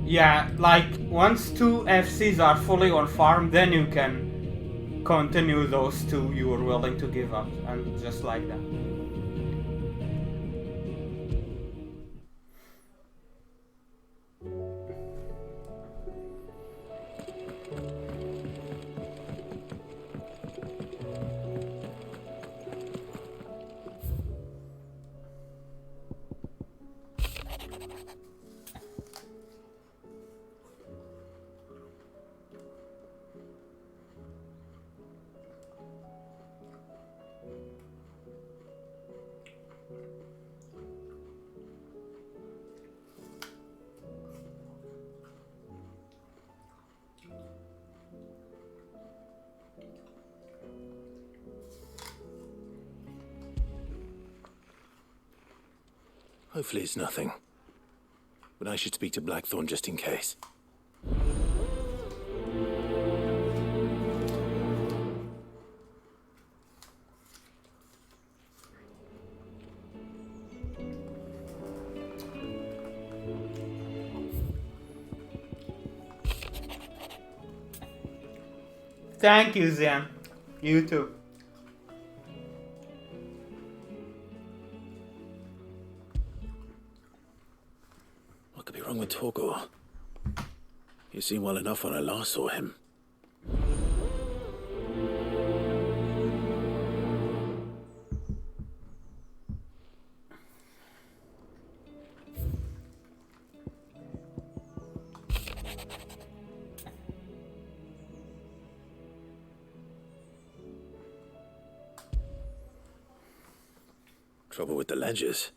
Yeah, like once two FCs are fully on farm, then you can continue those two you were willing to give up, and just like that. Hopefully it's nothing. But I should speak to Blackthorn just in case. Thank you, Zen. You too. What could be wrong with Torgor? He seemed well enough when I last saw him. Trouble with the ledgers.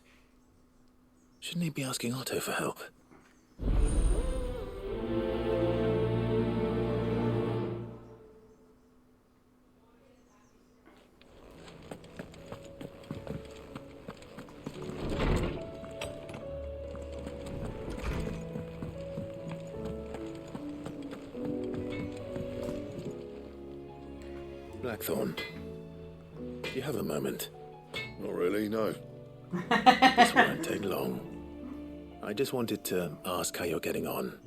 Shouldn't he be asking Otto for help? Blackthorn, do you have a moment? Not really, no. This won't take long. I just wanted to ask how you're getting on.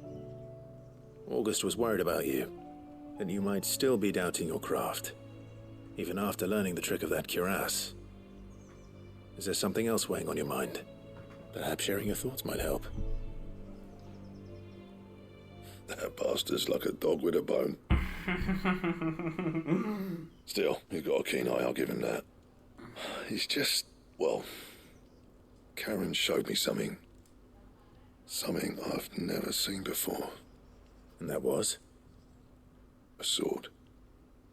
August was worried about you, that you might still be doubting your craft, even after learning the trick of that cuirass. Is there something else weighing on your mind? Perhaps sharing your thoughts might help. That bastard's like a dog with a bone. Still, you've got a keen eye, I'll give him that. He's just, well, Karen showed me something. Something I've never seen before. And that was? A sword.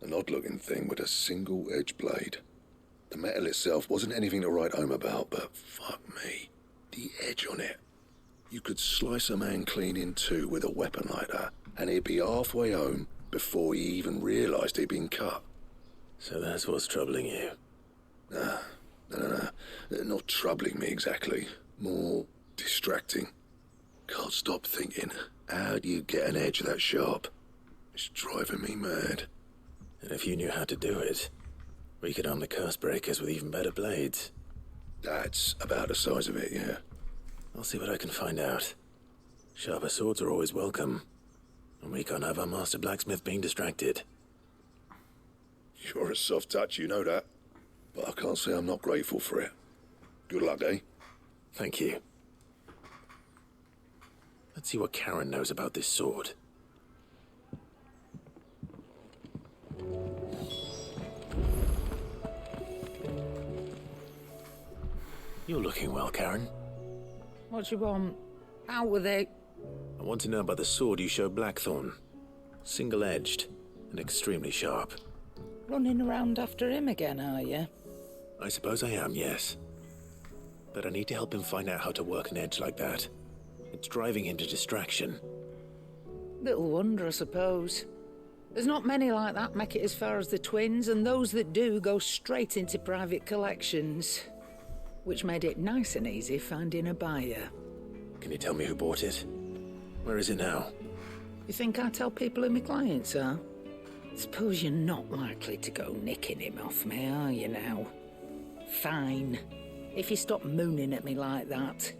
An odd-looking thing with a single-edged blade. The metal itself wasn't anything to write home about, but fuck me, the edge on it. You could slice a man clean in two with a weapon like that, and he'd be halfway home before he even realised he'd been cut. So that's what's troubling you. No. Not troubling me exactly. More distracting. Can't stop thinking, how do you get an edge that sharp? It's driving me mad. And if you knew how to do it, we could arm the curse breakers with even better blades. That's about the size of it, yeah. I'll see what I can find out. Sharper swords are always welcome. And we can't have our master blacksmith being distracted. You're a soft touch, you know that. But I can't say I'm not grateful for it. Good luck, eh? Thank you. Let's see what Karen knows about this sword. You're looking well, Karen. What you want? Out with it. I want to know about the sword you showed Blackthorn. Single-edged and extremely sharp. Running around after him again, are you? I suppose I am, yes. But I need to help him find out how to work an edge like that. It's driving him to distraction. Little wonder, I suppose. There's not many like that make it as far as the twins, and those that do go straight into private collections. Which made it nice and easy finding a buyer. Can you tell me who bought it? Where is it now? You think I tell people who my clients are? Suppose you're not likely to go nicking him off me, are you now? Fine. If you stop mooning at me like that.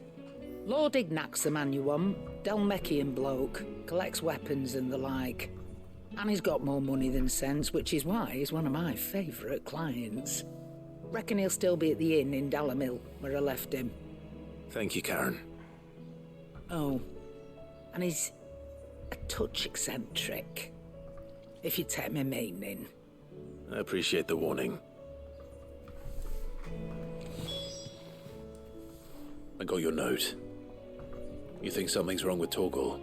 Lord Ignac's the man you want. Dalmekian bloke. Collects weapons and the like. And he's got more money than sense, which is why he's one of my favourite clients. Reckon he'll still be at the inn in Dalamil, where I left him. Thank you, Karen. Oh, and he's a touch eccentric, if you take my meaning. I appreciate the warning. I got your note. You think something's wrong with Torgal?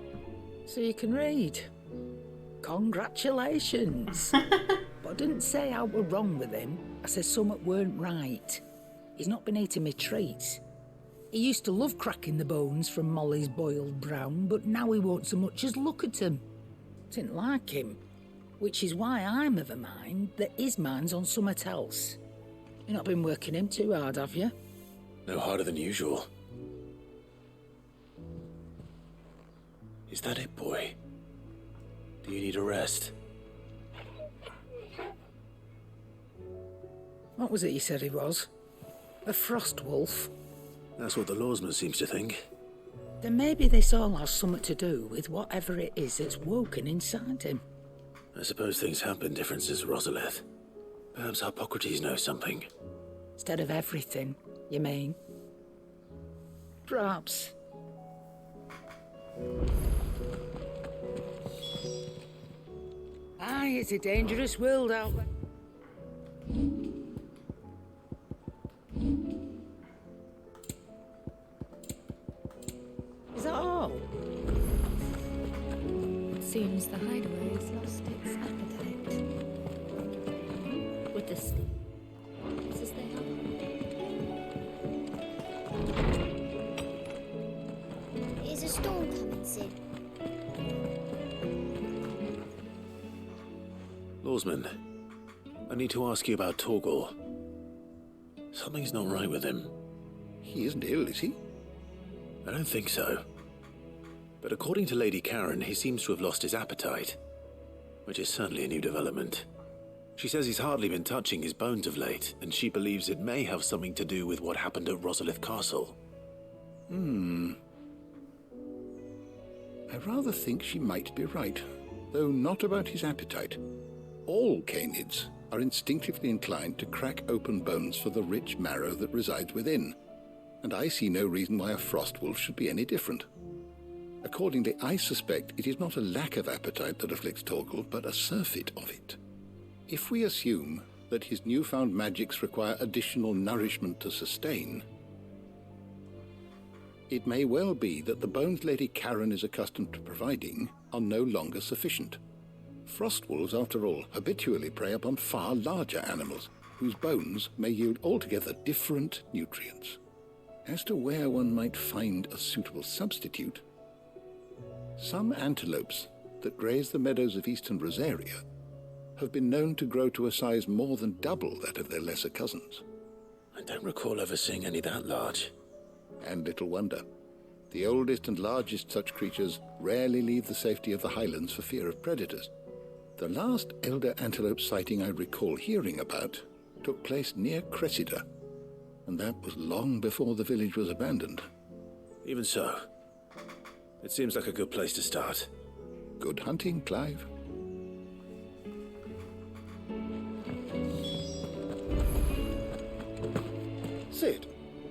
So you can read. Congratulations. But I didn't say I were wrong with him. I said something weren't right. He's not been eating me treats. He used to love cracking the bones from Molly's boiled brown, but now he won't so much as look at 'em. Didn't like him, which is why I'm of a mind that his mind's on something else. You've not been working him too hard, have you? No harder than usual. Is that it, boy? Do you need a rest? What was it you said he was? A frost wolf? That's what the lawsman seems to think. Then maybe this all has something to do with whatever it is that's woken inside him. I suppose things have been different since Rosalith. Perhaps Hippocrates knows something. Instead of everything, you mean? Perhaps. Aye, it's a dangerous world out there. Is that all? It seems the hideaway has lost its appetite. With the as they have. Is a storm coming soon? Lawsman, I need to ask you about Torgal. Something's not right with him. He isn't ill, is he? I don't think so. But according to Lady Karen, he seems to have lost his appetite, which is certainly a new development. She says he's hardly been touching his bones of late, and she believes it may have something to do with what happened at Rosalith Castle. I rather think she might be right, though not about his appetite. All canids are instinctively inclined to crack open bones for the rich marrow that resides within, and I see no reason why a frost wolf should be any different. Accordingly, I suspect it is not a lack of appetite that afflicts Torgal, but a surfeit of it. If we assume that his newfound magics require additional nourishment to sustain, it may well be that the bones Lady Karen is accustomed to providing are no longer sufficient. Frost wolves, after all, habitually prey upon far larger animals, whose bones may yield altogether different nutrients. As to where one might find a suitable substitute, some antelopes that graze the meadows of eastern Rosaria have been known to grow to a size more than double that of their lesser cousins. I don't recall ever seeing any that large. And little wonder. The oldest and largest such creatures rarely leave the safety of the highlands for fear of predators. The last elder antelope sighting I recall hearing about took place near Cressida, and that was long before the village was abandoned. Even so, it seems like a good place to start. Good hunting, Clive. Sid,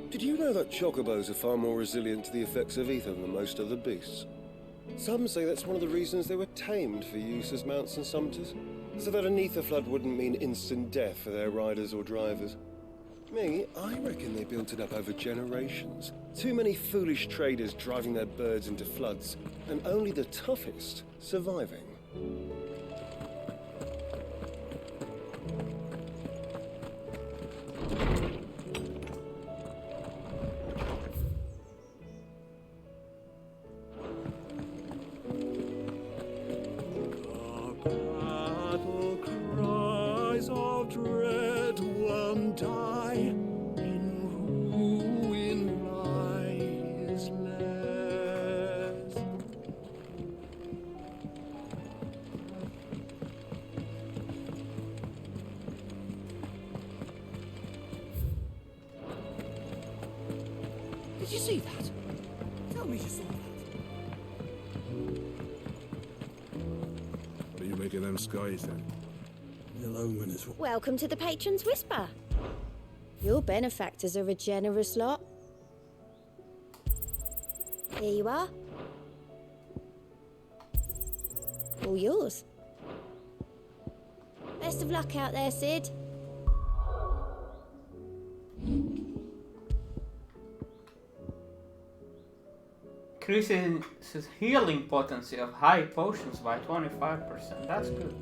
did you know that chocobos are far more resilient to the effects of ether than most other beasts? Some say that's one of the reasons they were tamed for use as mounts and sumpters, so that an ether flood wouldn't mean instant death for their riders or drivers. Me, I reckon they built it up over generations. Too many foolish traders driving their birds into floods, and only the toughest surviving. Battle cries of dread, one die, in ruin lies less. Did you see that? make of them skies then? Ill omen is what. Welcome to the Patron's Whisper. Your benefactors are a generous lot. Here you are. All yours. Best of luck out there, Sid. Increases his healing potency of high potions by 25%. That's good.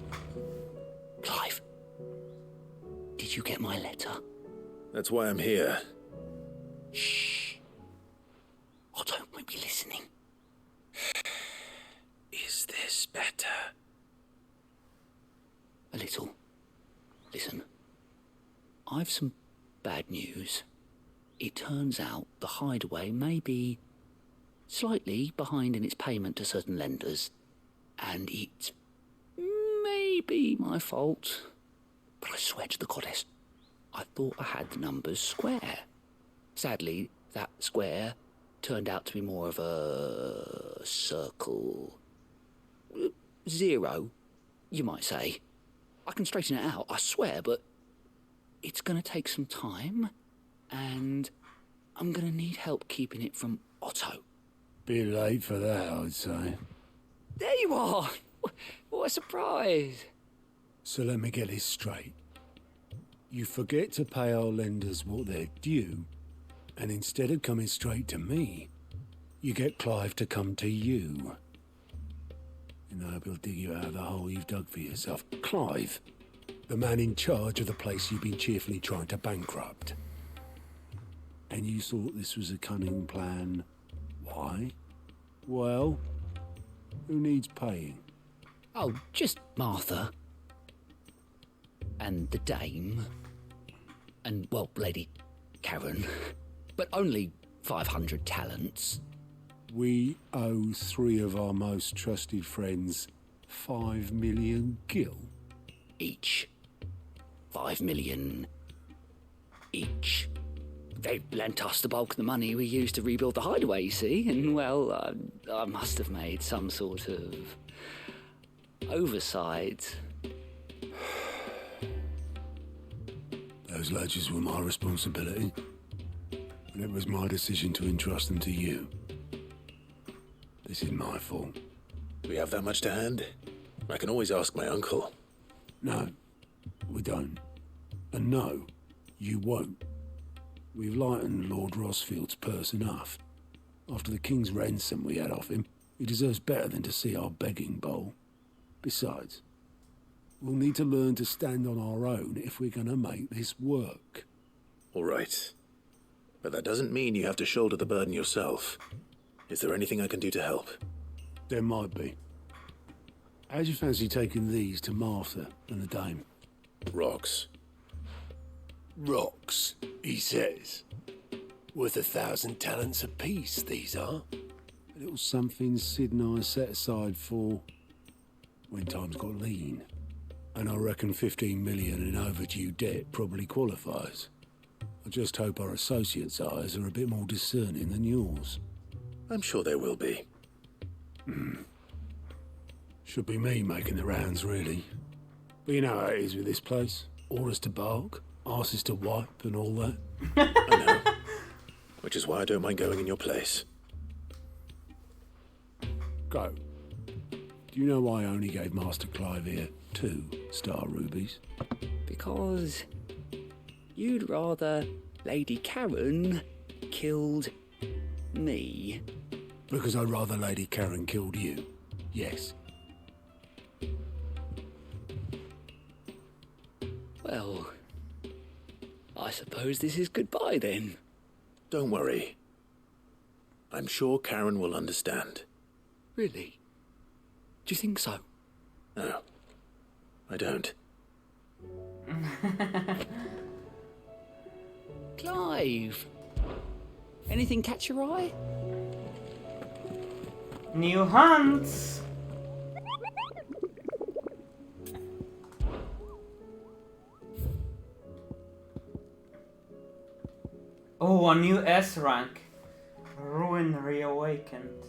Clive, did you get my letter? That's why I'm here. Shh. Otto might be listening. Is this better? A little. Listen, I've some bad news. It turns out the Hideaway may be slightly behind in its payment to certain lenders, and it may be my fault. But I swear to the goddess, I thought I had the numbers square. Sadly, that square turned out to be more of a circle. 0, you might say. I can straighten it out, I swear, but it's gonna take some time, and I'm gonna need help keeping it from Otto. Bit late for that, I'd say. There you are! What a surprise! So let me get this straight. You forget to pay our lenders what they're due, and instead of coming straight to me, you get Clive to come to you. And I hope he'll dig you out of the hole you've dug for yourself. Clive, the man in charge of the place you've been cheerfully trying to bankrupt. And you thought this was a cunning plan. Why? Well, who needs paying? Oh, just Martha. And the dame. And, well, Lady Karen. But only 500 talents. We owe 3 of our most trusted friends 5 million gil. Each. 5 million each. They lent us the bulk of the money we used to rebuild the Hideaway, you see, and, well, I must have made some sort of oversight. Those ledgers were my responsibility, and it was my decision to entrust them to you. This is my fault. Do we have that much to hand? I can always ask my uncle. No, we don't. And no, you won't. We've lightened Lord Rosfield's purse enough. After the king's ransom we had off him, he deserves better than to see our begging bowl. Besides, we'll need to learn to stand on our own if we're gonna make this work. All right. But that doesn't mean you have to shoulder the burden yourself. Is there anything I can do to help? There might be. How'd you fancy taking these to Martha and the dame? Rocks. Rocks, he says. Worth 1,000 talents apiece, these are. A little something Sid and I set aside for when times got lean. And I reckon 15 million in overdue debt probably qualifies. I just hope our associates' eyes are a bit more discerning than yours. I'm sure there will be. Should be me making the rounds, really. But you know how it is with this place. Orders to bark, arses to wipe, and all that. I know. Which is why I don't mind going in your place. Go. Do you know why I only gave Master Clive here 2 star rubies? Because you'd rather Lady Karen killed me. Because I'd rather Lady Karen killed you. Yes. Well, I suppose this is goodbye then. Don't worry. I'm sure Karen will understand. Really? Do you think so? No, I don't. Clive! Anything catch your eye? New hunts! Oh, a new S rank. Ruin reawakened.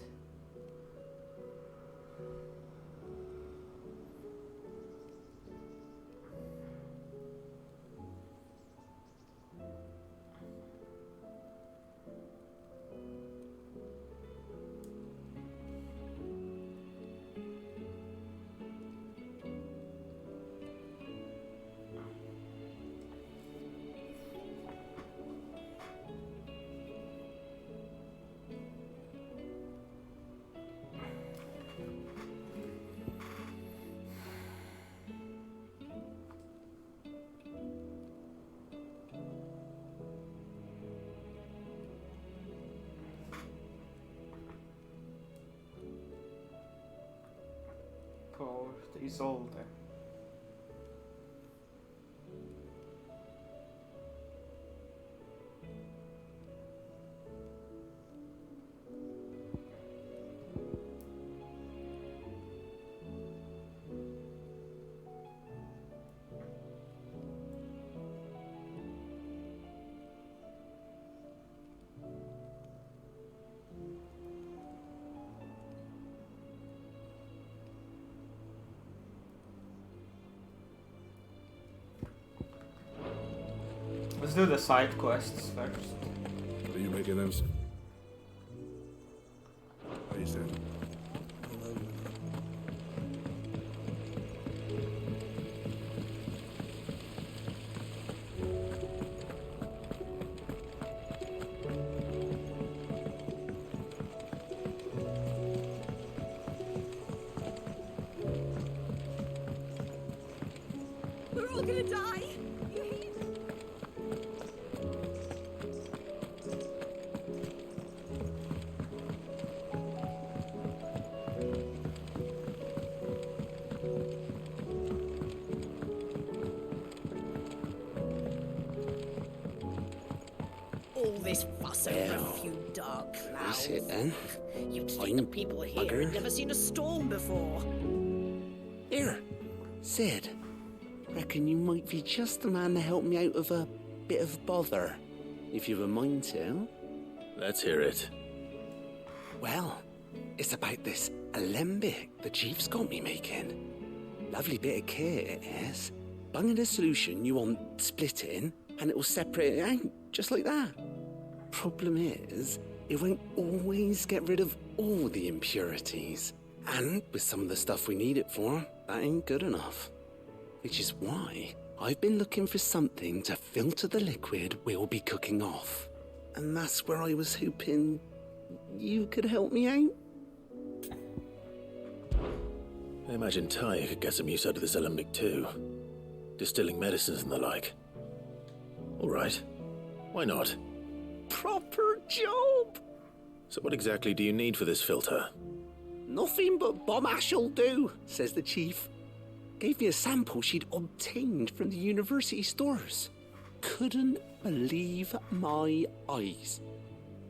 Isolde. Let's do the side quests first. What are you making them? What you said? We're all gonna die. You hear? All this fuss over a few dark clouds. That's it then. You'd think the people here had never seen a storm before. Here, Sid. Reckon you might be just the man to help me out of a bit of bother, if you've a mind to. Let's hear it. Well, it's about this alembic the chief's got me making. Lovely bit of kit it is. Bunging a solution you want splitting, and it will separate it out, just like that. Problem is, it won't always get rid of all the impurities. And with some of the stuff we need it for, that ain't good enough. Which is why I've been looking for something to filter the liquid we'll be cooking off. And that's where I was hoping you could help me out. I imagine Ty could get some use out of this alembic too. Distilling medicines and the like. Alright. Why not? Proper job! So what exactly do you need for this filter? Nothing but bomb ash'll do, says the chief. Gave me a sample she'd obtained from the university stores. Couldn't believe my eyes.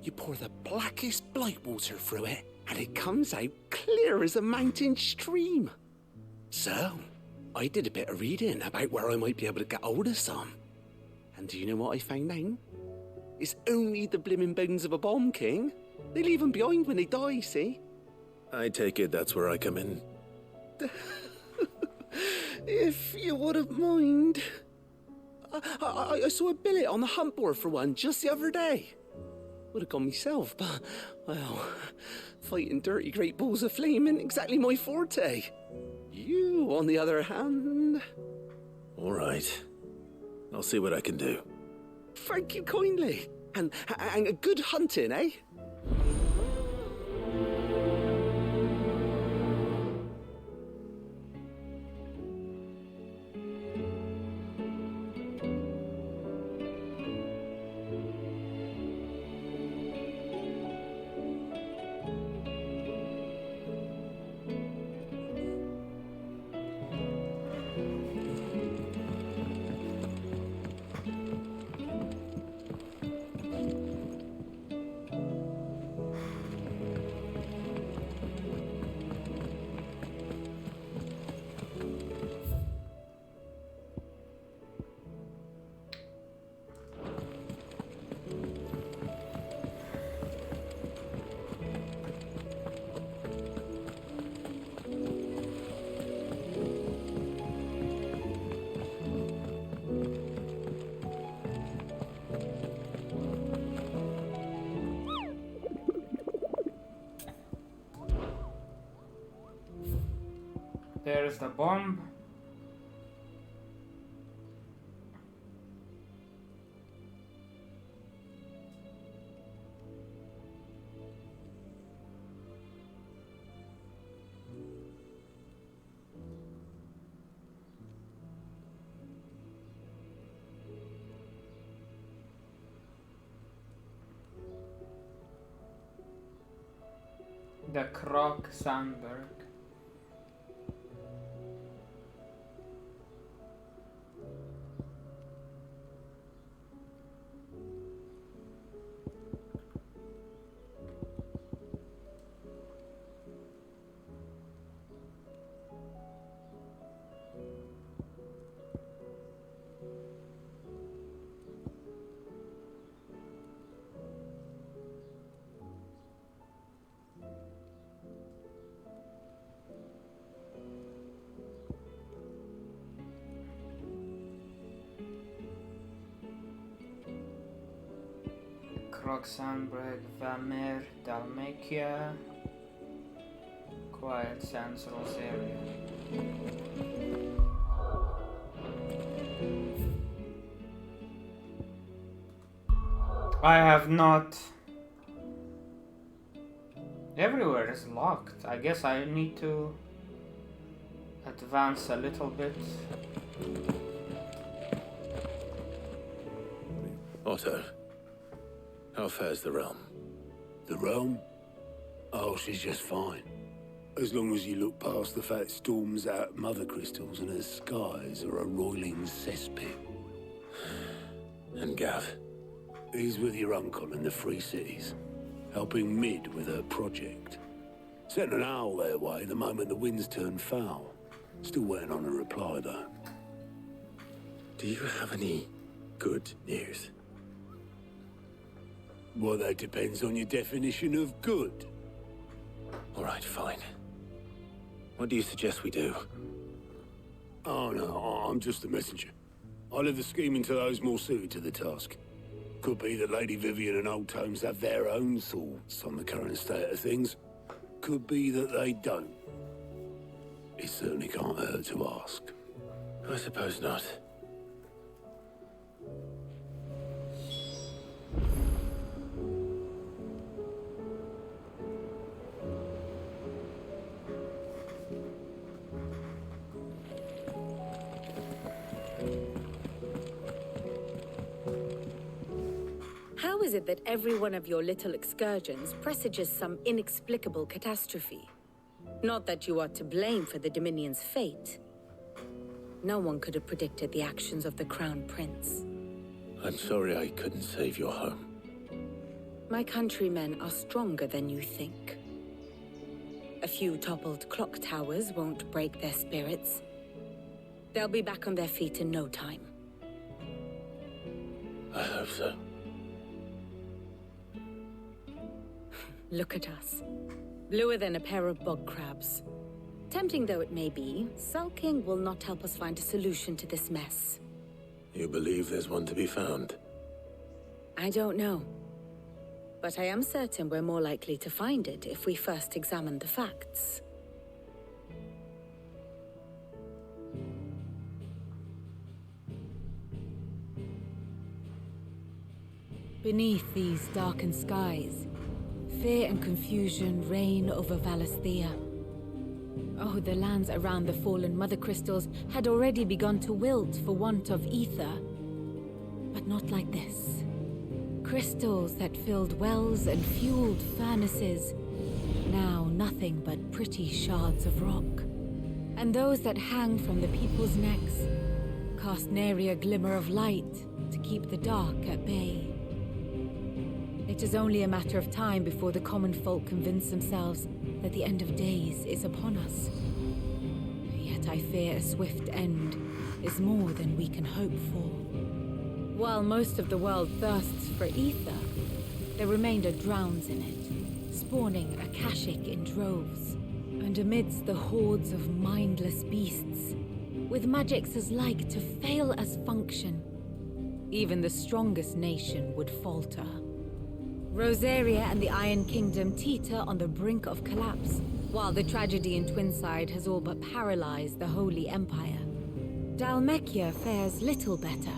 You pour the blackest blight water through it, and it comes out clear as a mountain stream. So, I did a bit of reading about where I might be able to get hold of some. And do you know what I found out? It's only the blimmin' bones of a bomb king. They leave them behind when they die, see? I take it that's where I come in. If you wouldn't mind. I saw a billet on the hunt board for one just the other day. Would have gone myself, but, well, fighting dirty great balls of flame ain't exactly my forte. You, on the other hand... All right. I'll see what I can do. Thank you kindly. And a good hunting, eh? There's the bomb. The Krog Sandberg. Roxanne, Vamer, Dalmatia. Quiet Sands, Rosaria. I have not... Everywhere is locked. I guess I need to advance a little bit. Otto, how fares the realm? The realm? Oh, she's just fine. As long as you look past the fact storms out mother crystals and her skies are a roiling cesspit. And Gav? He's with your uncle in the Free Cities, helping Mid with her project. Sent an owl their way the moment the winds turned foul. Still waiting on a reply, though. Do you have any good news? Well, that depends on your definition of good. All right, fine. What do you suggest we do? Oh, no, I'm just a messenger. I leave the scheming to those more suited to the task. Could be that Lady Vivian and Old Tomes have their own thoughts on the current state of things. Could be that they don't. It certainly can't hurt to ask. I suppose not. How is it that every one of your little excursions presages some inexplicable catastrophe? Not that you are to blame for the Dominion's fate. No one could have predicted the actions of the Crown Prince. I'm sorry I couldn't save your home. My countrymen are stronger than you think. A few toppled clock towers won't break their spirits. They'll be back on their feet in no time. I hope so. Look at us. Bluer than a pair of bog crabs. Tempting though it may be, sulking will not help us find a solution to this mess. You believe there's one to be found? I don't know. But I am certain we're more likely to find it if we first examine the facts. Beneath these darkened skies, fear and confusion reign over Valisthea. Oh, the lands around the fallen mother crystals had already begun to wilt for want of ether. But not like this. Crystals that filled wells and fueled furnaces, now nothing but pretty shards of rock. And those that hang from the people's necks cast nary a glimmer of light to keep the dark at bay. It is only a matter of time before the common folk convince themselves that the end of days is upon us. Yet I fear a swift end is more than we can hope for. While most of the world thirsts for ether, the remainder drowns in it, spawning Akashic in droves. And amidst the hordes of mindless beasts, with magics as like to fail as function, even the strongest nation would falter. Rosaria and the Iron Kingdom teeter on the brink of collapse, while the tragedy in Twinside has all but paralyzed the Holy Empire. Dalmatia fares little better.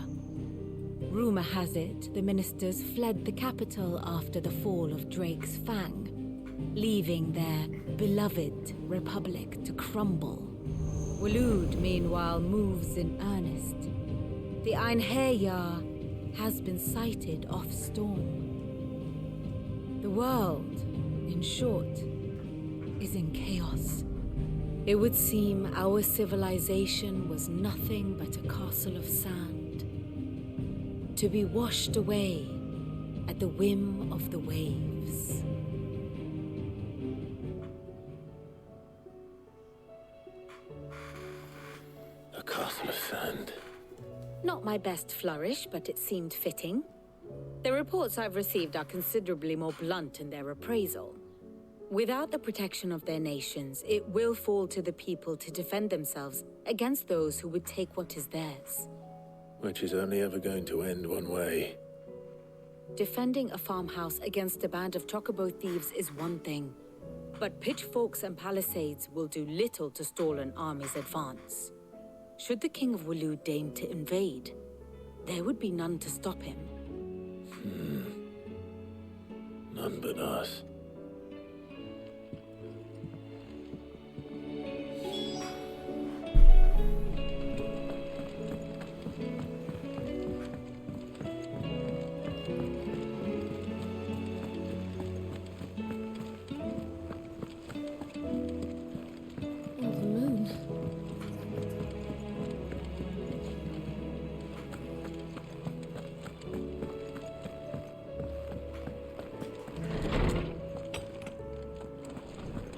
Rumor has it the ministers fled the capital after the fall of Drake's Fang, leaving their beloved republic to crumble. Waloed, meanwhile, moves in earnest. The Einherjar has been sighted off storm. The world, in short, is in chaos. It would seem our civilization was nothing but a castle of sand, to be washed away at the whim of the waves. A castle of sand. Not my best flourish, but it seemed fitting. The reports I've received are considerably more blunt in their appraisal. Without the protection of their nations, it will fall to the people to defend themselves against those who would take what is theirs. Which is only ever going to end one way. Defending a farmhouse against a band of chocobo thieves is one thing, but pitchforks and palisades will do little to stall an army's advance. Should the King of Waloed deign to invade, there would be none to stop him. None but us.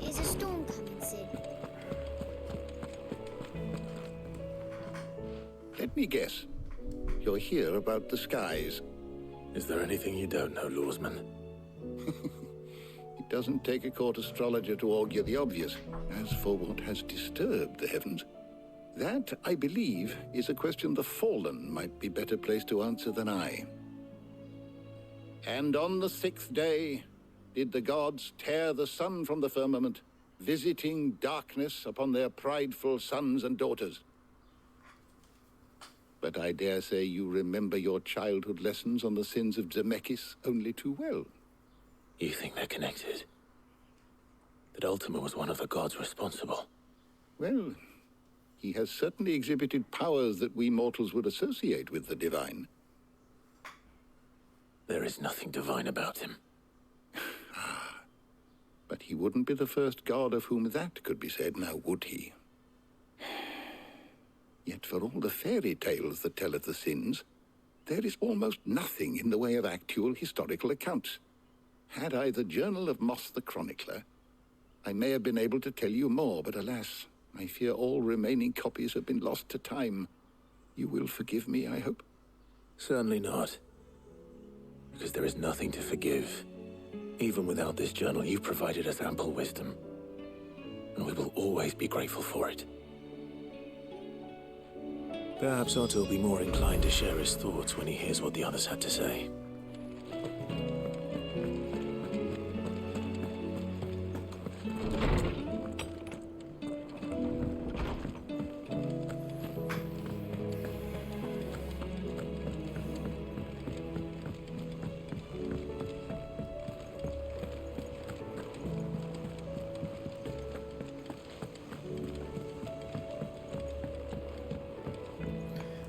Is a storm coming soon? Let me guess. You're here about the skies. Is there anything you don't know, Lawsman? It doesn't take a court astrologer to augur the obvious. As for what has disturbed the heavens, that, I believe, is a question the Fallen might be better placed to answer than I. And on the 6th day did the gods tear the sun from the firmament, visiting darkness upon their prideful sons and daughters. But I dare say you remember your childhood lessons on the sins of Zemeckis only too well. You think they're connected? That Ultima was one of the gods responsible? Well, he has certainly exhibited powers that we mortals would associate with the divine. There is nothing divine about him. But he wouldn't be the first god of whom that could be said, now would he? Yet for all the fairy tales that tell of the sins, there is almost nothing in the way of actual historical accounts. Had I the Journal of Moss the Chronicler, I may have been able to tell you more, but alas, I fear all remaining copies have been lost to time. You will forgive me, I hope? Certainly not. Because there is nothing to forgive. Even without this journal, you've provided us ample wisdom. And we will always be grateful for it. Perhaps Otto will be more inclined to share his thoughts when he hears what the others had to say.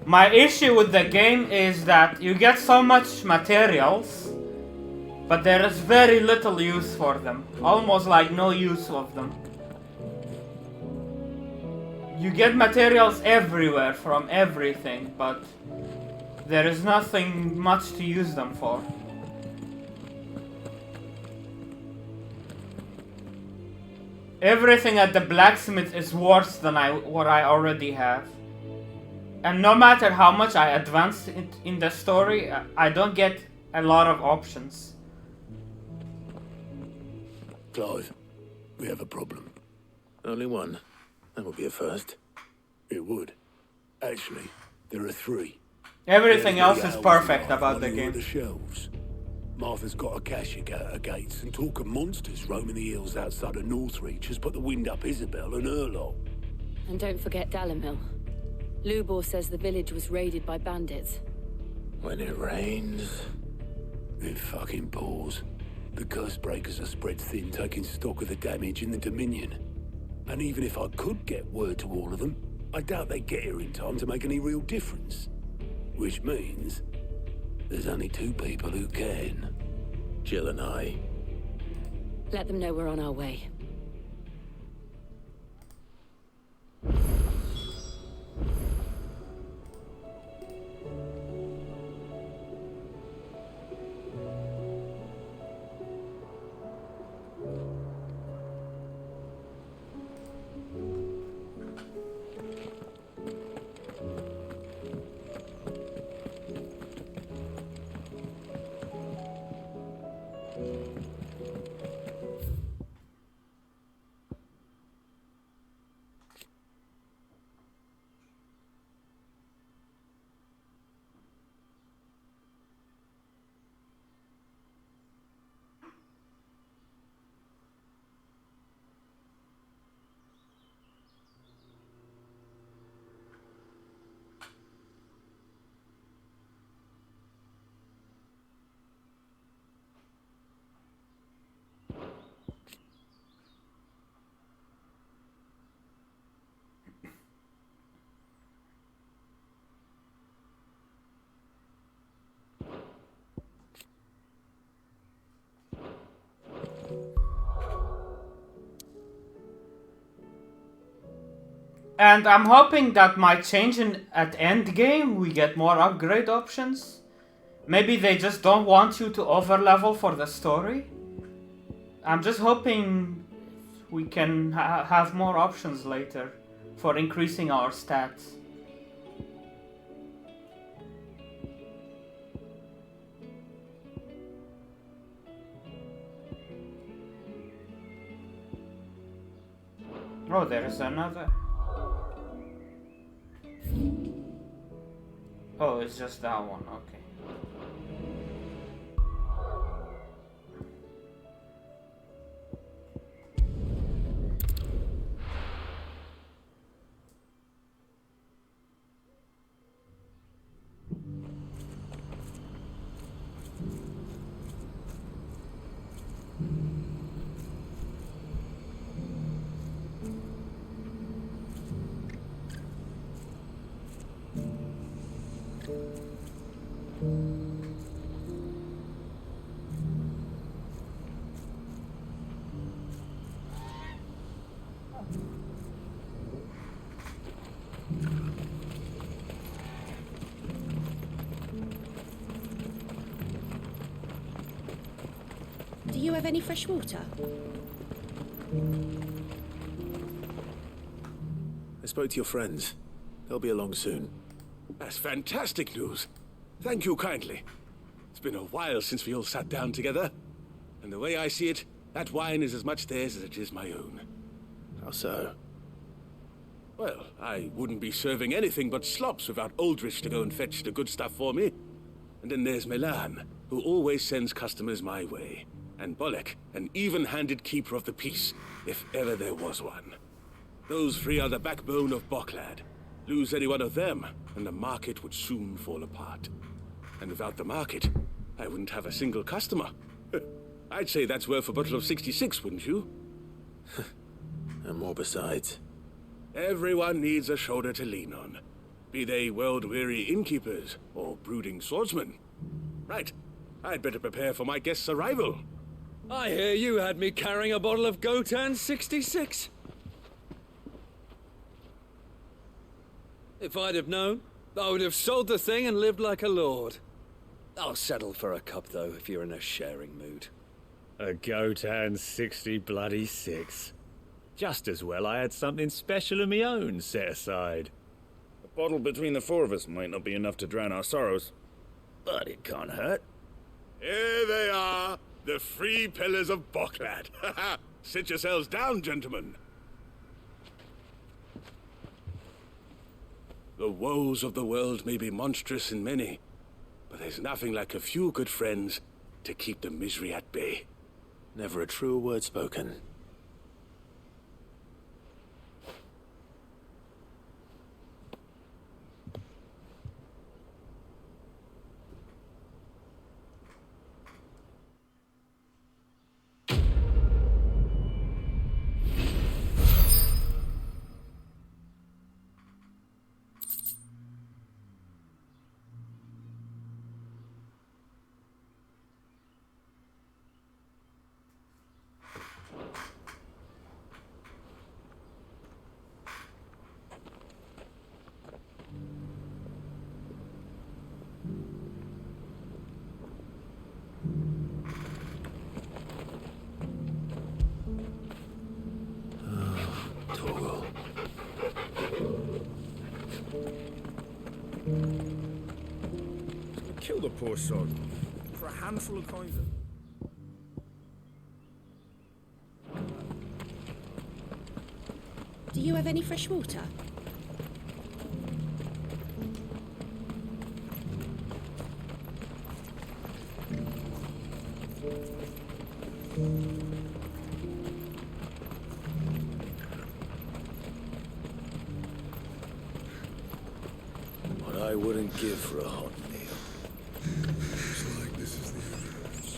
My issue with the game is that you get so much materials, but there is very little use for them. Almost like no use of them. You get materials everywhere from everything, but there is nothing much to use them for. Everything at the blacksmith is worse than what I already have. And no matter how much I advance in the story, I don't get a lot of options. Clive, we have a problem. Only one. That would be a first. It would. Actually, there are three. Everything else is perfect about the game. The shelves. Martha's got a cashier at her gates, and talk of monsters roaming the hills outside of Northreach has put the wind up Isabel and her lot. And don't forget Dalamil. Lubor says the village was raided by bandits. When it rains... It fucking pours. The curse breakers are spread thin, taking stock of the damage in the Dominion. And even if I could get word to all of them, I doubt they'd get here in time to make any real difference. Which means... there's only two people who can. Jill and I. Let them know we're on our way. And I'm hoping that might change at endgame. We get more upgrade options. Maybe they just don't want you to overlevel for the story. I'm just hoping we can have more options later for increasing our stats. Oh, there is another. Oh, it's just that one, okay. Do you have any fresh water? I spoke to your friends. They'll be along soon. That's fantastic news. Thank you kindly. It's been a while since we all sat down together. And the way I see it, that wine is as much theirs as it is my own. How so? Well, I wouldn't be serving anything but slops without Aldrich to go and fetch the good stuff for me. And then there's Milan, who always sends customers my way. And Bolek, an even-handed keeper of the peace, if ever there was one. Those three are the backbone of Boklad. Lose any one of them, and the market would soon fall apart. And without the market, I wouldn't have a single customer. I'd say that's worth a bottle of 66, wouldn't you? And more besides. Everyone needs a shoulder to lean on. Be they world-weary innkeepers or brooding swordsmen. Right, I'd better prepare for my guest's arrival. I hear you had me carrying a bottle of Gotan 66. If I'd have known, I would have sold the thing and lived like a lord. I'll settle for a cup, though, if you're in a sharing mood. A Gotan 60 bloody 6. Just as well I had something special of my own set aside. A bottle between the four of us might not be enough to drown our sorrows, but it can't hurt. Here they are, the three pillars of Boklad. Sit yourselves down, gentlemen. The woes of the world may be monstrous in many, but there's nothing like a few good friends to keep the misery at bay. Never a truer word spoken. Kill the poor sod for a handful of coins. Do you have any fresh water? What I wouldn't give for a hot meal. Looks like this is the entrance.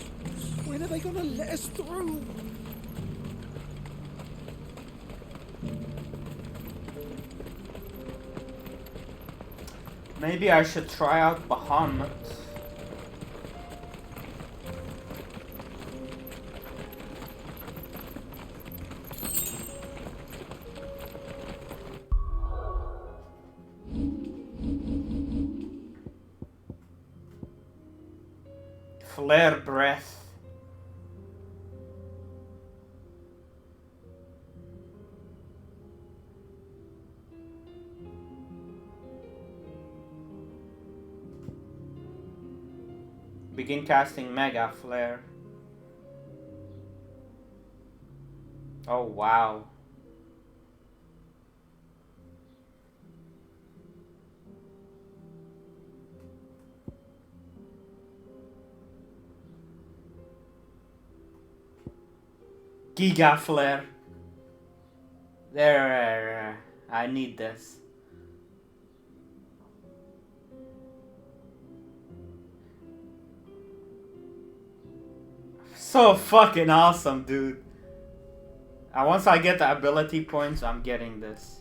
When are they gonna let us through? Maybe I should try out Bahamut. Flare breath. Begin casting Mega Flare. Oh wow. Giga Flare. There, I need this. So fucking awesome, dude. And once I get the ability points, I'm getting this.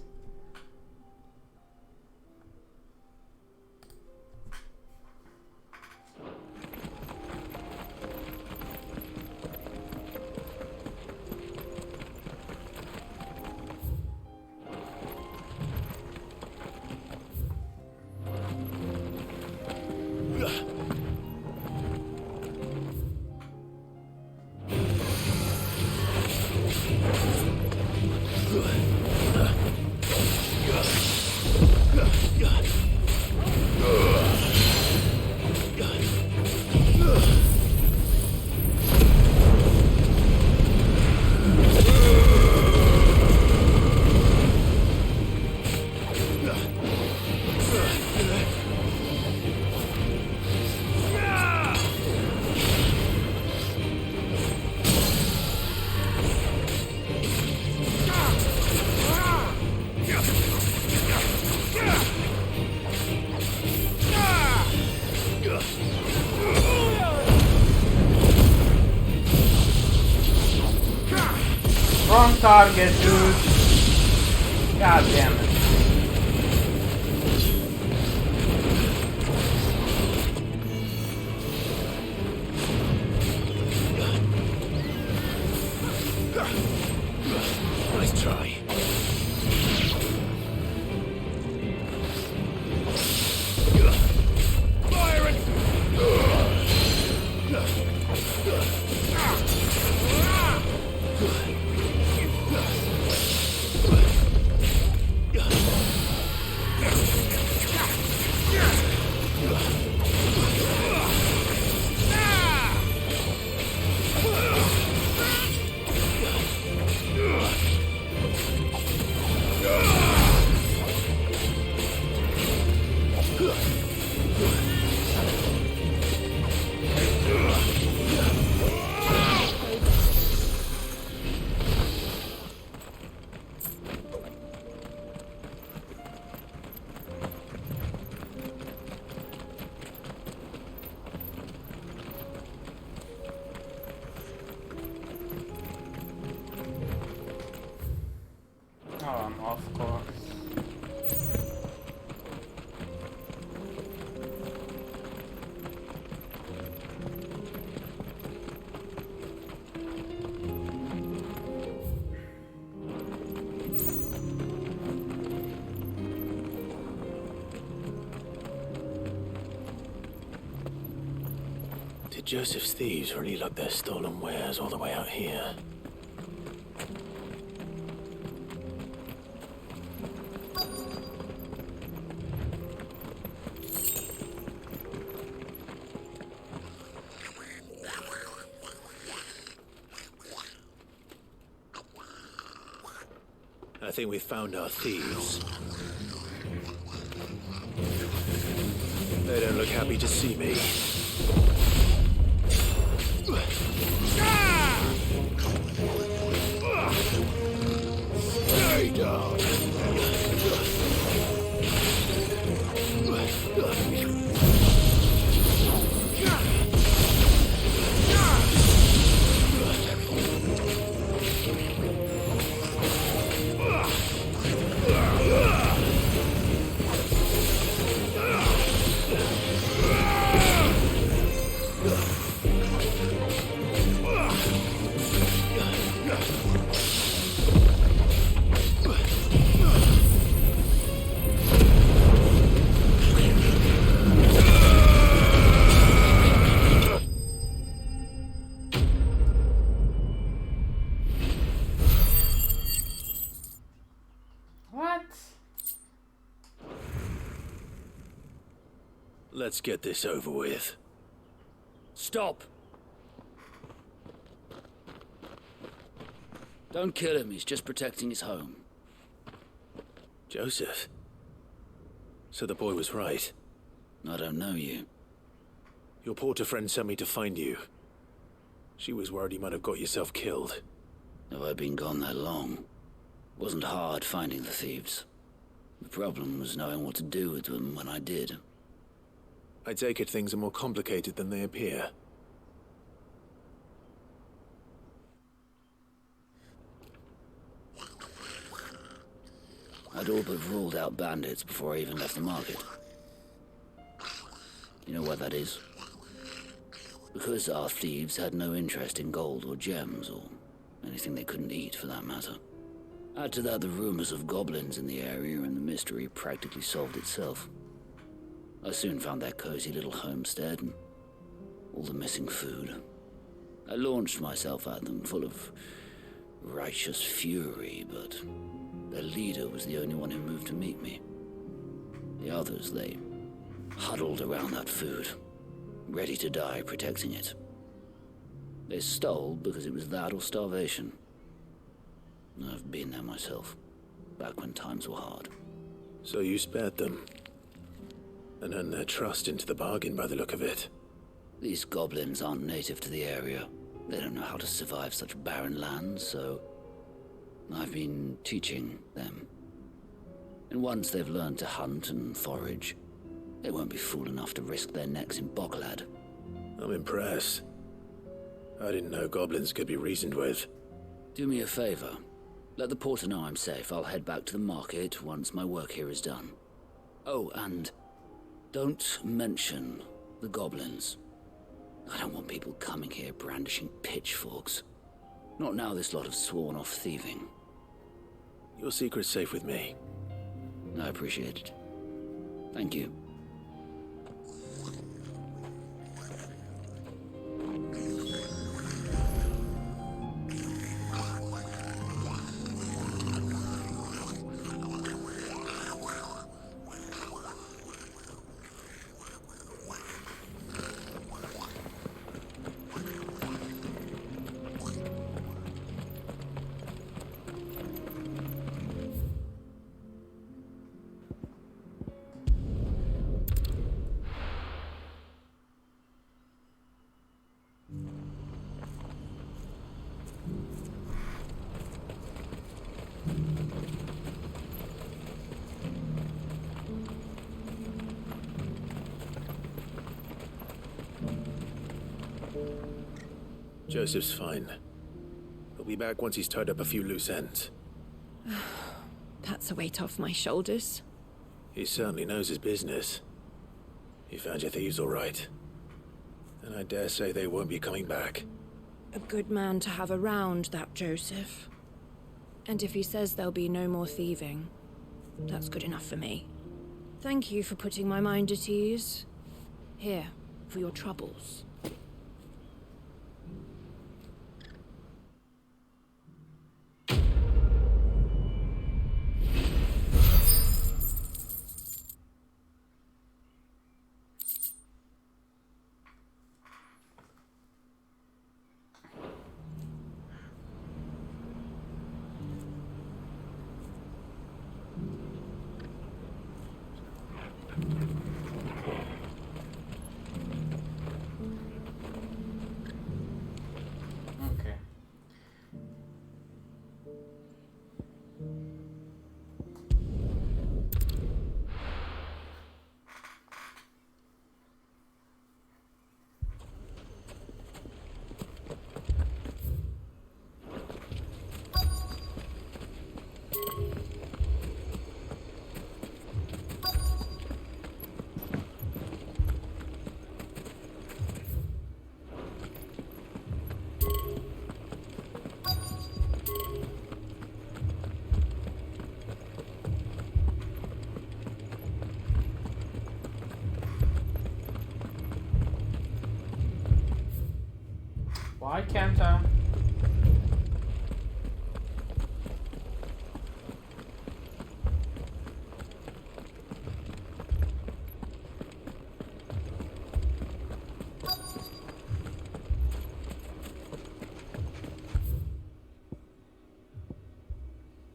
Wrong target, dude. God damn it. Nice try. Fire it! Of course. Did Joseph's thieves really lug their stolen wares all the way out here? I think we've found our thieves. They don't look happy to see me. Stay down. Let's get this over with. Stop! Don't kill him, he's just protecting his home. Joseph? So the boy was right. I don't know you. Your porter friend sent me to find you. She was worried you might have got yourself killed. Have I been gone that long? Wasn't hard finding the thieves. The problem was knowing what to do with them when I did. I take it things are more complicated than they appear. I'd all but ruled out bandits before I even left the market. You know why that is? Because our thieves had no interest in gold or gems, or anything they couldn't eat for that matter. Add to that the rumors of goblins in the area, and the mystery practically solved itself. I soon found their cozy little homestead, and all the missing food. I launched myself at them, full of righteous fury, but their leader was the only one who moved to meet me. The others, they huddled around that food, ready to die protecting it. They stole because it was that or starvation. I've been there myself, back when times were hard. So you spared them, and earned their trust into the bargain by the look of it. These goblins aren't native to the area. They don't know how to survive such barren lands, so I've been teaching them. And once they've learned to hunt and forage, they won't be fool enough to risk their necks in Bocklad. I'm impressed. I didn't know goblins could be reasoned with. Do me a favor. Let the porter know I'm safe. I'll head back to the market once my work here is done. Oh, and don't mention the goblins. I don't want people coming here brandishing pitchforks. Not now this lot have sworn off thieving. Your secret's safe with me. I appreciate it. Thank you. Joseph's fine. He'll be back once he's tied up a few loose ends. That's a weight off my shoulders. He certainly knows his business. You found your thieves all right. And I dare say they won't be coming back. A good man to have around, that Joseph. And if he says there'll be no more thieving, that's good enough for me. Thank you for putting my mind at ease. Here, for your troubles. Why can't I?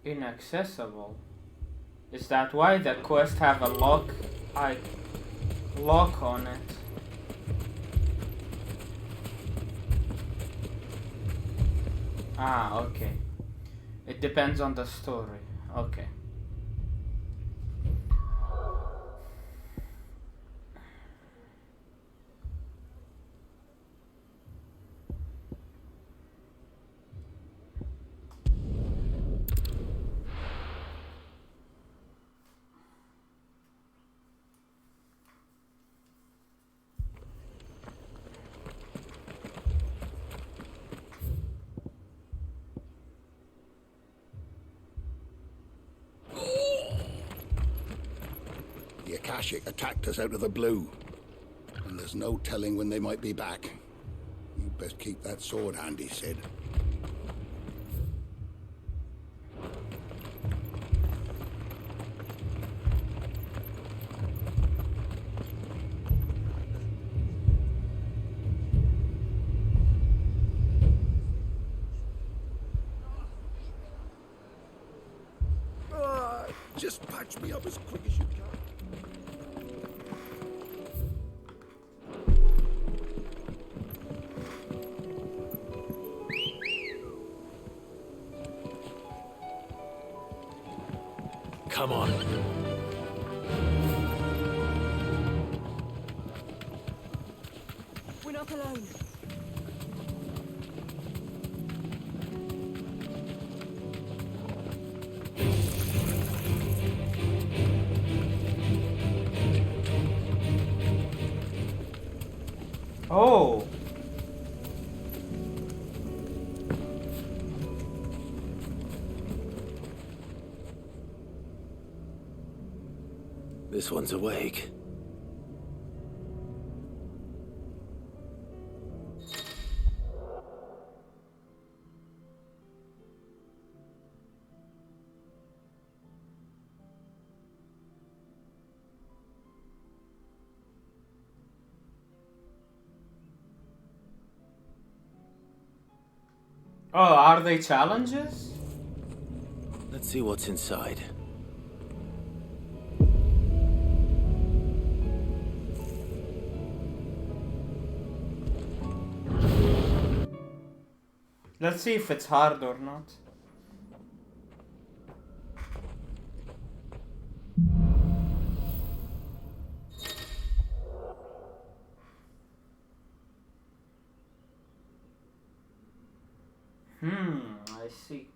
Inaccessible. Is that why the quest have a lock on it? Ah, okay. It depends on the story. Okay. The Akashic attacked us out of the blue, and there's no telling when they might be back. You best keep that sword handy, Sid. Just patch me up as quick as you can. Come on. We're not alone. Oh. This one's awake. Oh, are they challenges? Let's see what's inside. Let's see if it's hard or not. I see.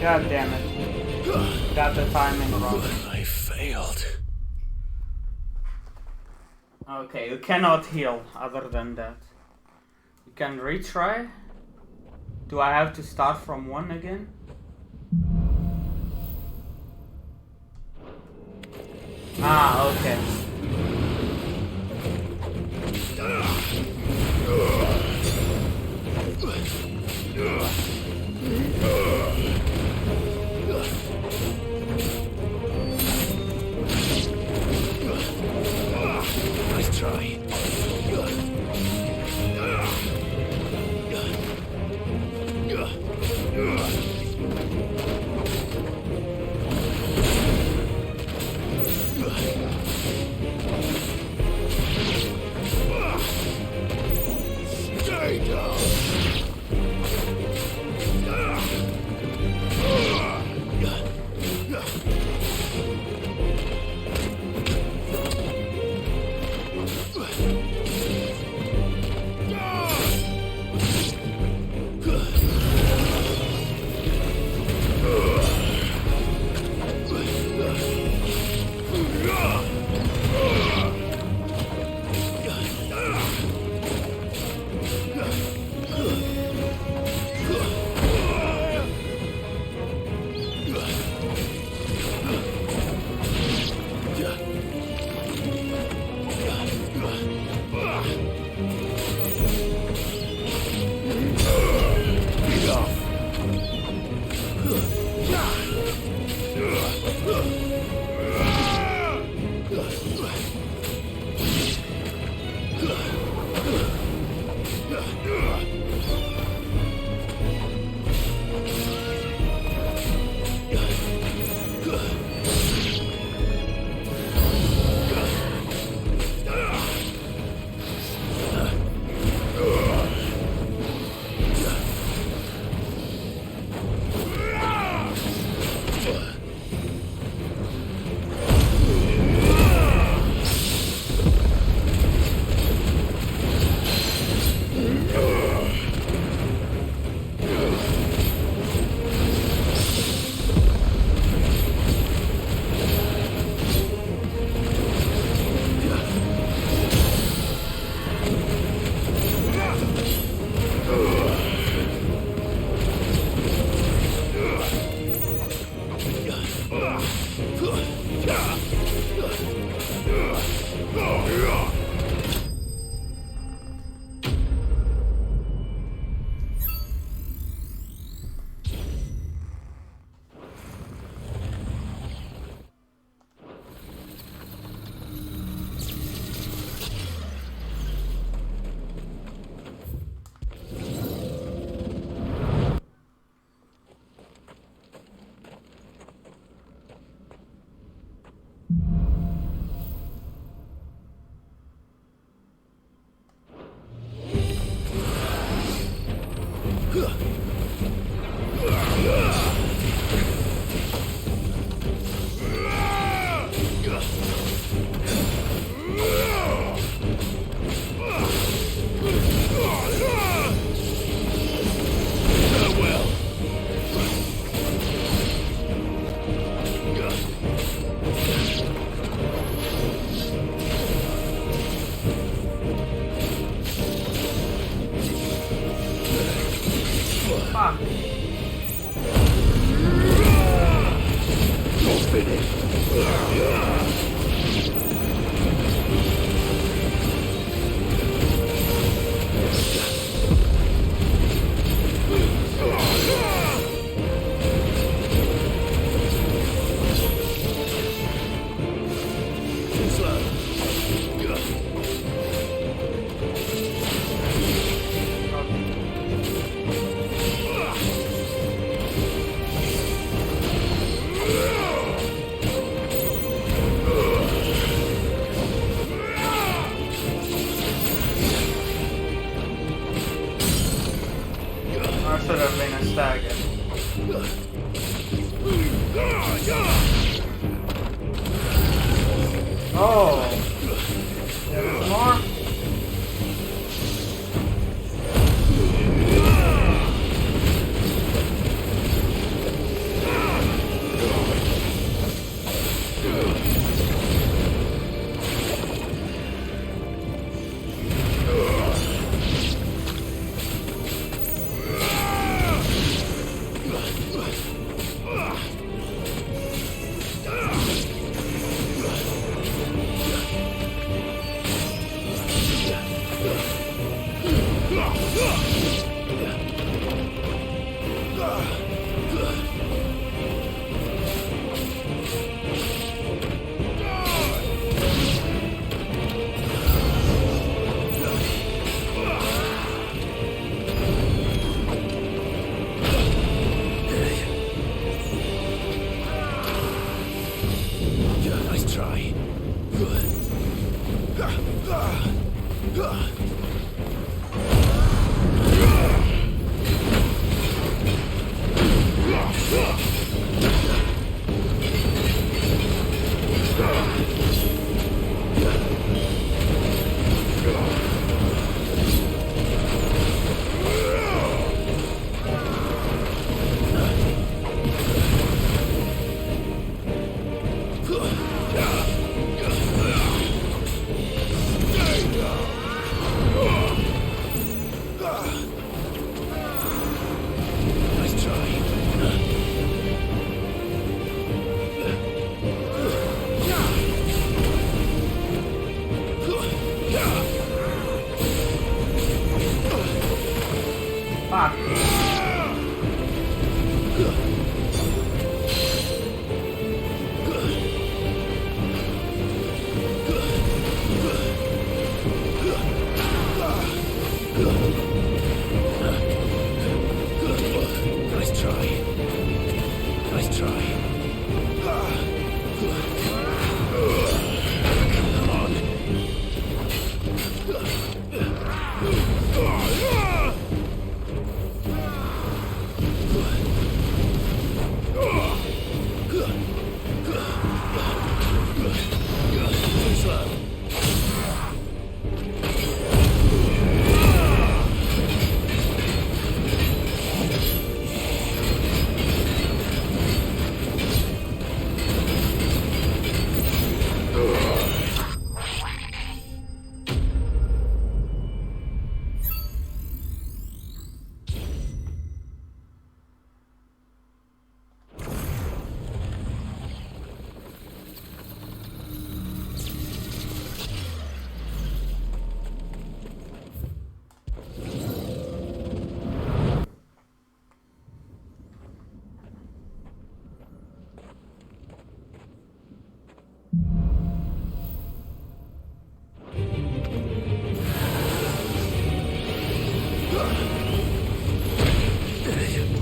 God damn it. Got the timing wrong. I failed. Okay, you cannot heal other than that. You can retry. Do I have to start from 1 again? Ah, okay. Nice try. Stay down.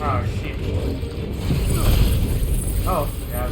Oh shit. Oh, yeah.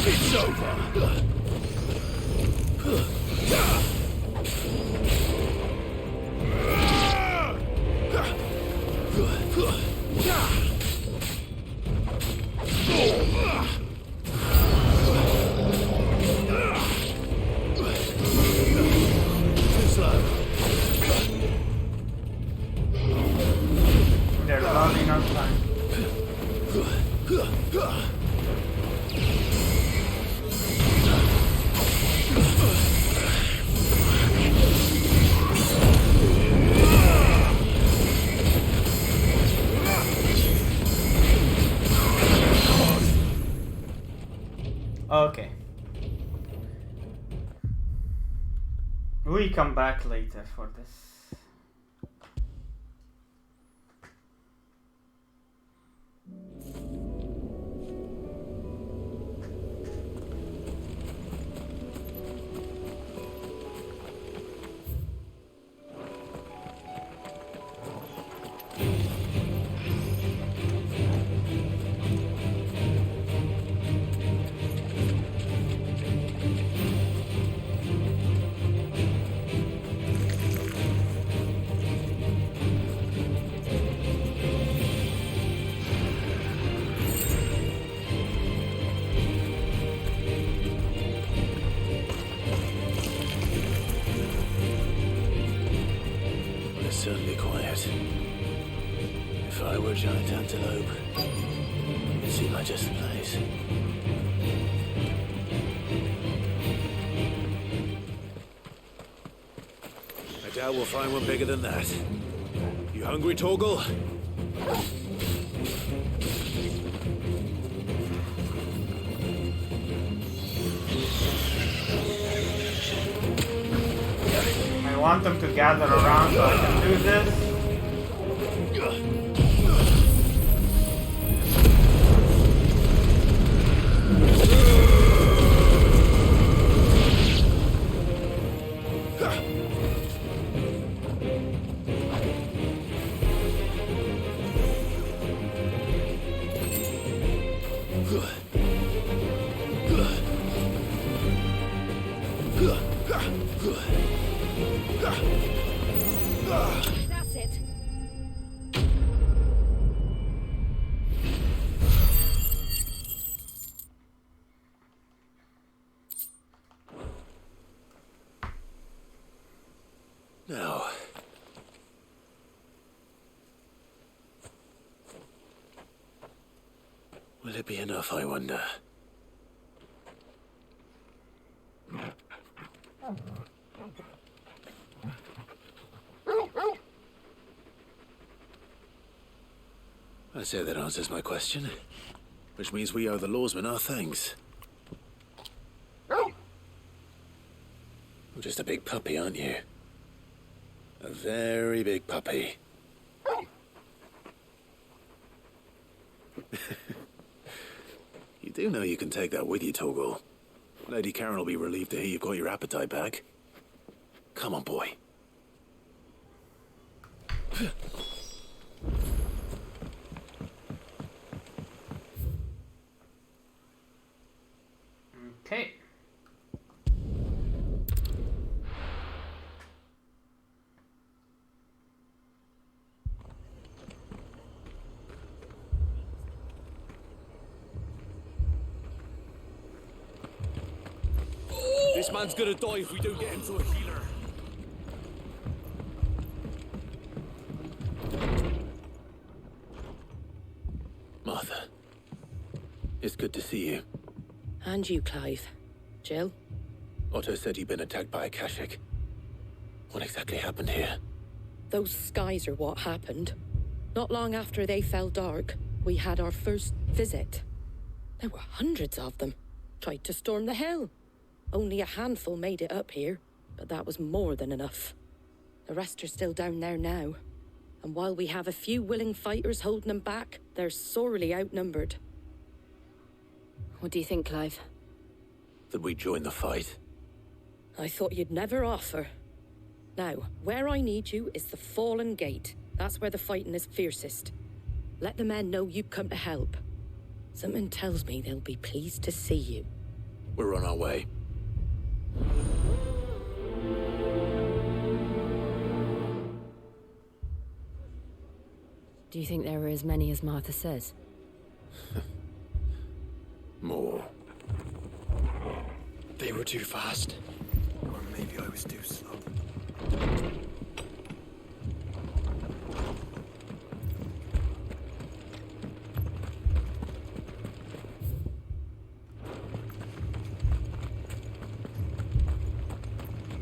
It's over. There's not enough time. Okay. We come back later for this. If I were a giant antelope, it'd seem like just the place. I doubt we'll find one bigger than that. You hungry, Torgal? I want them to gather around so I can do this. That's it. Now. Will it be enough, I wonder? I say that answers my question. Which means we owe the lawsmen our thanks. You're just a big puppy, aren't you? A very big puppy. You do know you can take that with you, Torgal. Lady Karen will be relieved to hear you've got your appetite back. Come on, boy. Okay. This man's gonna die if we don't get him to a healer. Martha. It's good to see you. And you, Clive. Jill? Otto said you'd been attacked by a Kashik. What exactly happened here? Those skies are what happened. Not long after they fell dark, we had our first visit. There were hundreds of them. Tried to storm the hill. Only a handful made it up here, but that was more than enough. The rest are still down there now. And while we have a few willing fighters holding them back, they're sorely outnumbered. What do you think, Clive? That we join the fight? I thought you'd never offer. Now, where I need you is the Fallen Gate. That's where the fighting is fiercest. Let the men know you've come to help. Something tells me they'll be pleased to see you. We're on our way. Do you think there are as many as Martha says? More. They were too fast. Or maybe I was too slow.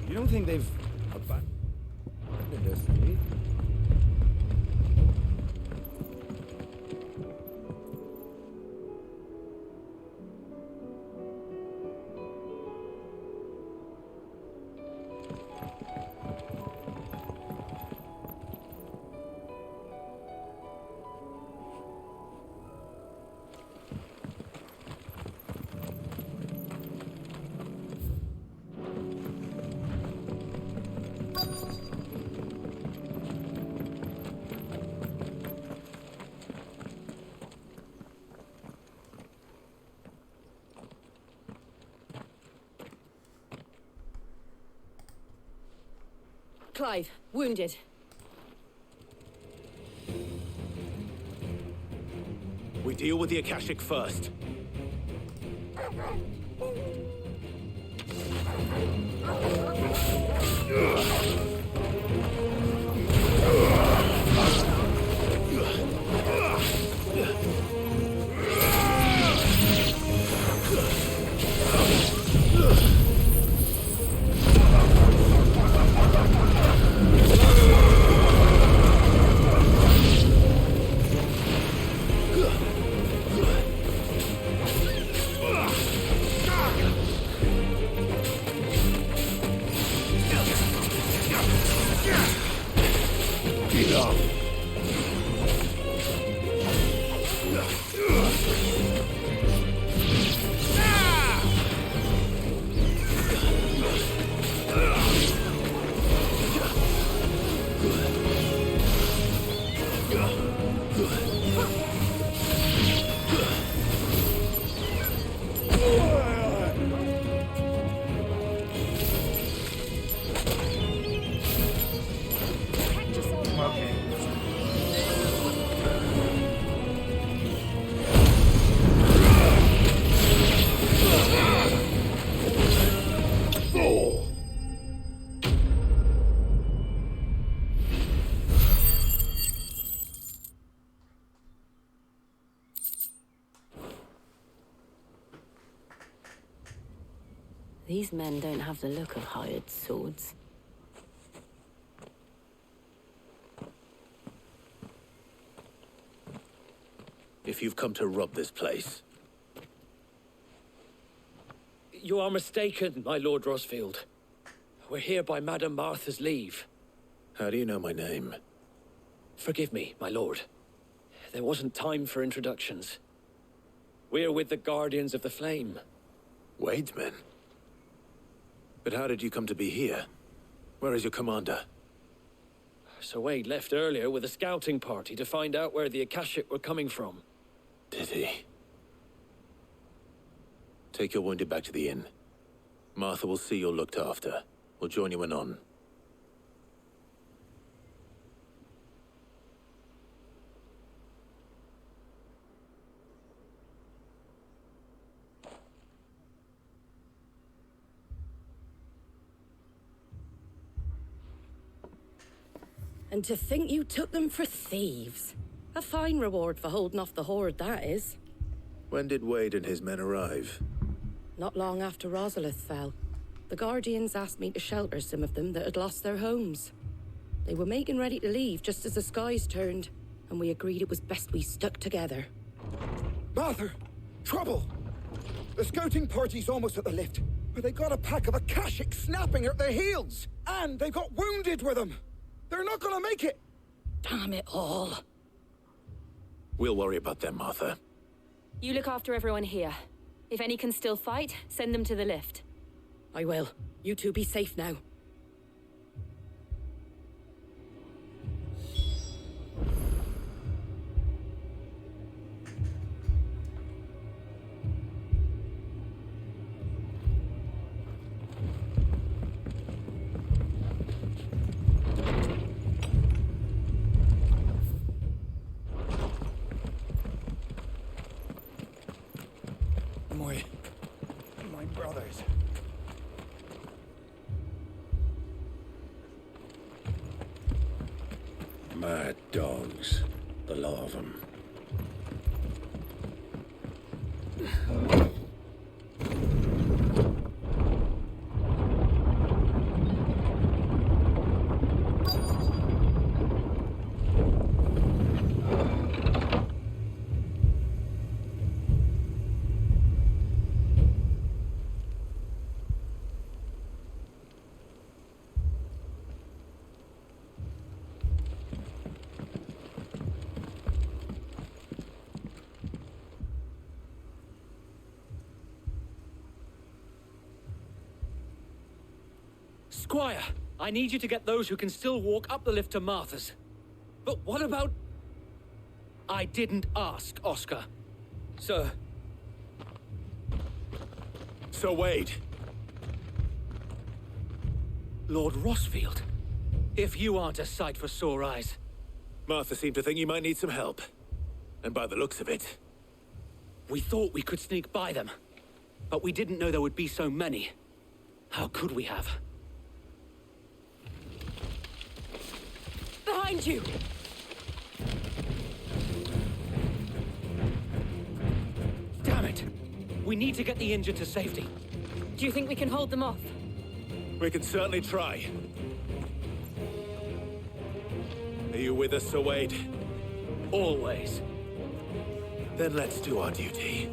You don't think they've abandoned us, do you? Clive, wounded. We deal with the Akashic first. These men don't have the look of hired swords. If you've come to rob this place, You are mistaken, my Lord Rosfield. We're here by Madame Martha's leave. how do you know my name? Forgive me, my lord. There wasn't time for introductions. We're with the Guardians of the Flame. Wade's men? But how did you come to be here? Where is your commander? Sir Wade left earlier with a scouting party to find out where the Akashic were coming from. Did he? Take your wounded back to the inn. Martha will see you're looked after. We'll join you anon. And to think you took them for thieves. A fine reward for holding off the horde, that is. When did Wade and his men arrive? Not long after Rosalith fell. The Guardians asked me to shelter some of them that had lost their homes. They were making ready to leave just as the skies turned, and we agreed it was best we stuck together. Martha! Trouble! The scouting party's almost at the lift, but they got a pack of Akashic snapping at their heels! And they've got wounded with them! They're not gonna make it! Damn it all. We'll worry about them, Martha. You look after everyone here. If any can still fight, send them to the lift. I will. You two be safe now. My brothers. Mad dogs. The lot of them. Squire, I need you to get those who can still walk up the lift to Martha's. But what about... I didn't ask, Oscar. Sir. Sir Wade. Lord Rosfield. If you aren't a sight for sore eyes. Martha seemed to think you might need some help. And by the looks of it... We thought we could sneak by them. But we didn't know there would be so many. How could we have? Behind you! Damn it! We need to get the injured to safety. Do you think we can hold them off? We can certainly try. Are you with us, Sir Wade? Always. Then let's do our duty.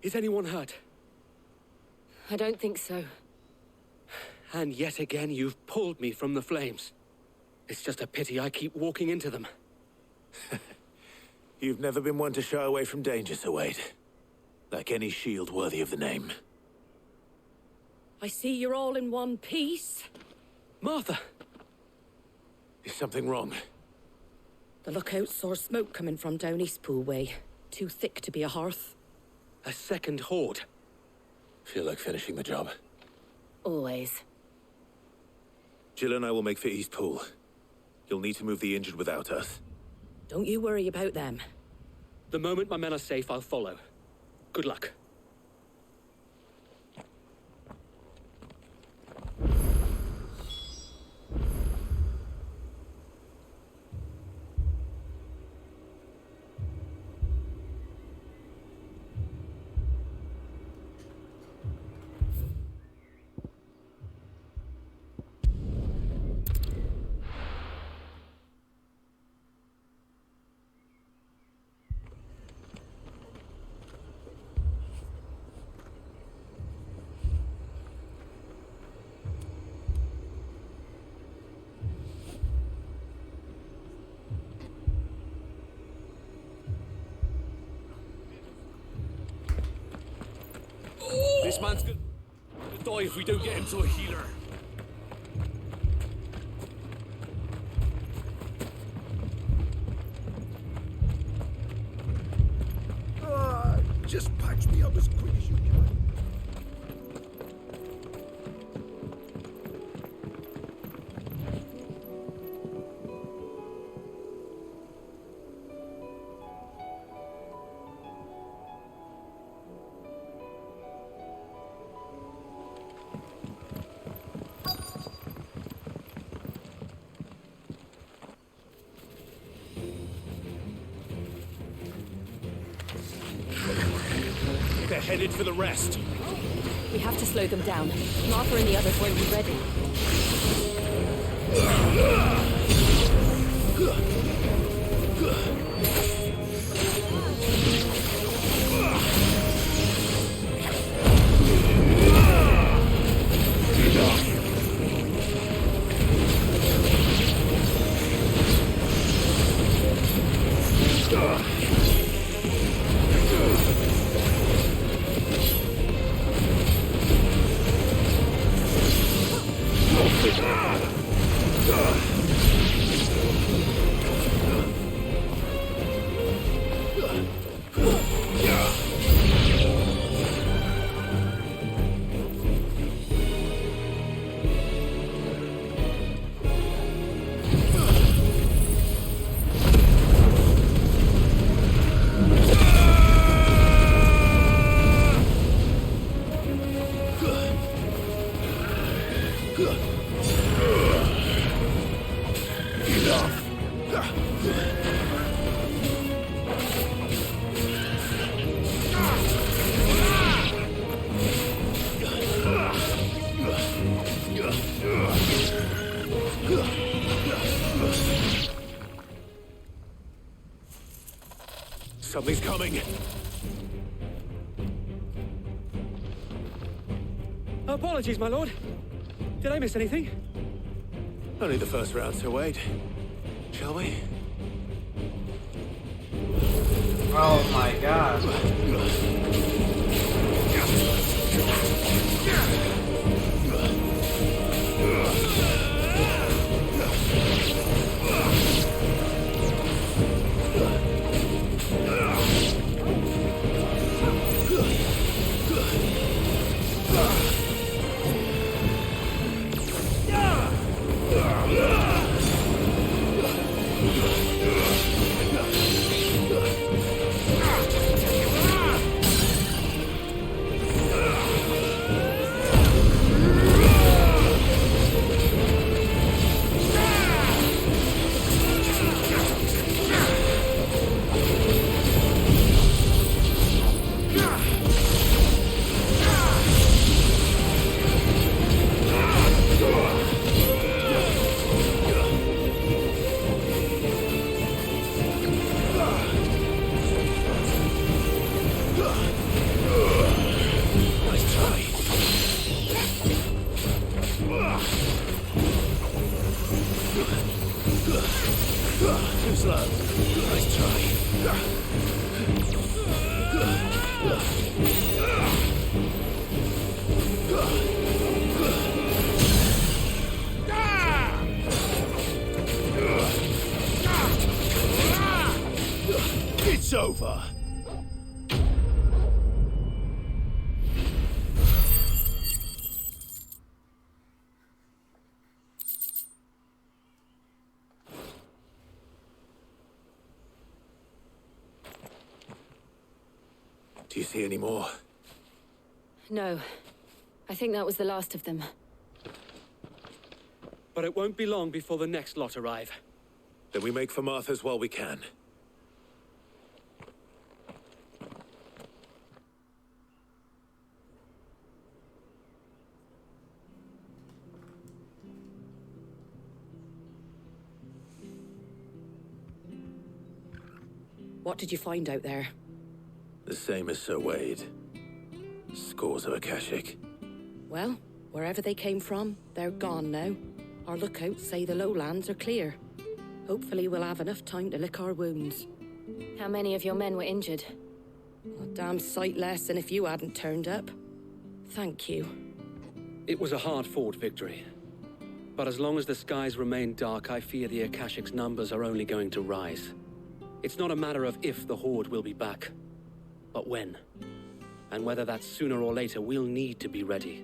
Is anyone hurt? I don't think so. And yet again, you've pulled me from the flames. It's just a pity I keep walking into them. You've never been one to shy away from danger, Sir Wade. Like any shield worthy of the name. I see you're all in one piece. Martha! Is something wrong? The lookout saw smoke coming from down Eastpool way. Too thick to be a hearth. A second horde. Feel like finishing the job. Always. Jill and I will make for Eastpool. You'll need to move the injured without us. Don't you worry about them. The moment my men are safe, I'll follow. Good luck. This man's gonna die if we don't get him to a healer. Just patch me up as quick as you can. They're headed for the rest. We have to slow them down. Martha and the others won't be ready. Something's coming. Apologies, my lord. Did I miss anything? Only the first round, Sir Wade. Shall we? Oh my god. Too slow. Nice try. It's over. Do you see any more? No. I think that was the last of them. But it won't be long before the next lot arrive. Then we make for Martha's while we can. What did you find out there? The same as Sir Wade. Scores of Akashic. Well, wherever they came from, they're gone now. Our lookouts say the lowlands are clear. Hopefully we'll have enough time to lick our wounds. How many of your men were injured? A damn sight less than if you hadn't turned up. Thank you. It was a hard-fought victory. But as long as the skies remain dark, I fear the Akashic's numbers are only going to rise. It's not a matter of if the Horde will be back, but when. And whether that's sooner or later, we'll need to be ready.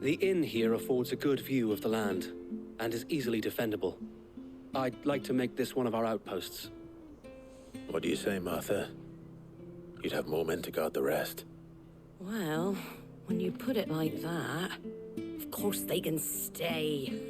The inn here affords a good view of the land, and is easily defendable. I'd like to make this one of our outposts. What do you say, Martha? You'd have more men to guard the rest. Well, when you put it like that, of course they can stay.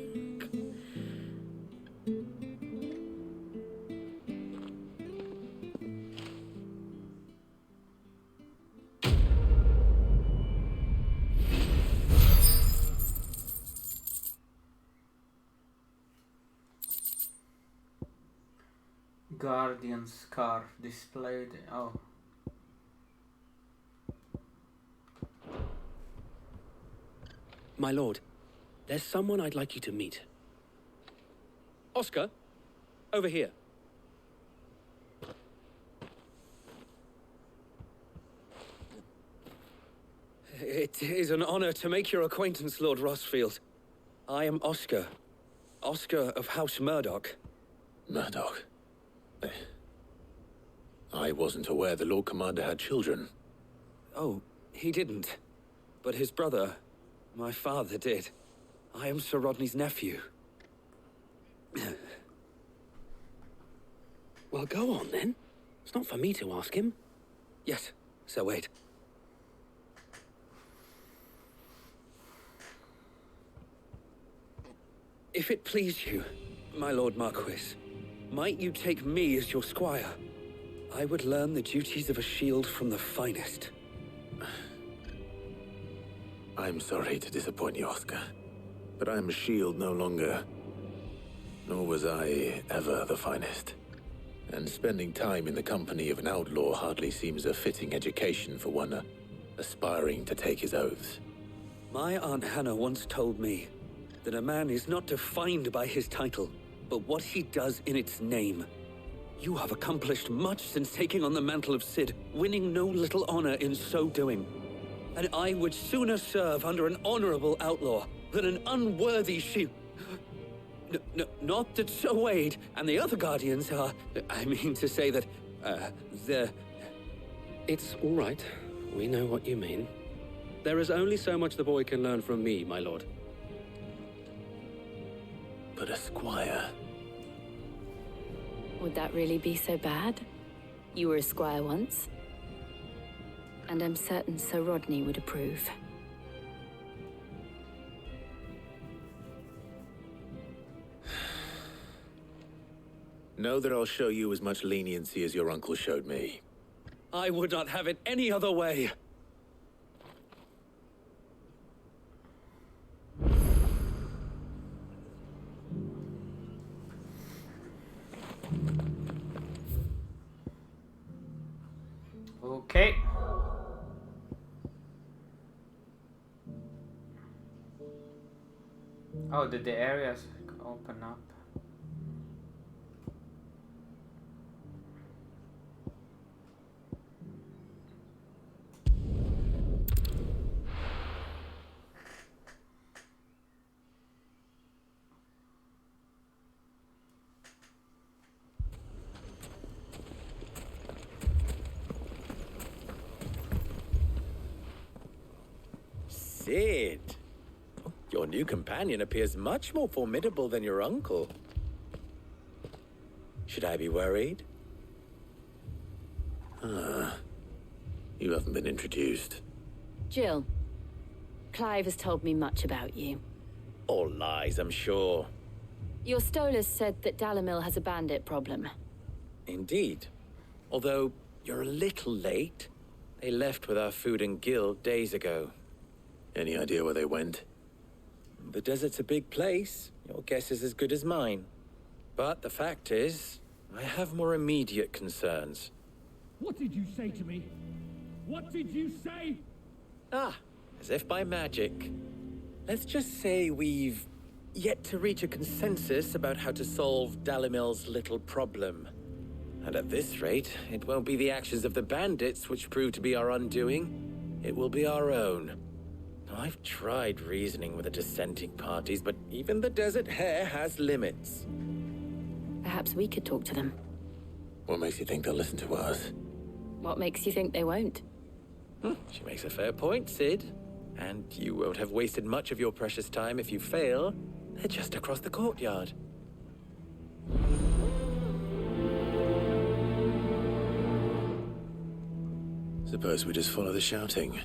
Guardian scarf displayed. Oh. My lord, there's someone I'd like you to meet. Oscar, over here. It is an honor to make your acquaintance, Lord Rossfield. I am Oscar. Oscar of House Murdoch. Murdoch? I wasn't aware the Lord Commander had children. Oh, he didn't. But his brother, my father, did. I am Sir Rodney's nephew. Well, go on then. It's not for me to ask him. Yes, Sir Wade. If it please you, my Lord Marquis, might you take me as your squire? I would learn the duties of a shield from the finest. I'm sorry to disappoint you, Oscar, but I'm a shield no longer. Nor was I ever the finest. And spending time in the company of an outlaw hardly seems a fitting education for one aspiring to take his oaths. My Aunt Hannah once told me that a man is not defined by his title, but what he does in its name. You have accomplished much since taking on the mantle of Cid, winning no little honor in so doing. And I would sooner serve under an honorable outlaw than an unworthy shield. Not that Sir Wade and the other Guardians are... I mean to say that, they're... It's all right. We know what you mean. There is only so much the boy can learn from me, my lord. But a squire... Would that really be so bad? You were a squire once. And I'm certain Sir Rodney would approve. Know that I'll show you as much leniency as your uncle showed me. I would not have it any other way. Okay. Oh, did the areas open up? Sid. Your new companion appears much more formidable than your uncle. Should I be worried? You haven't been introduced. Jill, Clive has told me much about you. All lies, I'm sure. Your Stolas said that Dalamil has a bandit problem. Indeed. Although, you're a little late. They left with our food and guild days ago. Any idea where they went? The desert's a big place. Your guess is as good as mine. But the fact is, I have more immediate concerns. What did you say to me? What did you say? As if by magic. Let's just say we've yet to reach a consensus about how to solve Dalimil's little problem. And at this rate, it won't be the actions of the bandits which prove to be our undoing. It will be our own. Now, I've tried reasoning with the dissenting parties, but even the Desert Hare has limits. Perhaps we could talk to them. What makes you think they'll listen to us? What makes you think they won't? She makes a fair point, Sid. And you won't have wasted much of your precious time if you fail. They're just across the courtyard. Suppose we just follow the shouting.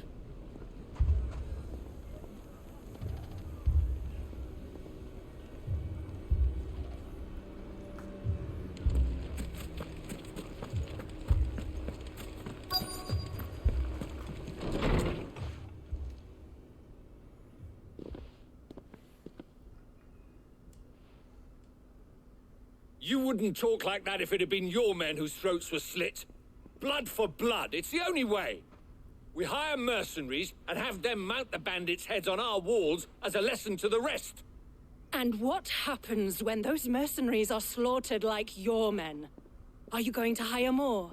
You wouldn't talk like that if it had been your men whose throats were slit. Blood for blood, it's the only way. We hire mercenaries and have them mount the bandits' heads on our walls as a lesson to the rest. And what happens when those mercenaries are slaughtered like your men? Are you going to hire more?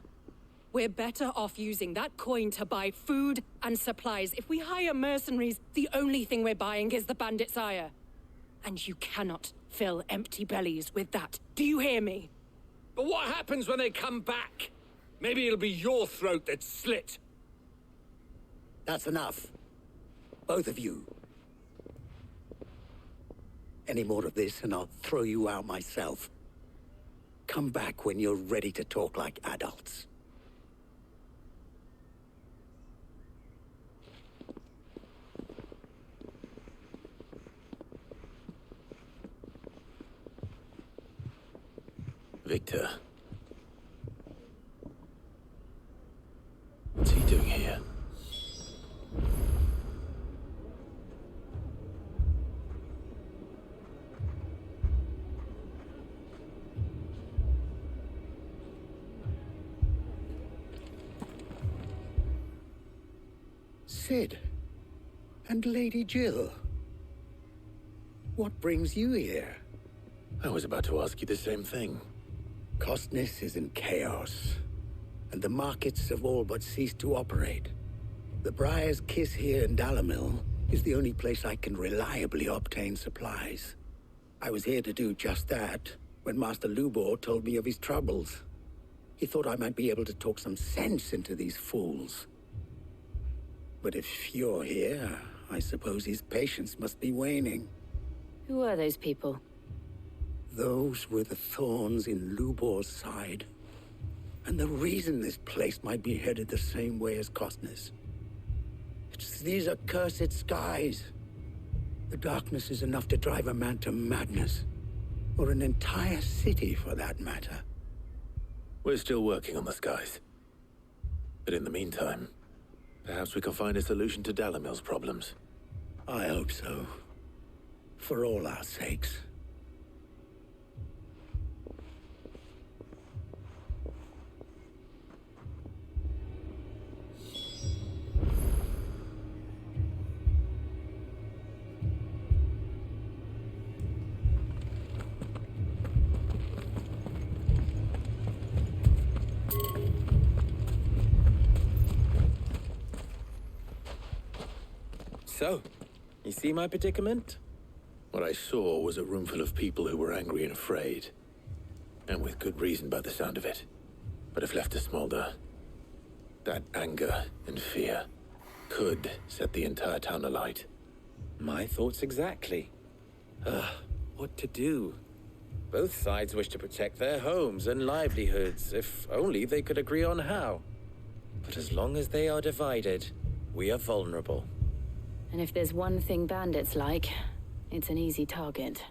We're better off using that coin to buy food and supplies. If we hire mercenaries, the only thing we're buying is the bandits' ire. And you cannot fill empty bellies with that. Do you hear me? But what happens when they come back? Maybe it'll be your throat that's slit. That's enough. Both of you. Any more of this and I'll throw you out myself. Come back when you're ready to talk like adults. Victor. What's he doing here? Sid. And Lady Jill. What brings you here? I was about to ask you the same thing. Costness is in chaos, and the markets have all but ceased to operate. The Briar's Kiss here in Dalamil is the only place I can reliably obtain supplies. I was here to do just that when Master Lubor told me of his troubles. He thought I might be able to talk some sense into these fools. But if you're here, I suppose his patience must be waning. Who are those people? Those were the thorns in Lubor's side. And the reason this place might be headed the same way as Costness. It's these accursed skies. The darkness is enough to drive a man to madness. Or an entire city, for that matter. We're still working on the skies. But in the meantime, perhaps we can find a solution to Dalamil's problems. I hope so. For all our sakes. So, you see my predicament? What I saw was a room full of people who were angry and afraid. And with good reason by the sound of it. But if left to smolder, that anger and fear could set the entire town alight. My thoughts exactly. What to do? Both sides wish to protect their homes and livelihoods, if only they could agree on how. But as long as they are divided, we are vulnerable. And if there's one thing bandits like, it's an easy target.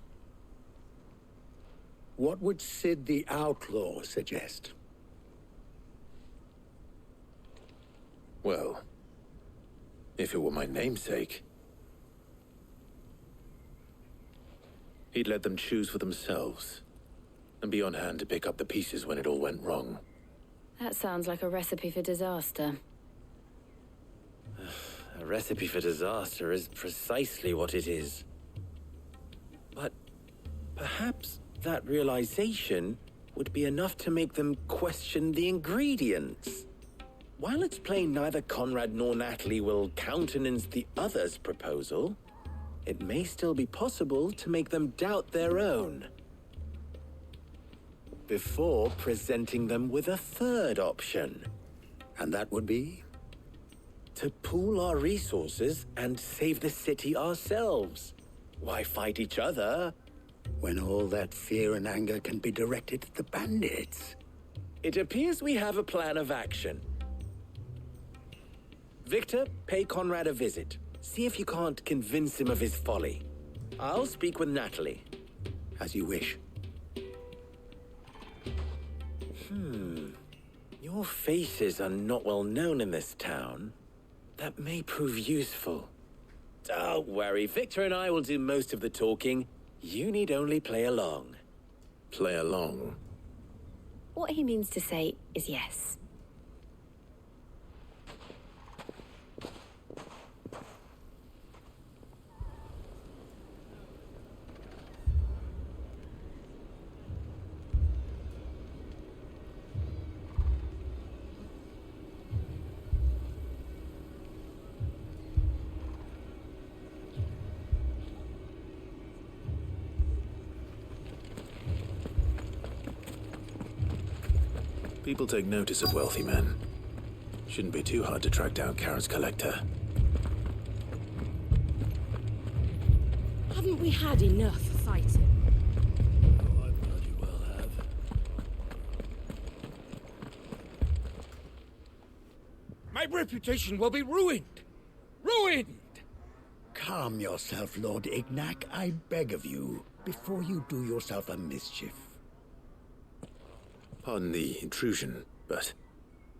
What would Sid the Outlaw suggest? Well, if it were my namesake, he'd let them choose for themselves, and be on hand to pick up the pieces when it all went wrong. That sounds like a recipe for disaster. A recipe for disaster is precisely what it is. But perhaps that realization would be enough to make them question the ingredients. While it's plain neither Conrad nor Natalie will countenance the other's proposal, it may still be possible to make them doubt their own. Before presenting them with a third option. And that would be? To pool our resources and save the city ourselves. Why fight each other? When all that fear and anger can be directed at the bandits. It appears we have a plan of action. Victor, pay Conrad a visit. See if you can't convince him of his folly. I'll speak with Natalie. As you wish. Your faces are not well known in this town. That may prove useful. Don't worry, Victor and I will do most of the talking. You need only play along. Play along? What he means to say is yes. People take notice of wealthy men. Shouldn't be too hard to track down Kara's collector. Haven't we had enough fighting? Oh, I bloody well have. My reputation will be ruined! Ruined! Calm yourself, Lord Ignac, I beg of you, before you do yourself a mischief. Pardon the intrusion, but...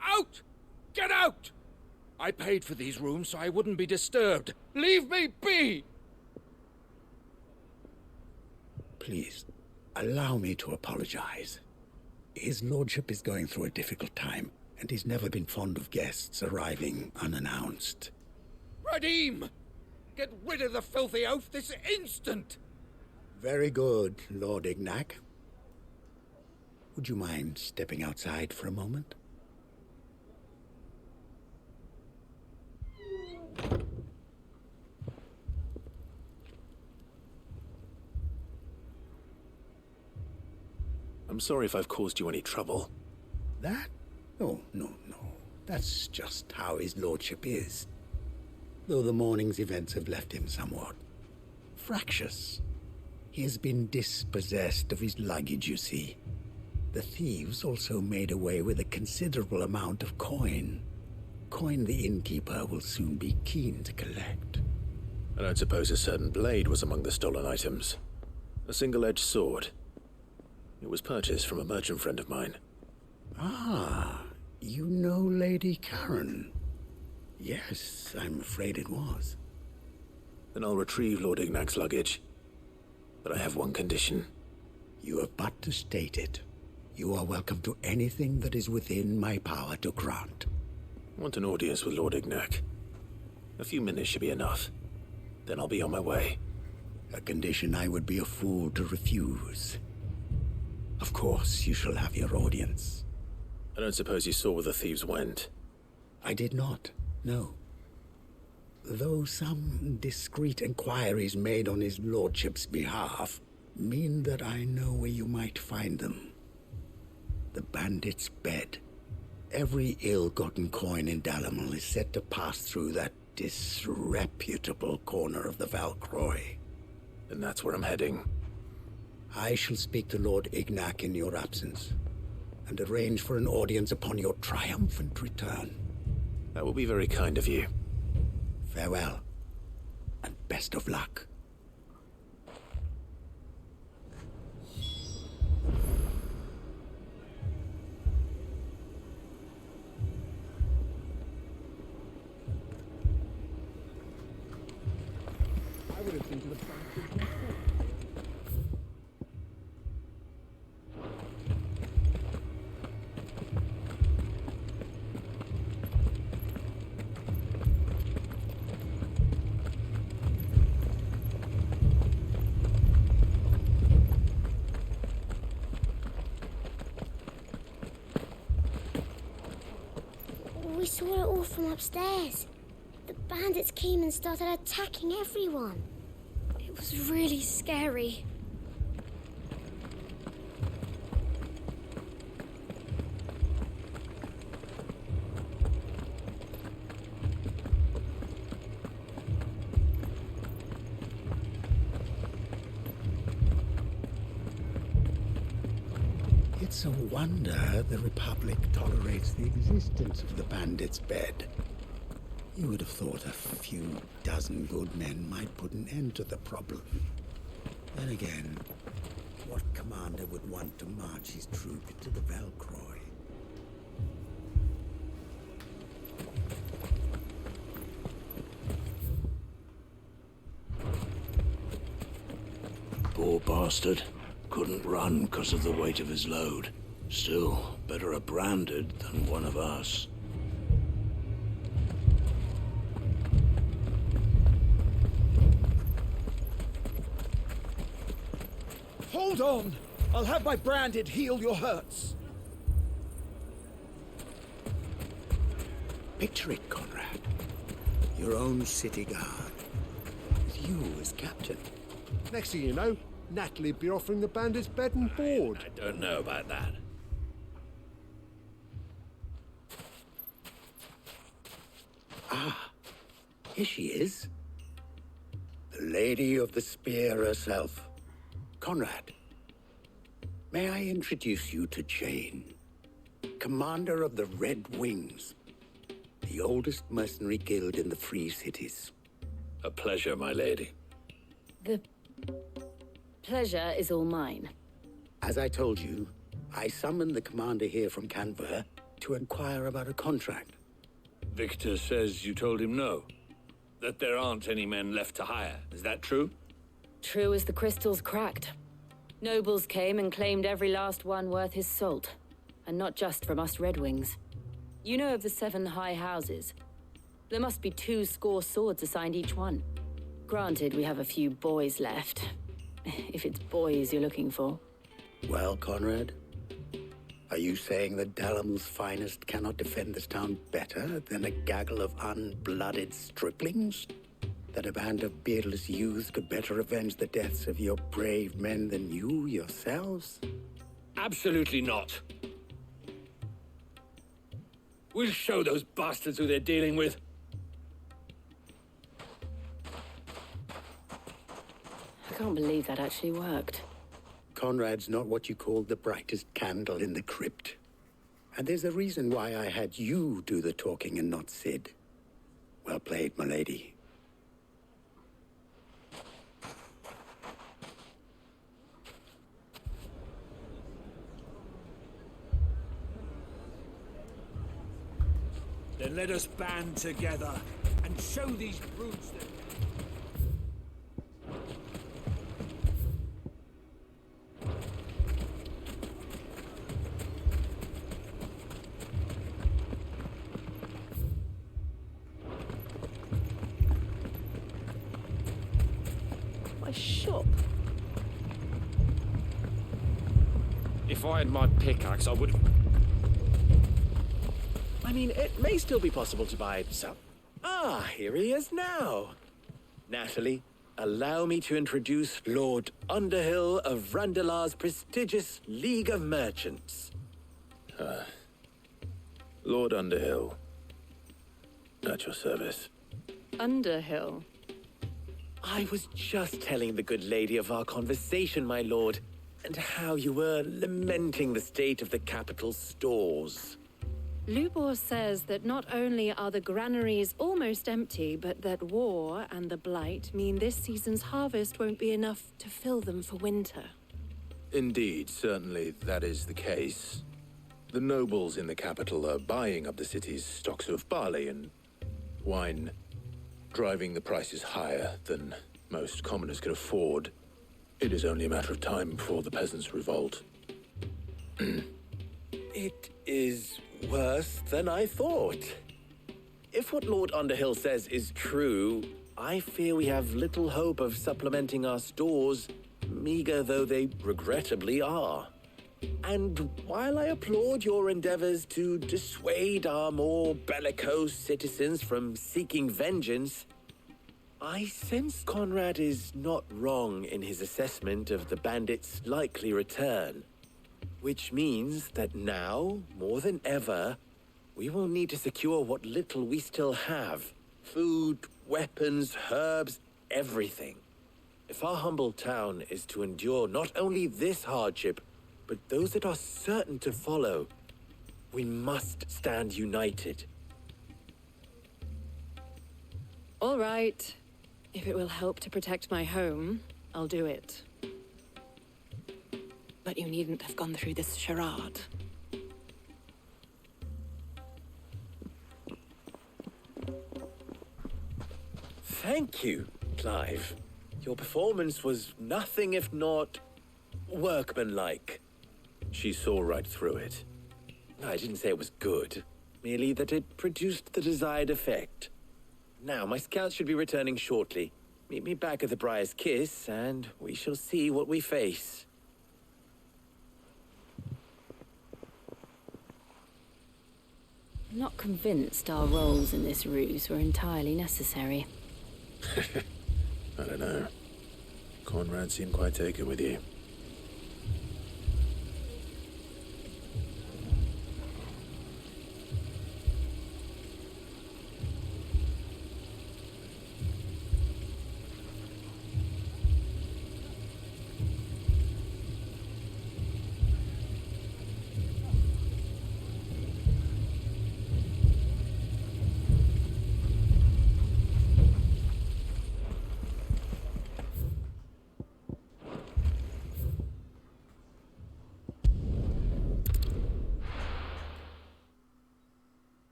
Out! Get out! I paid for these rooms so I wouldn't be disturbed. Leave me be! Please, allow me to apologize. His lordship is going through a difficult time, and he's never been fond of guests arriving unannounced. Radim! Get rid of the filthy oaf this instant! Very good, Lord Ignac. Would you mind stepping outside for a moment? I'm sorry if I've caused you any trouble. That? Oh, no. That's just how his lordship is. Though the morning's events have left him somewhat fractious. He has been dispossessed of his luggage, you see. The thieves also made away with a considerable amount of coin. Coin the innkeeper will soon be keen to collect. I don't suppose a certain blade was among the stolen items. A single-edged sword. It was purchased from a merchant friend of mine. Ah, you know Lady Karen. Yes, I'm afraid it was. Then I'll retrieve Lord Ignac's luggage. But I have one condition. You have but to state it. You are welcome to anything that is within my power to grant. I want an audience with Lord Ignac. A few minutes should be enough. Then I'll be on my way. A condition I would be a fool to refuse. Of course, you shall have your audience. I don't suppose you saw where the thieves went. I did not, no. Though some discreet inquiries made on his lordship's behalf mean that I know where you might find them. The bandit's bed. Every ill-gotten coin in Dalimil is said to pass through that disreputable corner of the Valcroy. And that's where I'm heading. I shall speak to Lord Ignac in your absence, and arrange for an audience upon your triumphant return. That will be very kind of you. Farewell, and best of luck. I would have been to the front. We saw it all from upstairs. The bandits came and started attacking everyone. It was really scary. It's a wonder the Republic tolerates the existence of the bandit's bed. You would have thought a few dozen good men might put an end to the problem. Then again, what commander would want to march his troops to the Valcroy? Poor bastard. Couldn't run because of the weight of his load. Still, better a branded than one of us. Hold on! I'll have my branded heal your hurts. Picture it, Conrad. Your own city guard. With you as captain. Next thing you know, Natalie'd be offering the bandits bed and board. I don't know about that. Ah, here she is. The Lady of the Spear herself. Conrad, may I introduce you to Jane, commander of the Red Wings, the oldest mercenary guild in the Free Cities. A pleasure, my lady. The pleasure is all mine. As I told you, I summoned the commander here from Canver to inquire about a contract. Victor says you told him no. That there aren't any men left to hire. Is that true? True as the crystals cracked. Nobles came and claimed every last one worth his salt. And not just from us Red Wings. You know of the 7 high houses. There must be 2 swords assigned each one. Granted, we have a few boys left. If it's boys you're looking for. Well, Conrad, are you saying that Dalamul's finest cannot defend this town better than a gaggle of unblooded striplings? That a band of beardless youths could better avenge the deaths of your brave men than you yourselves? Absolutely not. We'll show those bastards who they're dealing with. I can't believe that actually worked. Conrad's not what you call the brightest candle in the crypt. And there's a reason why I had you do the talking and not Sid. Well played, my lady. Then let us band together and show these brutes that... My shop. If I had my pickaxe, I would... I mean, it may still be possible to buy some. Ah, here he is now. Natalie, allow me to introduce Lord Underhill of Randalar's prestigious League of Merchants. Lord Underhill. At your service. Underhill. I was just telling the good lady of our conversation, my lord, and how you were lamenting the state of the capital's stores. Lubor says that not only are the granaries almost empty, but that war and the Blight mean this season's harvest won't be enough to fill them for winter. Indeed, certainly that is the case. The nobles in the capital are buying up the city's stocks of barley and wine, driving the prices higher than most commoners can afford. It is only a matter of time before the peasants revolt. It is worse than I thought. If what Lord Underhill says is true, I fear we have little hope of supplementing our stores, meager though they regrettably are. And while I applaud your endeavors to dissuade our more bellicose citizens from seeking vengeance, I sense Conrad is not wrong in his assessment of the bandits' likely return. Which means that now, more than ever, we will need to secure what little we still have. Food, weapons, herbs, everything. If our humble town is to endure not only this hardship, but those that are certain to follow, we must stand united. All right. If it will help to protect my home, I'll do it. But you needn't have gone through this charade. Thank you, Clive. Your performance was nothing if not workmanlike. She saw right through it. I didn't say it was good, merely that it produced the desired effect. Now, my scouts should be returning shortly. Meet me back at the Briar's Kiss, and we shall see what we face. I'm not convinced our roles in this ruse were entirely necessary. I don't know. Conrad seemed quite taken with you.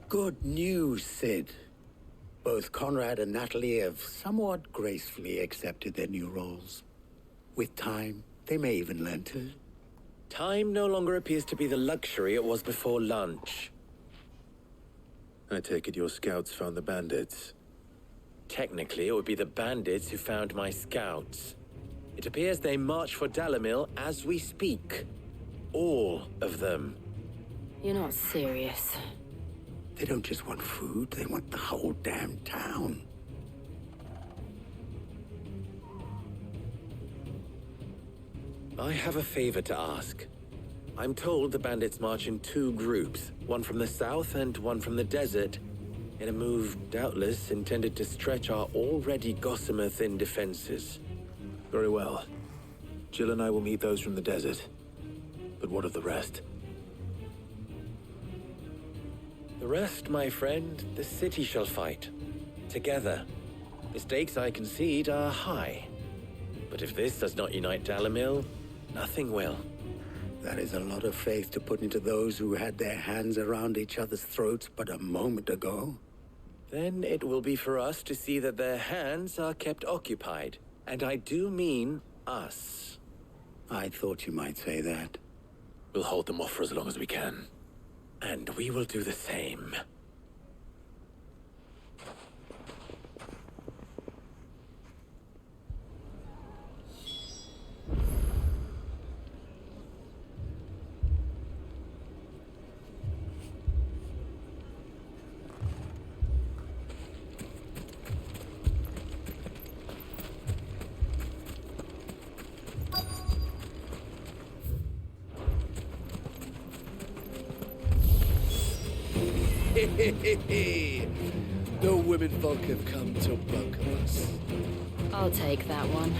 Good news, Sid. Both Conrad and Natalie have somewhat gracefully accepted their new roles. With time, they may even learn to. Time no longer appears to be the luxury it was before lunch. I take it your scouts found the bandits. Technically, it would be the bandits who found my scouts. It appears they march for Dalimil as we speak. All of them. You're not serious. They don't just want food, they want the whole damn town. I have a favor to ask. I'm told the bandits march in two groups, one from the south and one from the desert, in a move doubtless intended to stretch our already gossamer-thin defenses. Very well. Jill and I will meet those from the desert. But what of the rest? The rest, my friend, the city shall fight. Together. The stakes, I concede, are high. But if this does not unite Dalimil, nothing will. That is a lot of faith to put into those who had their hands around each other's throats but a moment ago. Then it will be for us to see that their hands are kept occupied. And I do mean us. I thought you might say that. We'll hold them off for as long as we can. And we will do the same. The women folk have come to welcome us. I'll take that one.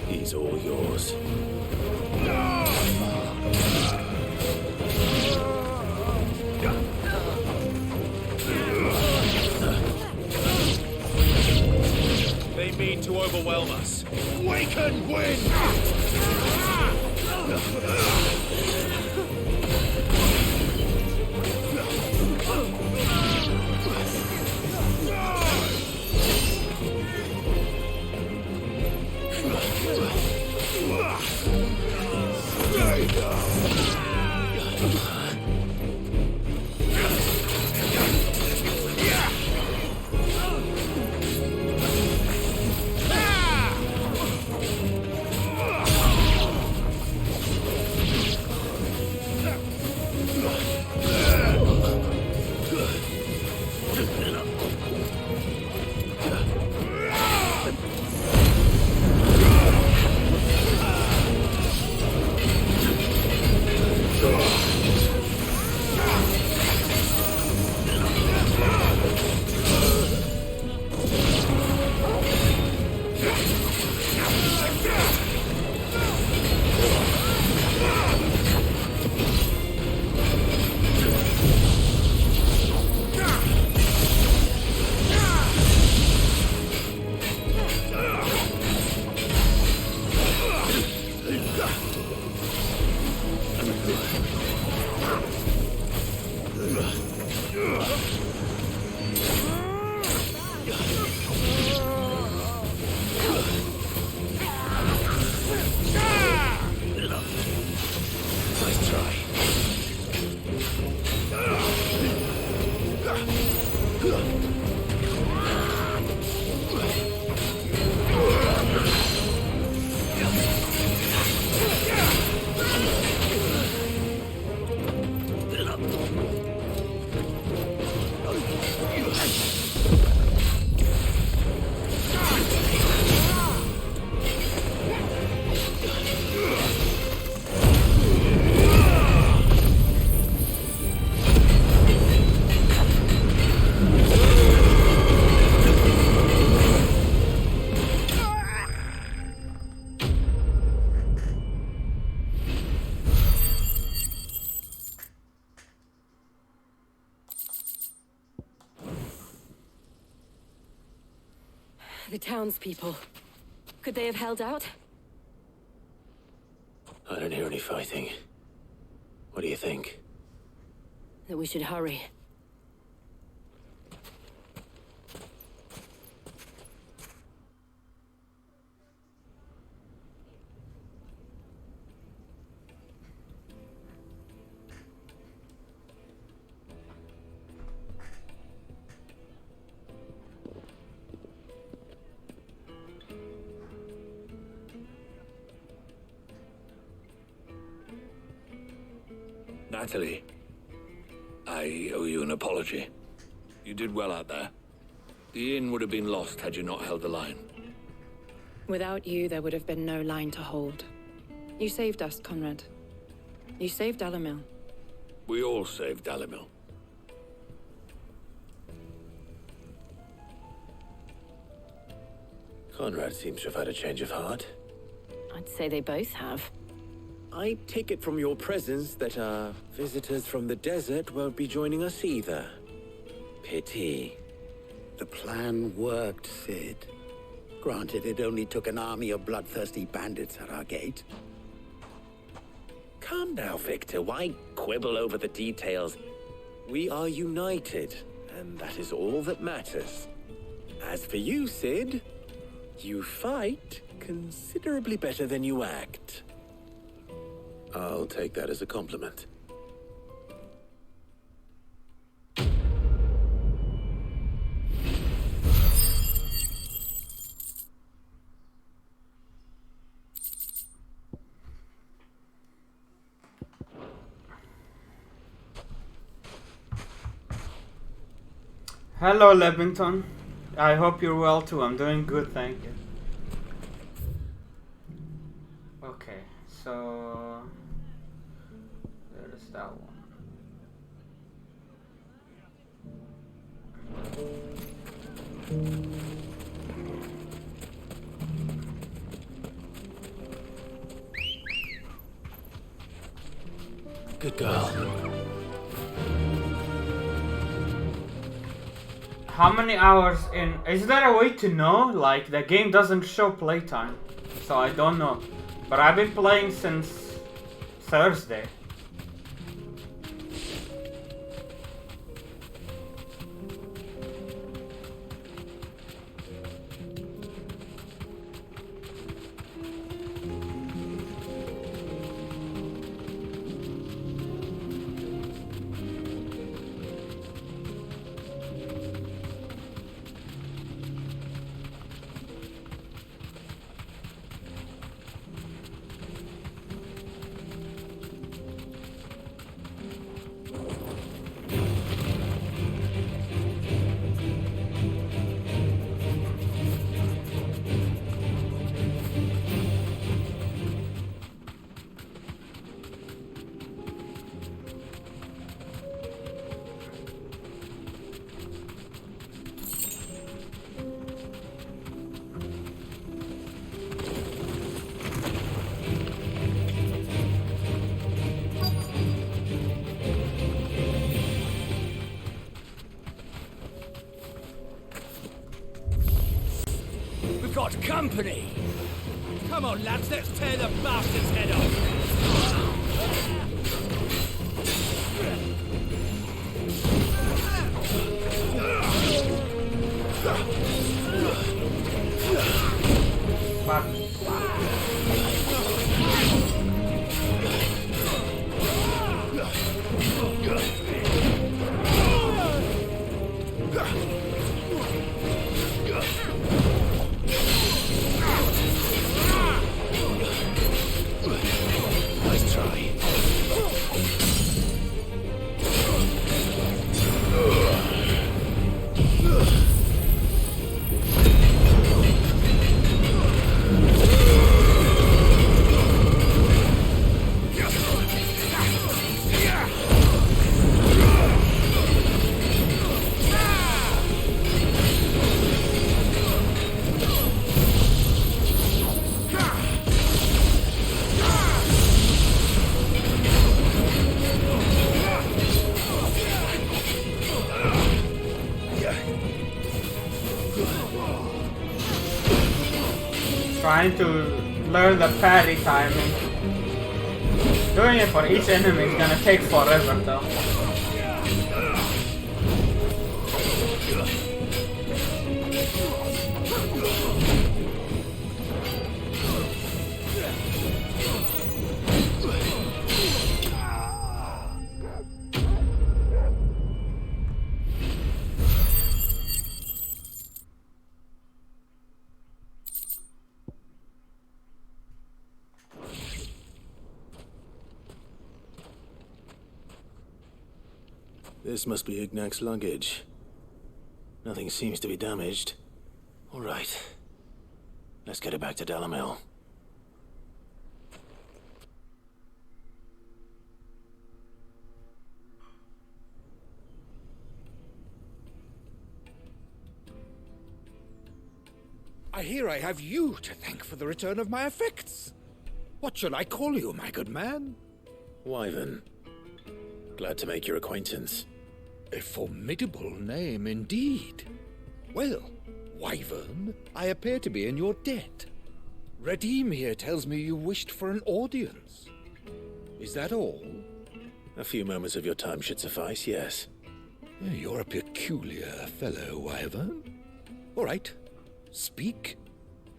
He's all yours. They mean to overwhelm us. We can win! The townspeople. Could they have held out? I don't hear any fighting. What do you think? That we should hurry. Natalie, I owe you an apology. You did well out there. The inn would have been lost had you not held the line. Without you, there would have been no line to hold. You saved us, Conrad. You saved Dalimil. We all saved Dalimil. Conrad seems to have had a change of heart. I'd say they both have. I take it from your presence that our visitors from the desert won't be joining us either. Pity. The plan worked, Sid. Granted, it only took an army of bloodthirsty bandits at our gate. Calm now, Victor. Why quibble over the details? We are united, and that is all that matters. As for you, Sid, you fight considerably better than you act. I'll take that as a compliment. Hello, Lebington. I hope you're well too. I'm doing good, thank you. So there is that one. Good girl. How many hours in? Is there a way to know? Like, the game doesn't show playtime, so I don't know. But I've been playing since Thursday. We've got company! Come on, lads, let's tear the bastard's head off! Nice try. Trying to learn the parry timing. Doing it for each enemy is gonna take forever though. This must be Ignac's luggage. Nothing seems to be damaged. All right. Let's get it back to Dalimil. I hear I have you to thank for the return of my effects. What shall I call you, my good man? Wyvern. Glad to make your acquaintance. A formidable name indeed. Well, Wyvern, I appear to be in your debt. Radim here tells me you wished for an audience. Is that all? A few moments of your time should suffice, yes. You're a peculiar fellow, Wyvern. All right, speak.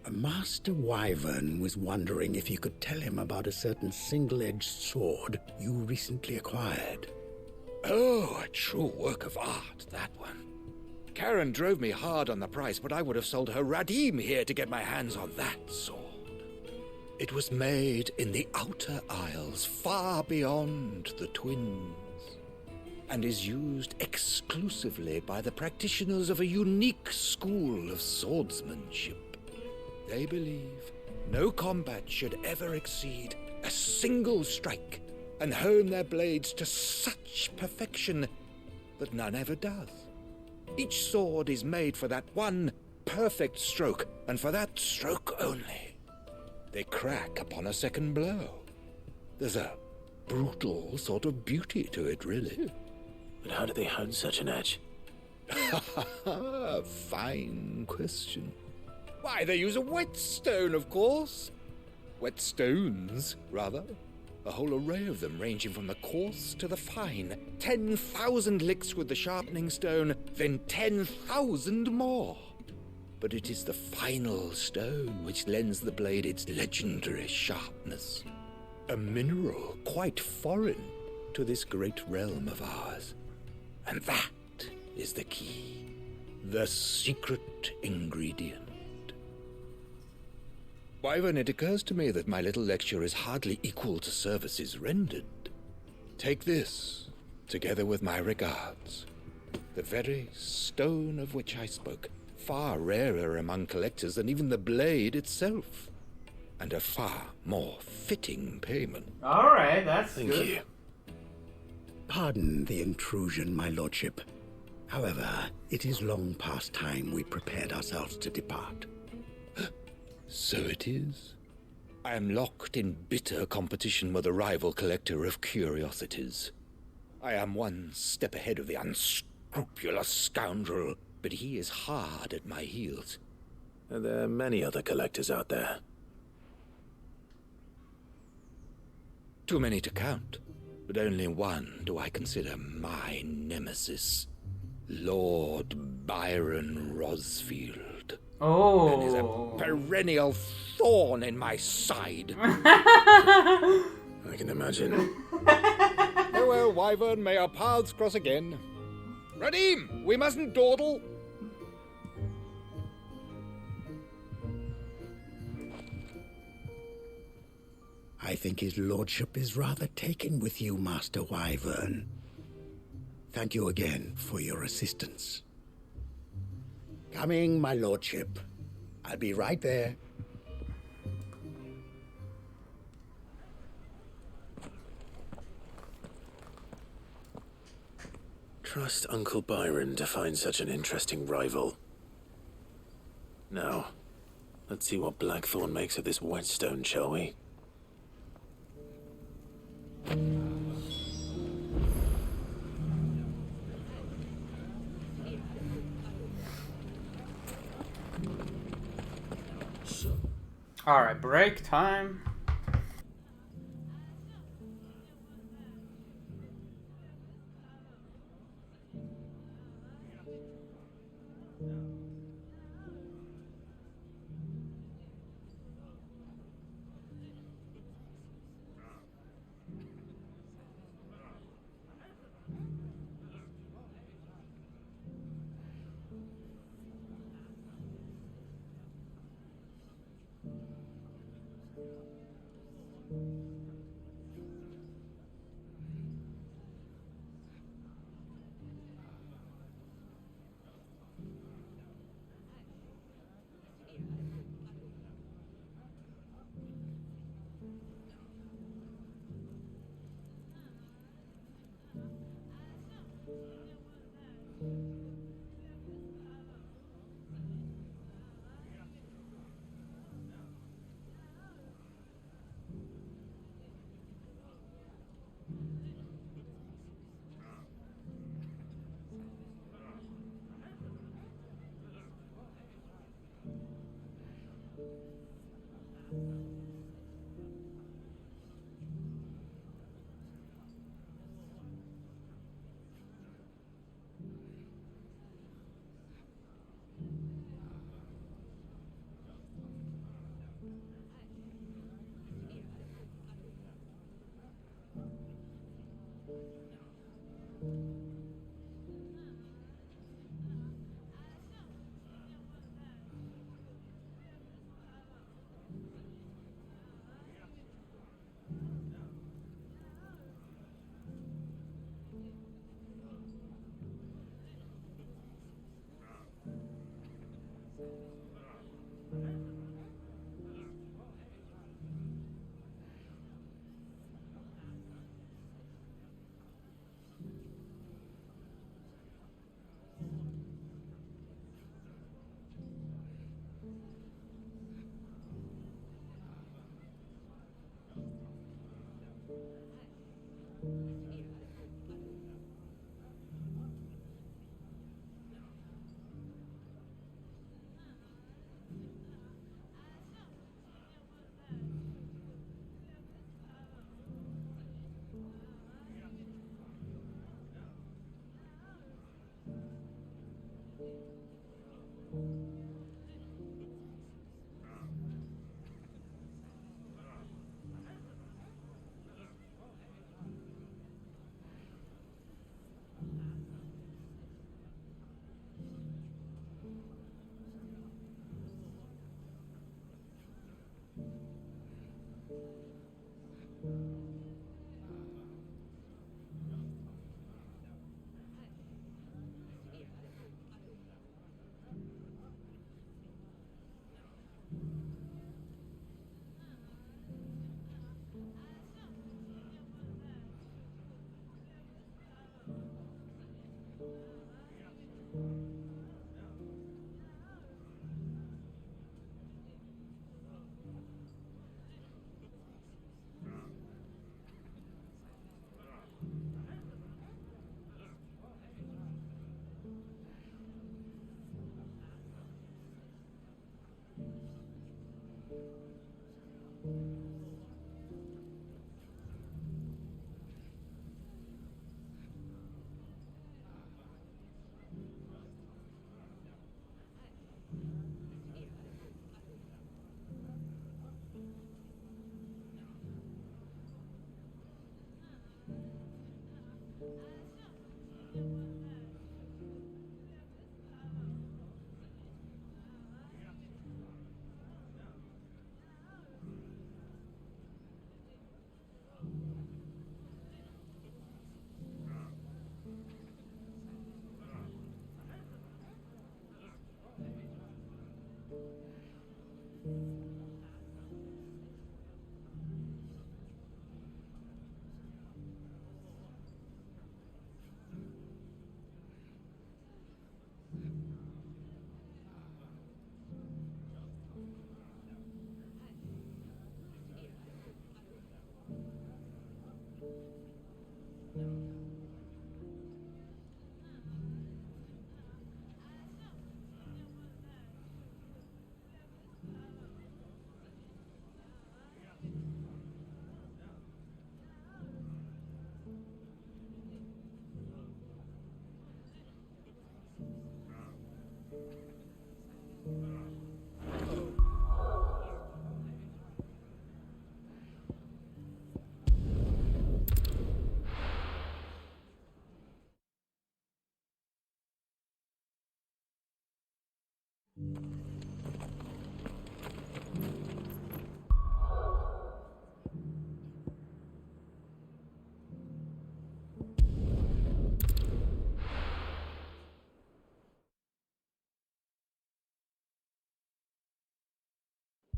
Master Wyvern was wondering if you could tell him about a certain single-edged sword you recently acquired. Oh, a true work of art, that one. Karen drove me hard on the price, but I would have sold her Radim here to get my hands on that sword. It was made in the Outer Isles, far beyond the Twins, and is used exclusively by the practitioners of a unique school of swordsmanship. They believe no combat should ever exceed a single strike and hone their blades to such perfection that none ever does. Each sword is made for that one perfect stroke, and for that stroke only. They crack upon a second blow. There's a brutal sort of beauty to it, really. But how do they hone such an edge? Fine question. Why, they use a whetstone, of course. Whetstones, rather. A whole array of them, ranging from the coarse to the fine. 10,000 licks with the sharpening stone, then 10,000 more. But it is the final stone which lends the blade its legendary sharpness. A mineral quite foreign to this great realm of ours. And that is the key. The secret ingredient. Wyvern, it occurs to me that my little lecture is hardly equal to services rendered. Take this, together with my regards. The very stone of which I spoke, far rarer among collectors than even the blade itself. And a far more fitting payment. Alright, that's Thank good. you. Pardon the intrusion, my lordship. However, it is long past time we prepared ourselves to depart. So it is. I am locked in bitter competition with a rival collector of curiosities. I am one step ahead of the unscrupulous scoundrel, but he is hard at my heels. Are there many other collectors out there? Too many to count, but only one do I consider my nemesis. Lord Byron Rosfield. Oh. And is a perennial thorn in my side. I can imagine. Farewell, Wyvern. May our paths cross again. Radim, we mustn't dawdle. I think his lordship is rather taken with you, Master Wyvern. Thank you again for your assistance. Coming, my lordship. I'll be right there. Trust Uncle Byron to find such an interesting rival. Now, let's see what Blackthorn makes of this whetstone, shall we? Alright, break time.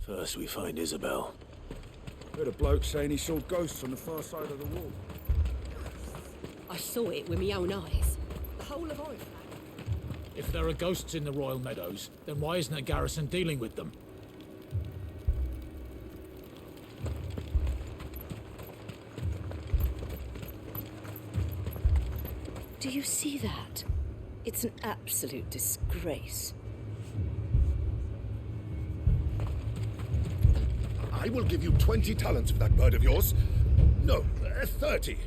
First we find Isabel. Heard a bloke saying he saw ghosts on the far side of the wall. I saw it with my own eyes. The whole of Ireland. If there are ghosts in the Royal Meadows, then why isn't a garrison dealing with them? Do you see that? It's an absolute disgrace. I will give you 20 talents for that bird of yours. No, 30.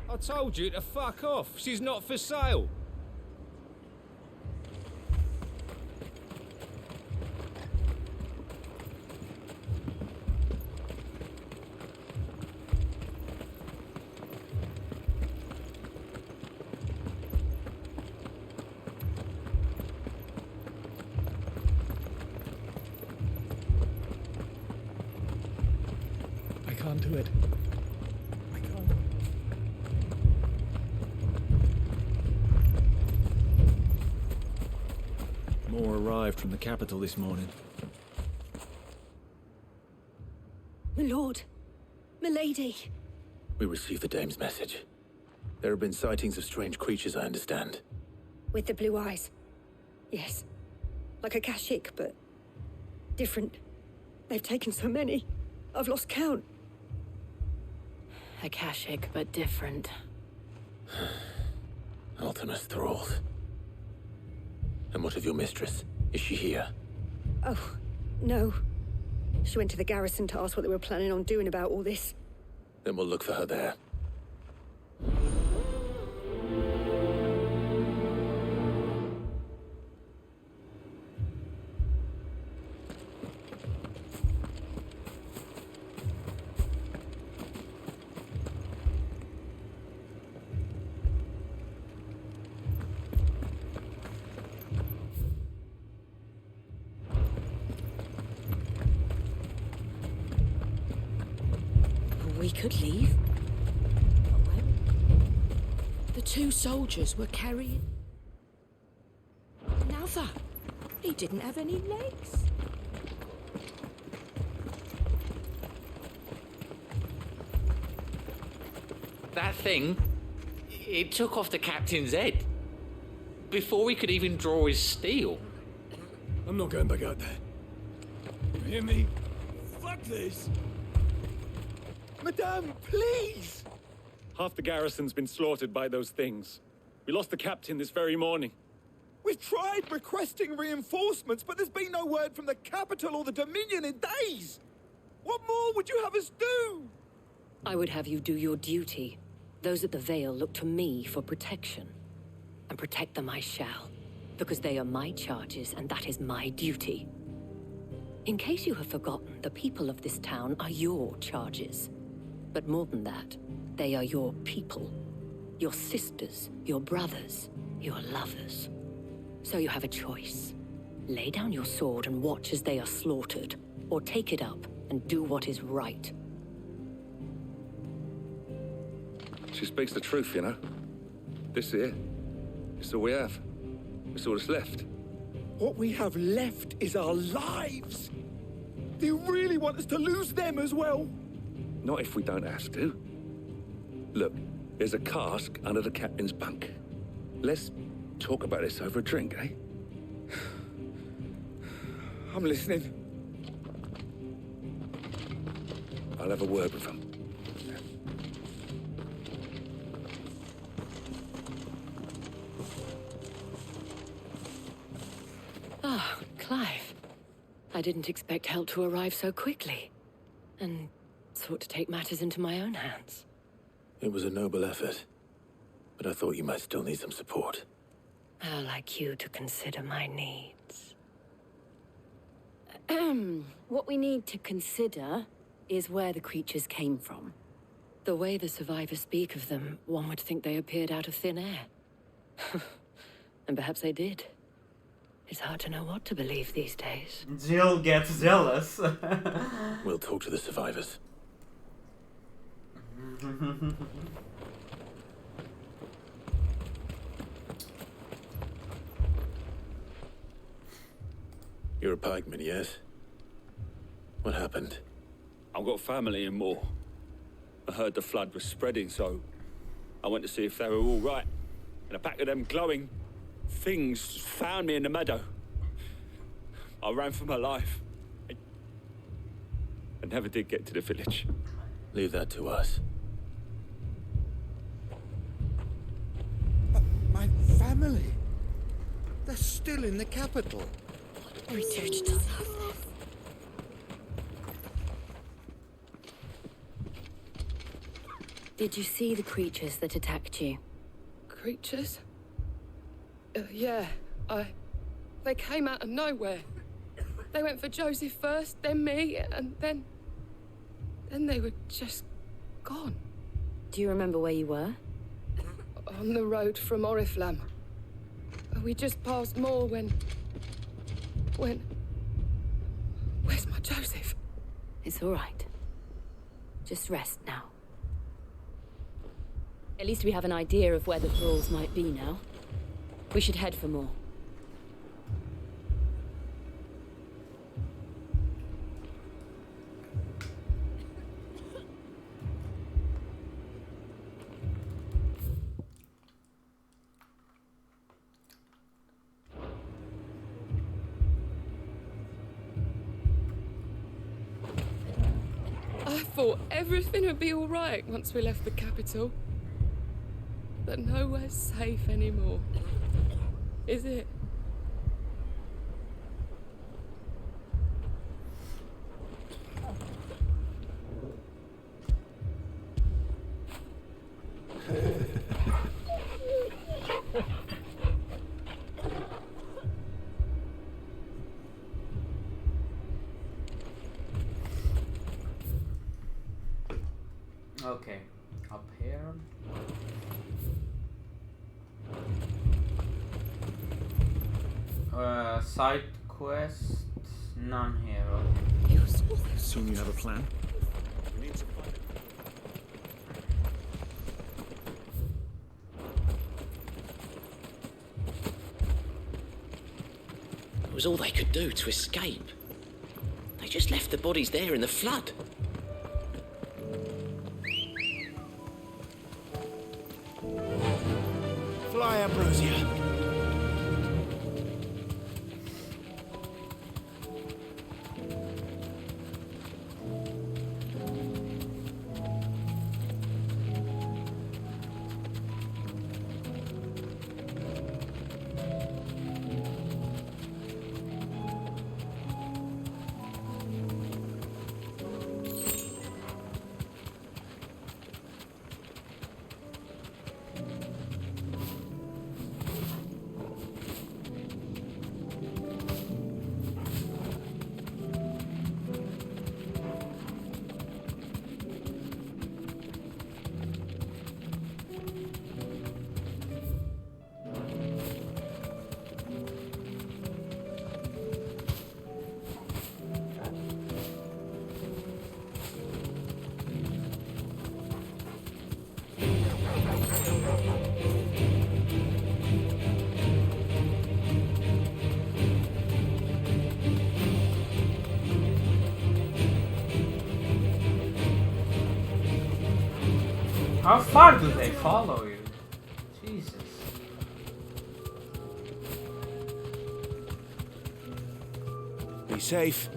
I told you to fuck off. She's not for sale. I can't do it. I can't. More arrived from the capital this morning. My lord. My lady. We received the dame's message. There have been sightings of strange creatures, I understand. With the blue eyes. Yes. Like a Kashik, but different. They've taken so many. I've lost count. Akashic, but different. Ultimus thralls. And what of your mistress? Is she here? Oh, no. She went to the garrison to ask what they were planning on doing about all this. Then we'll look for her there. We could leave. But when? The two soldiers were carrying... Another. He didn't have any legs. That thing, it took off the captain's head. Before we could even draw his steel. I'm not going back out there. You hear me? Fuck this! Madame, please! Half the garrison's been slaughtered by those things. We lost the captain this very morning. We've tried requesting reinforcements, but there's been no word from the capital or the Dominion in days! What more would you have us do? I would have you do your duty. Those at the Vale look to me for protection. And protect them I shall, because they are my charges and that is my duty. In case you have forgotten, the people of this town are your charges. But more than that, they are your people. Your sisters, your brothers, your lovers. So you have a choice. Lay down your sword and watch as they are slaughtered, or take it up and do what is right. She speaks the truth, you know. This here, it's all we have. It's all that's left. What we have left is our lives! Do you really want us to lose them as well? Not if we don't have to. Look, there's a cask under the captain's bunk. Let's talk about this over a drink, eh? I'm listening. I'll have a word with him. Ah, Clive. I didn't expect help to arrive so quickly. And sought to take matters into my own hands. It was a noble effort, but I thought you might still need some support. How like you to consider my needs. What we need to consider is where the creatures came from. The way the survivors speak of them, one would think they appeared out of thin air. And perhaps they did. It's hard to know what to believe these days. Jill gets jealous. We'll talk to the survivors. You're a pikeman, yes? What happened? I've got family in Moor. I heard the flood was spreading, so I went to see if they were all right. And a pack of them glowing things found me in the meadow. I ran for my life. I never did get to the village. Leave that to us. But my family... They're still in the capital. Richard deserves this. Did you see the creatures that attacked you? Creatures? Yeah, They came out of nowhere. They went for Joseph first, then me, and then they were just gone. Do you remember where you were? On the road from Oriflamme. We just passed Moor when... Where's my Joseph? It's all right. Just rest now. At least we have an idea of where the thralls might be now. We should head for more. I thought everything would be all right once we left the capital. But nowhere's safe anymore. Is it? Okay, up here. Side quests, none here. Soon you have a plan? It was all they could do to escape. They just left the bodies there in the flood. Fly, Ambrosia. How far do they follow you? Jesus. Be safe.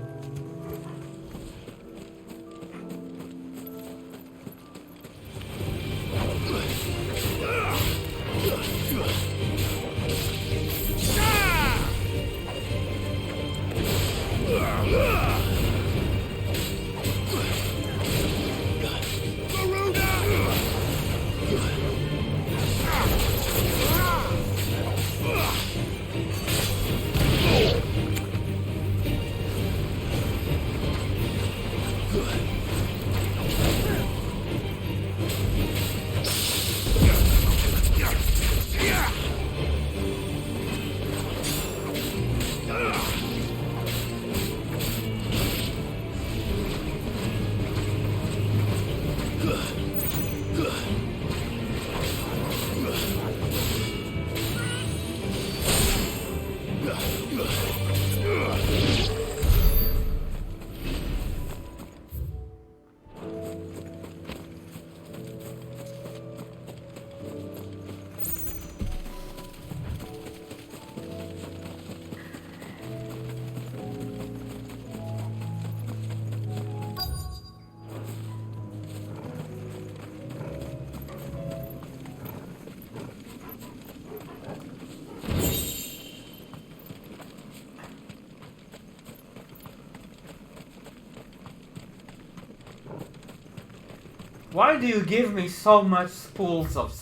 Why do you give me so much spools of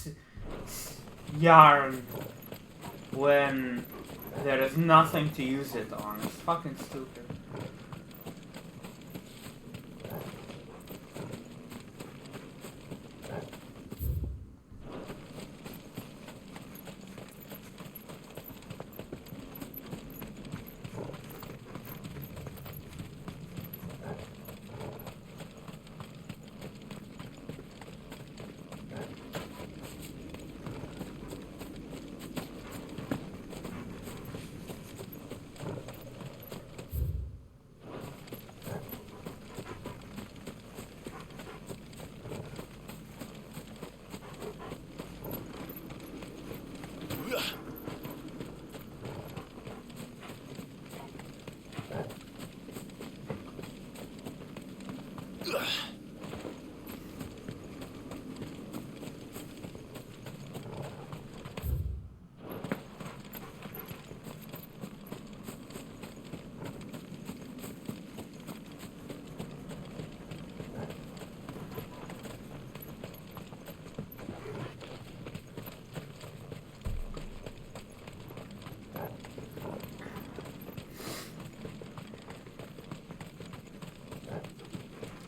yarn when there is nothing to use it on? It's fucking stupid.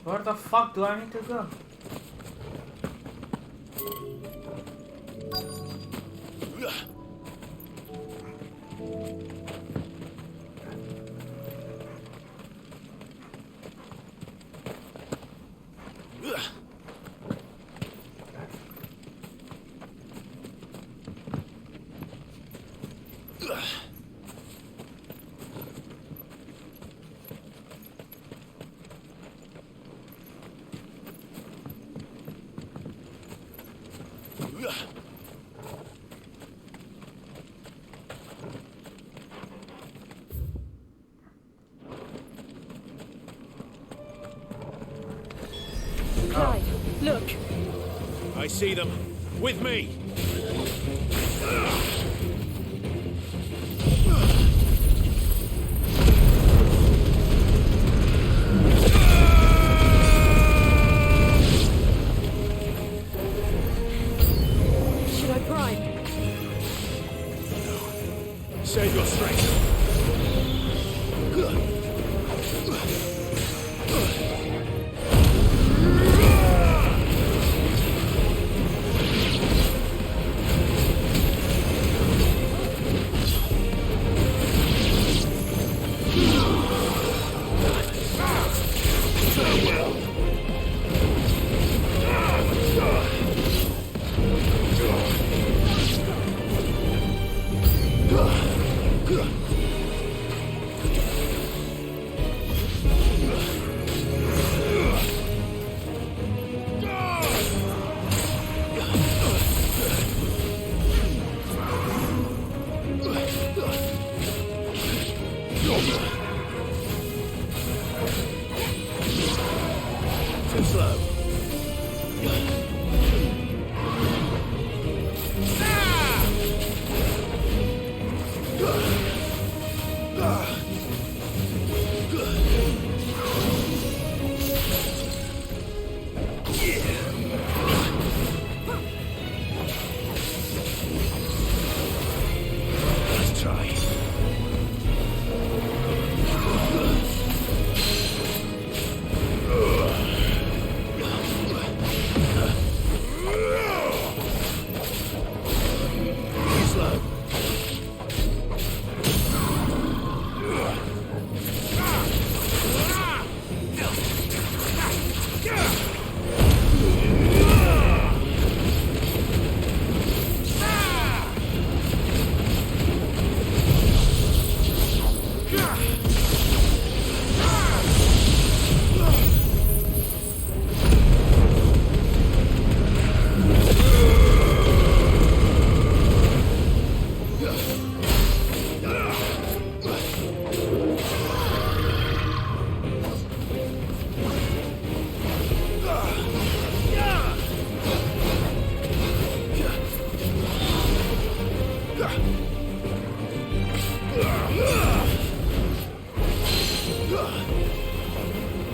Where the fuck do I need to go? Clive, look. I see them. With me. Should I prime? Save your strength. Too slow. Let's try.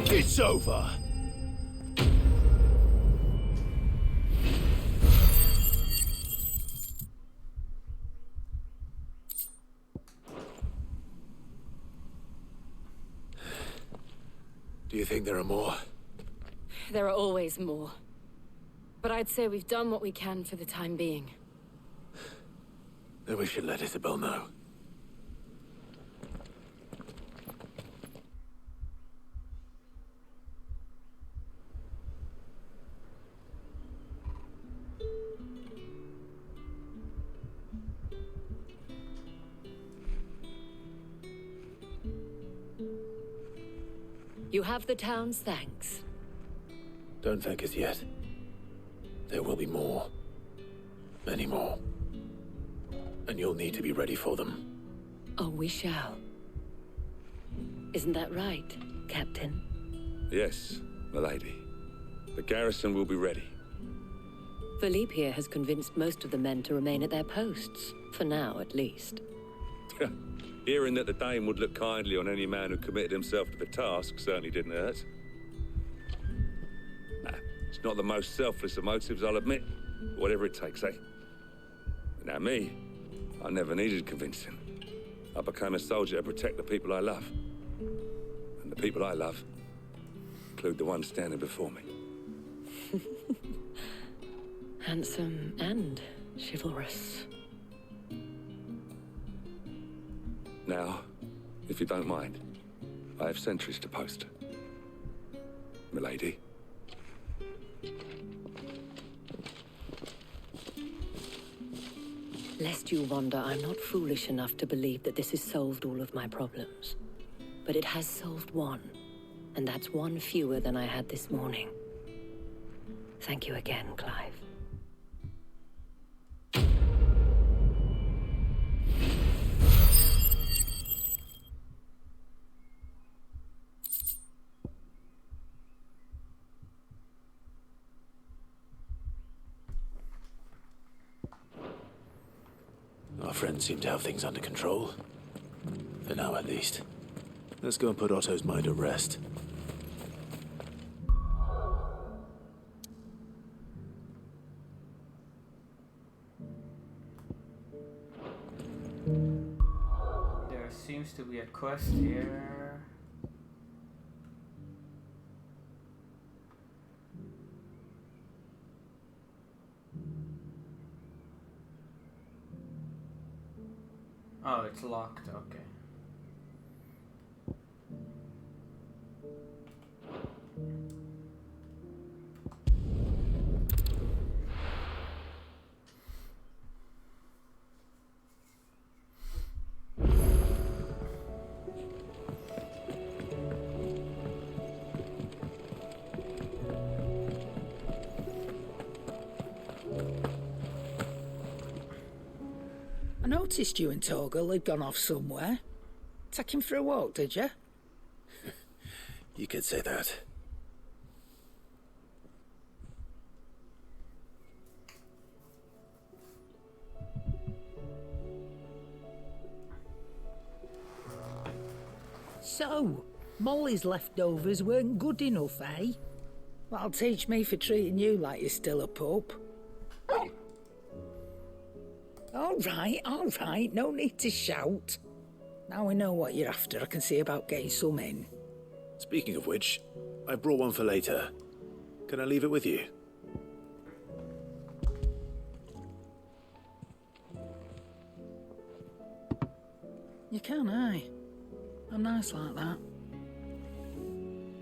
It's over. Do you think there are more? There are always more. But I'd say we've done what we can for the time being. Then we should let Isabel know. You have the town's thanks. Don't thank us yet. There will be more. Many more. And you'll need to be ready for them. Oh, we shall. Isn't that right, Captain? Yes, milady. The garrison will be ready. Philippe here has convinced most of the men to remain at their posts. For now, at least. Hearing that the Dane would look kindly on any man who committed himself to the task certainly didn't hurt. It's not the most selfless of motives, I'll admit. Whatever it takes, eh? Now me, I never needed convincing. I became a soldier to protect the people I love. And the people I love include the one standing before me. Handsome and chivalrous. Now, if you don't mind, I have sentries to post. Milady. Lest you wonder, I'm not foolish enough to believe that this has solved all of my problems. But it has solved one, and that's one fewer than I had this morning. Thank you again, Clive. Our friends seem to have things under control. For now, at least. Let's go and put Otto's mind at rest. There seems to be a quest here. Oh, it's locked, okay. I noticed you and Torgal had gone off somewhere. Take him for a walk, did you? You could say that. So, Molly's leftovers weren't good enough, eh? That'll teach me for treating you like you're still a pup. All right, no need to shout. Now we know what you're after, I can see about getting some in. Speaking of which, I brought one for later. Can I leave it with you? You can, aye. I'm nice like that.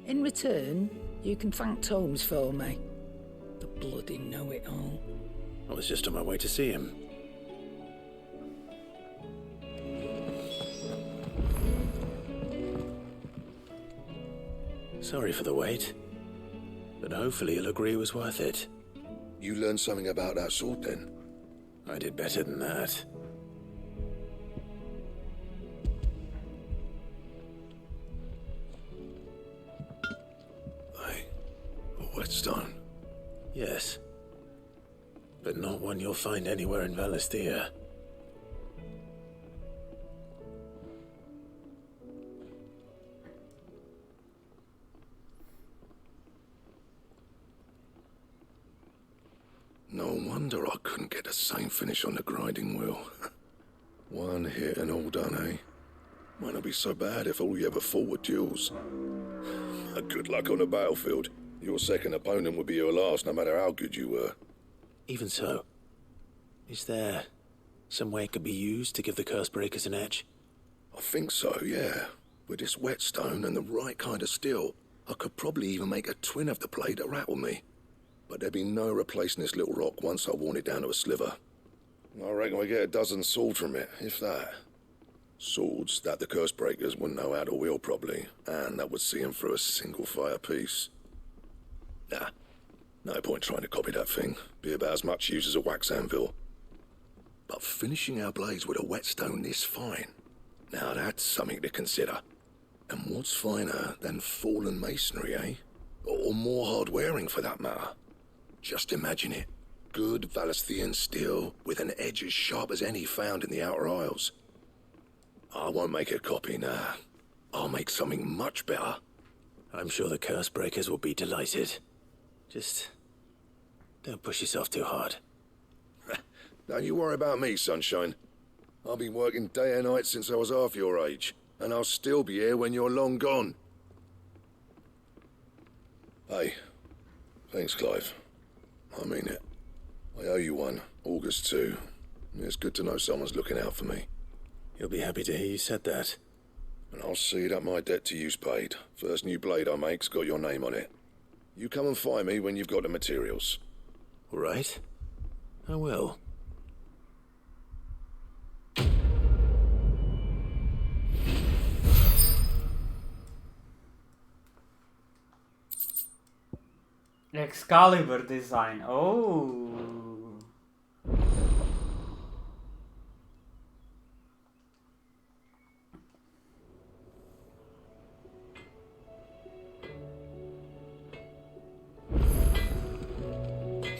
In return, you can thank Tomes for me. The bloody know-it-all. I was just on my way to see him. Sorry for the wait, but hopefully he'll agree it was worth it. You learned something about that sword, then? I did better than that. A whetstone? Yes. But not one you'll find anywhere in Valisthea. No wonder I couldn't get the same finish on the grinding wheel. One hit and all done, eh? Might not be so bad if all you ever fought were duels. Good luck on the battlefield. Your second opponent would be your last, no matter how good you were. Even so, is there some way it could be used to give the curse breakers an edge? I think so, yeah. With this whetstone and the right kind of steel, I could probably even make a twin of the blade to rattle me. But there'd be no replacing this little rock once I worn it down to a sliver. I reckon we get a dozen swords from it, if that. Swords that the curse breakers wouldn't know how to wield properly, and that would see them through a single fire piece. Nah, no point trying to copy that thing. Be about as much use as a wax anvil. But finishing our blades with a whetstone this fine, now that's something to consider. And what's finer than fallen masonry, eh? Or more hard-wearing, for that matter. Just imagine it. Good Valisthian steel with an edge as sharp as any found in the Outer Isles. I won't make a copy, nah. I'll make something much better. I'm sure the curse breakers will be delighted. Just don't push yourself too hard. Don't you worry about me, sunshine. I've been working day and night since I was half your age, and I'll still be here when you're long gone. Hey, thanks, Clive. I mean it. I owe you one, August too. It's good to know someone's looking out for me. You'll be happy to hear you said that. And I'll see that my debt to you's paid. First new blade I make's got your name on it. You come and find me when you've got the materials. All right. I will. Excalibur design. Oh.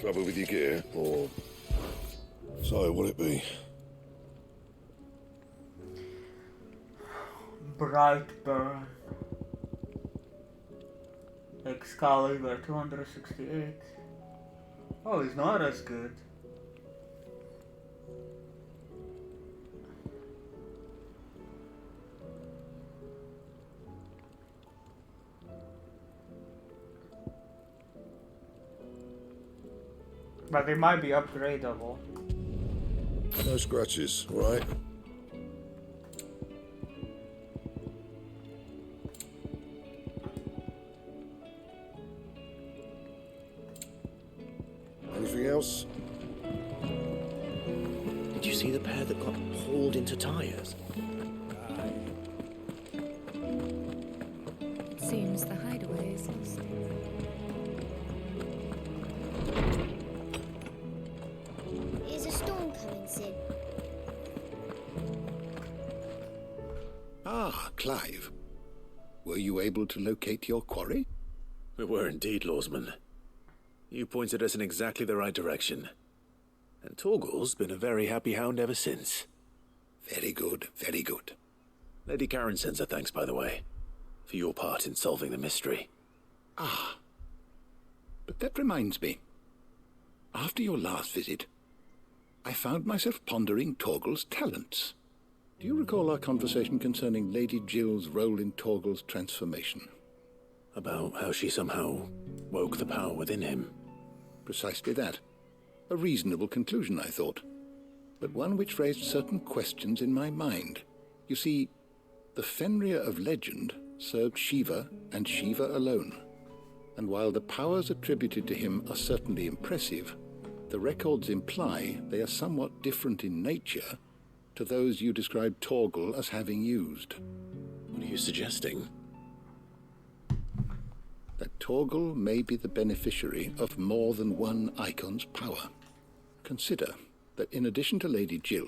Trouble with your gear, or... So, what'll it be? Brightburn. Excalibur 268. Oh, he's not as good. But they might be upgradable. No scratches, right? Anything else? Did you see the pair that got hauled into tires? It seems the hideaway is lost. Is a storm coming, Sid? Ah, Clive. Were you able to locate your quarry? We were indeed, Lawsman. You pointed us in exactly the right direction. And Torgal's been a very happy hound ever since. Very good, very good. Lady Karen sends her thanks, by the way, for your part in solving the mystery. Ah. But that reminds me. After your last visit, I found myself pondering Torgal's talents. Do you recall our conversation concerning Lady Jill's role in Torgal's transformation? About how she somehow woke the power within him. Precisely that. A reasonable conclusion, I thought, but one which raised certain questions in my mind. You see, the Fenrir of legend served Shiva and Shiva alone, and while the powers attributed to him are certainly impressive, the records imply they are somewhat different in nature to those you described Torgal as having used. What are you suggesting? That Torgal may be the beneficiary of more than one icon's power. Consider that in addition to Lady Jill,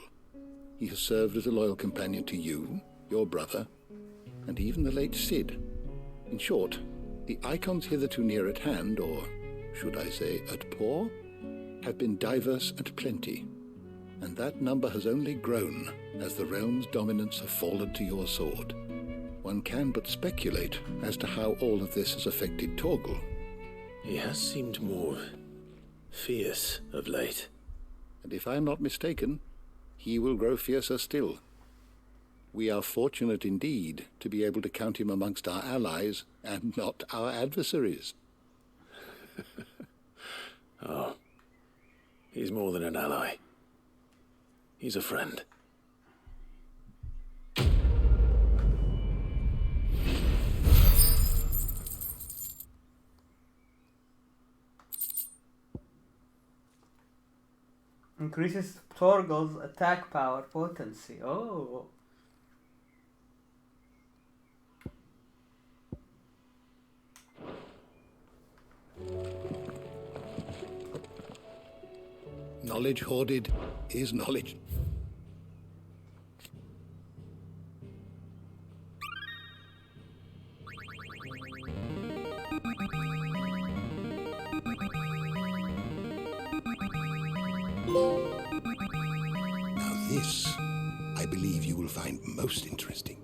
he has served as a loyal companion to you, your brother, and even the late Sid. In short, the icons hitherto near at hand, or should I say at paw, have been diverse and plenty, and that number has only grown as the realm's dominance have fallen to your sword. One can but speculate as to how all of this has affected Torgal. He has seemed more fierce of late. And if I am not mistaken, he will grow fiercer still. We are fortunate indeed to be able to count him amongst our allies and not our adversaries. Oh, he's more than an ally. He's a friend. Increases Torgal's attack power potency. Oh. Knowledge hoarded is knowledge. Now this, I believe you will find most interesting.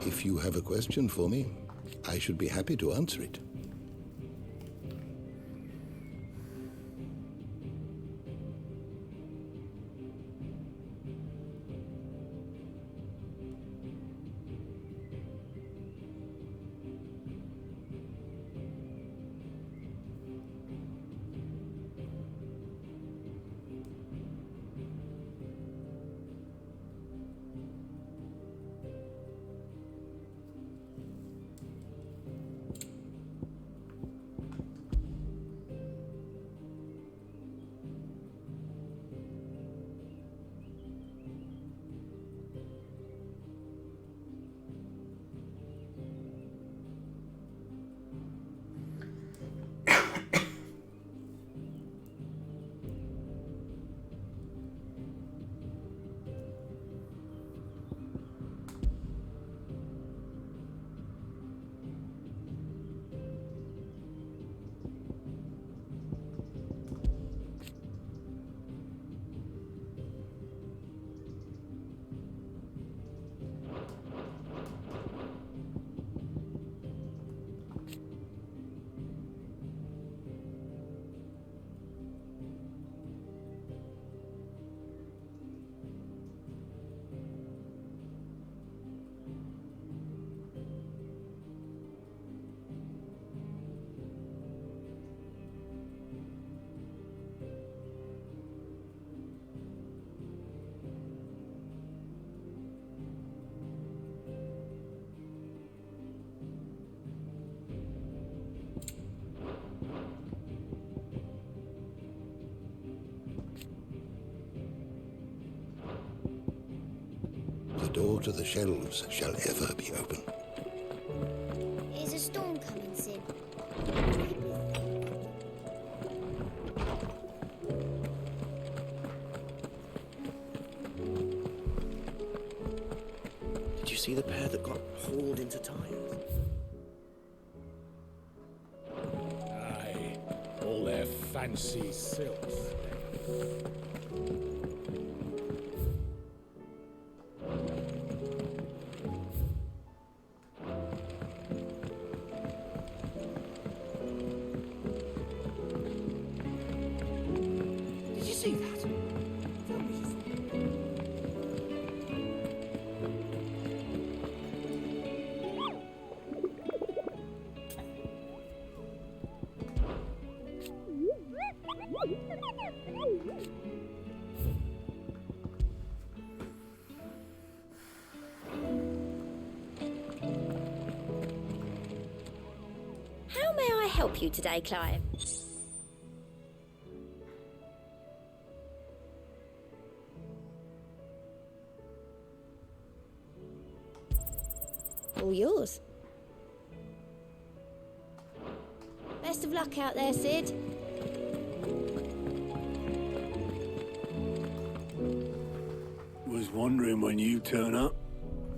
If you have a question for me, I should be happy to answer it. The door to the shelves shall ever be open. Is a storm coming, Sid? Did you see the pair that got hauled into time? Aye, all their fancy silks. Did you see that? How may I help you today, Clive? All yours. Best of luck out there, Sid. Was wondering when you turn up.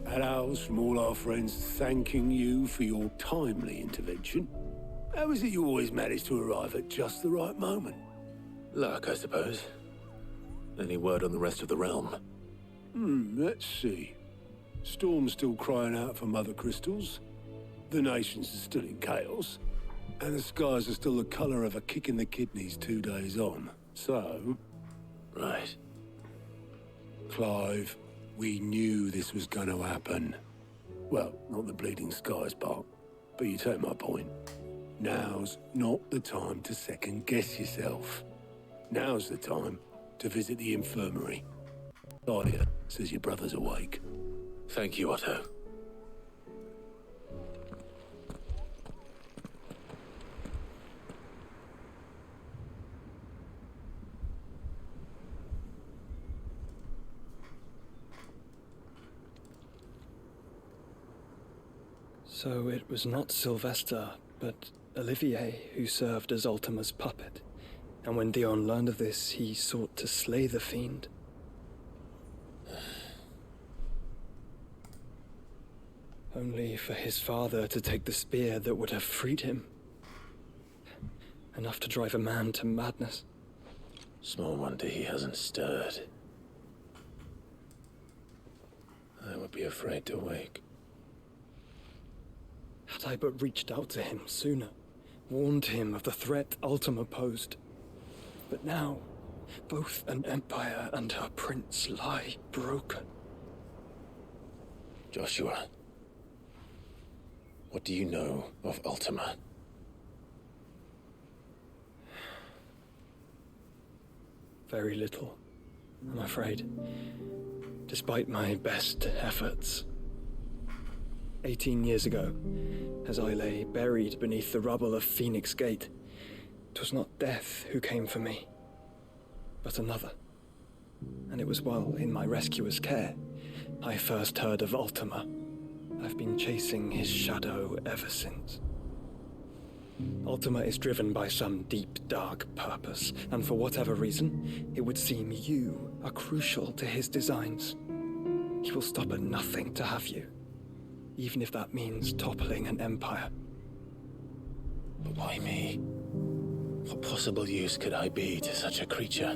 Had ours from all our friends thanking you for your timely intervention. How is it you always manage to arrive at just the right moment? Luck, I suppose. Any word on the rest of the realm? Let's see. Storm's still crying out for mother crystals. The nations are still in chaos. And the skies are still the colour of a kick in the kidneys 2 days on. So... Right. Clive, we knew this was going to happen. Well, not the bleeding skies part, but you take my point. Now's not the time to second-guess yourself. Now's the time to visit the infirmary. Dahlia says your brother's awake. Thank you, Otto. So it was not Sylvester, but Olivier who served as Ultima's puppet. And when Dion learned of this, he sought to slay the fiend. Only for his father to take the spear that would have freed him. Enough to drive a man to madness. Small wonder he hasn't stirred. I would be afraid to wake. Had Had I but reached out to him sooner, warned him of the threat Ultima posed. But now, both an empire and her prince lie broken. Joshua, what do you know of Ultima? Very little, I'm afraid. Despite my best efforts. 18 years ago, as I lay buried beneath the rubble of Phoenix Gate, 'twas not death who came for me, but another. And it was while in my rescuer's care I first heard of Ultima. I've been chasing his shadow ever since. Ultima is driven by some deep, dark purpose, and for whatever reason, it would seem you are crucial to his designs. He will stop at nothing to have you, even if that means toppling an empire. But why me? What possible use could I be to such a creature?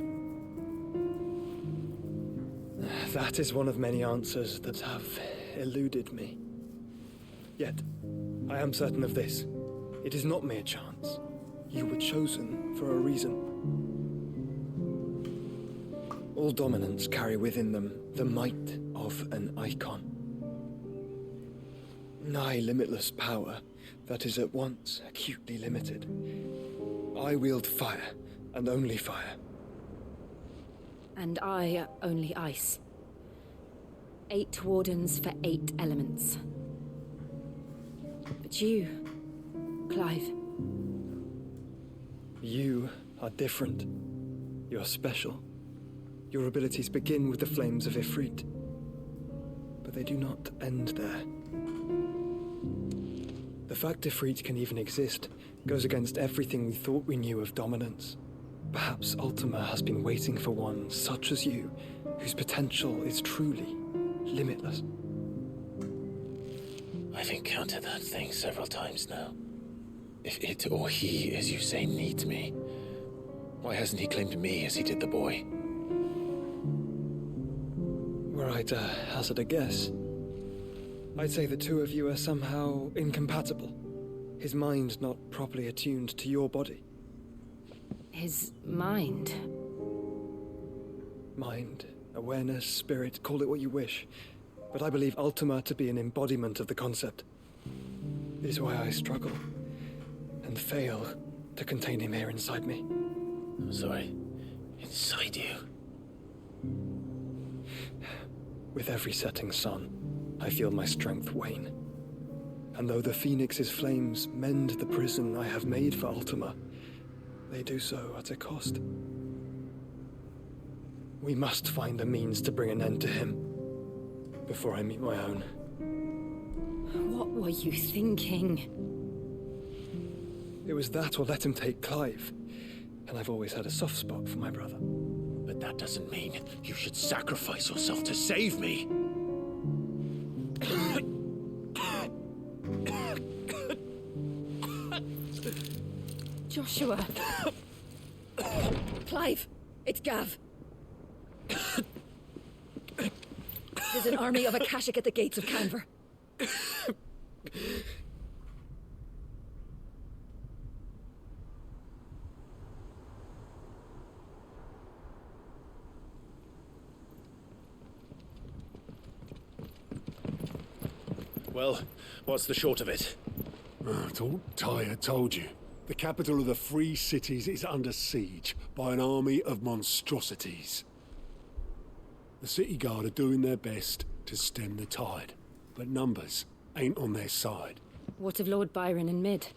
That is one of many answers that have eluded me. Yet, I am certain of this. It is not mere chance. You were chosen for a reason. All dominants carry within them the might of an icon. Nigh limitless power that is at once acutely limited. I wield fire, and only fire. And I only ice. 8 wardens for 8 elements. But you, Clive. You are different. You're special. Your abilities begin with the flames of Ifrit. But they do not end there. The fact Ifrit can even exist goes against everything we thought we knew of dominance. Perhaps Ultima has been waiting for one such as you, whose potential is truly limitless. I've encountered that thing several times now. If it or he, as you say, needs me, why hasn't he claimed me as he did the boy? Were I to hazard a guess, I'd say the two of you are somehow incompatible. His mind not properly attuned to your body. His mind? Mind, awareness, spirit, call it what you wish. But I believe Ultima to be an embodiment of the concept. It is why I struggle and fail to contain him here inside me. I'm sorry. Inside you? With every setting sun, I feel my strength wane. And though the Phoenix's flames mend the prison I have made for Ultima, they do so at a cost. We must find a means to bring an end to him before I meet my own. What were you thinking? It was that or let him take Clive. And I've always had a soft spot for my brother. But that doesn't mean you should sacrifice yourself to save me. Joshua. Clive, it's Gav. There's an army of Akashic at the gates of Canver. Well, what's the short of it? I thought Tyre told you. The capital of the Free Cities is under siege by an army of monstrosities. The city guard are doing their best to stem the tide, but numbers ain't on their side. What of Lord Byron and Mid?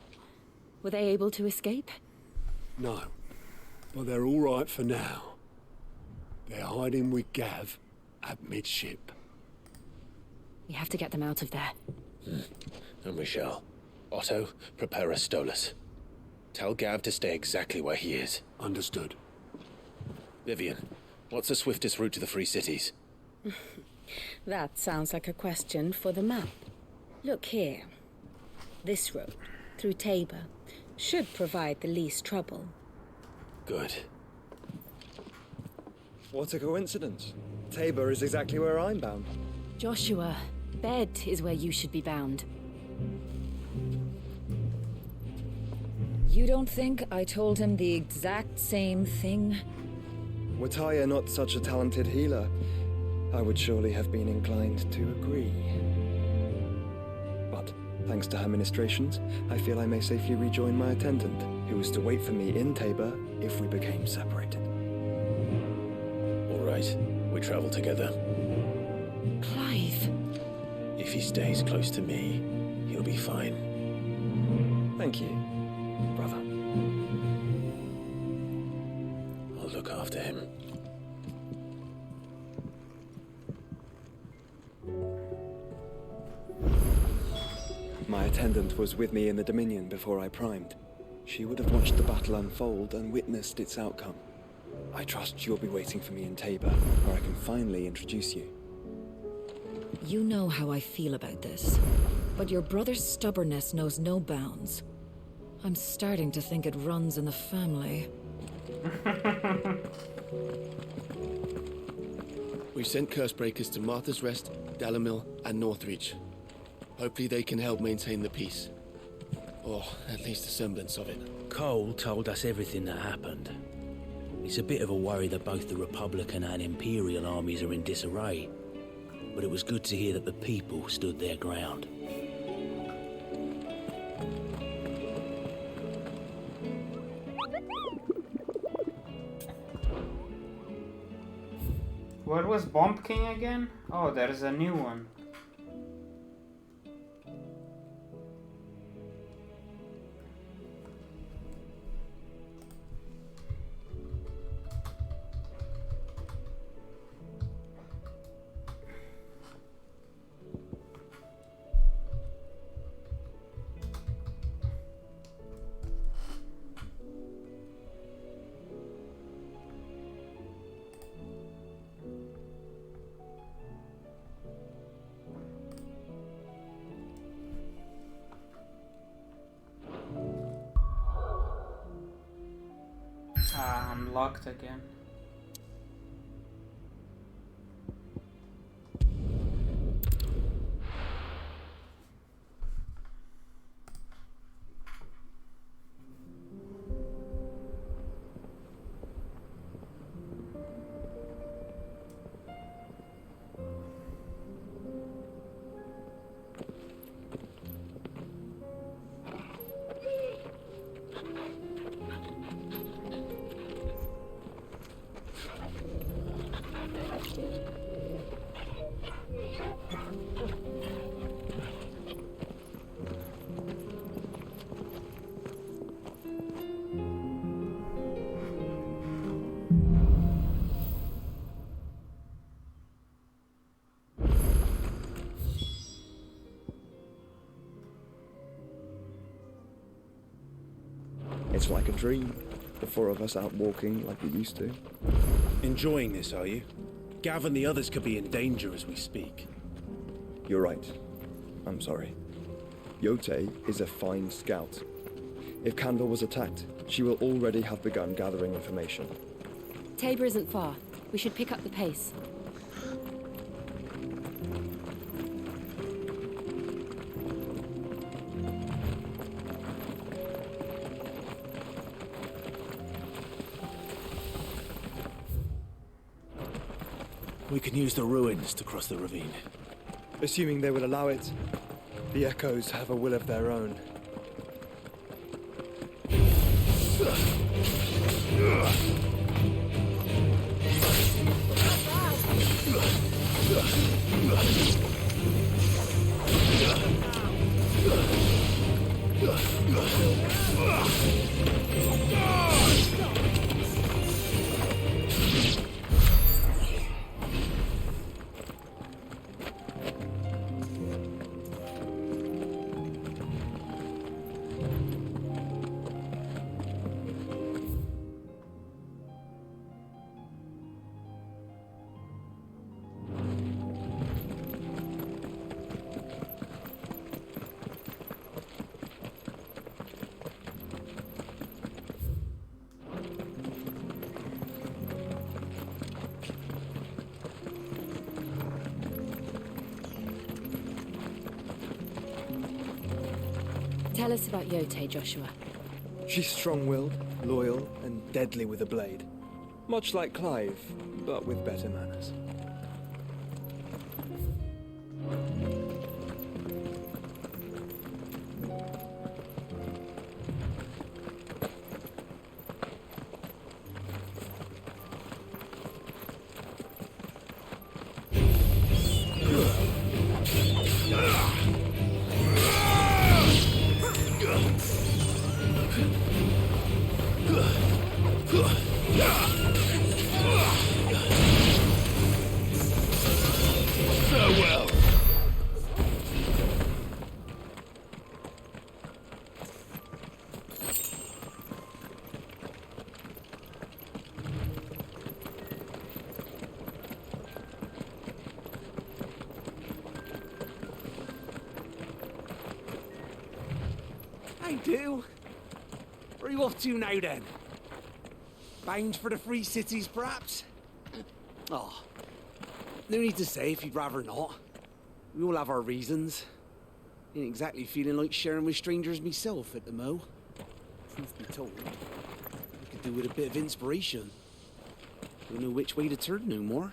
Were they able to escape? No, but they're all right for now. They're hiding with Gav at midship. We have to get them out of there. And we shall. Otto, prepare a Stolas. Tell Gav to stay exactly where he is. Understood. Vivian, what's the swiftest route to the Free Cities? That sounds like a question for the map. Look here. This road, through Tabor, should provide the least trouble. Good. What a coincidence. Tabor is exactly where I'm bound. Joshua, bed is where you should be bound. You don't think I told him the exact same thing? Were Taya not such a talented healer, I would surely have been inclined to agree. But thanks to her ministrations, I feel I may safely rejoin my attendant, who was to wait for me in Tabor if we became separated. All right, we travel together. Clive. If he stays close to me, he'll be fine. Thank you, brother. I'll look after him. My attendant was with me in the Dominion before I primed. She would have watched the battle unfold and witnessed its outcome. I trust you'll be waiting for me in Tabor, where I can finally introduce you. You know how I feel about this, but your brother's stubbornness knows no bounds. I'm starting to think it runs in the family. We've sent Cursebreakers to Martha's Rest, Dalamil, and Northreach. Hopefully they can help maintain the peace. Or at least a semblance of it. Cole told us everything that happened. It's a bit of a worry that both the Republican and Imperial armies are in disarray. But it was good to hear that the people stood their ground. Where was Bomb King again? Oh, there's a new one. I'm locked again. It's like a dream. The four of us out walking like we used to. Enjoying this, are you? Gav and the others could be in danger as we speak. You're right. I'm sorry. Yote is a fine scout. If Kandor was attacked, she will already have begun gathering information. Tabor isn't far. We should pick up the pace. We can use the ruins to cross the ravine. Assuming they will allow it, the Echoes have a will of their own. Tell us about Yote, Joshua. She's strong-willed, loyal, and deadly with a blade. Much like Clive, but with better manners. Farewell. I do. Where are you off to now, then? Bound for the Free Cities, perhaps? Oh, no need to say if you'd rather not. We all have our reasons. Ain't exactly feeling like sharing with strangers myself at the mo. Truth be told, I could do with a bit of inspiration. Don't know which way to turn no more.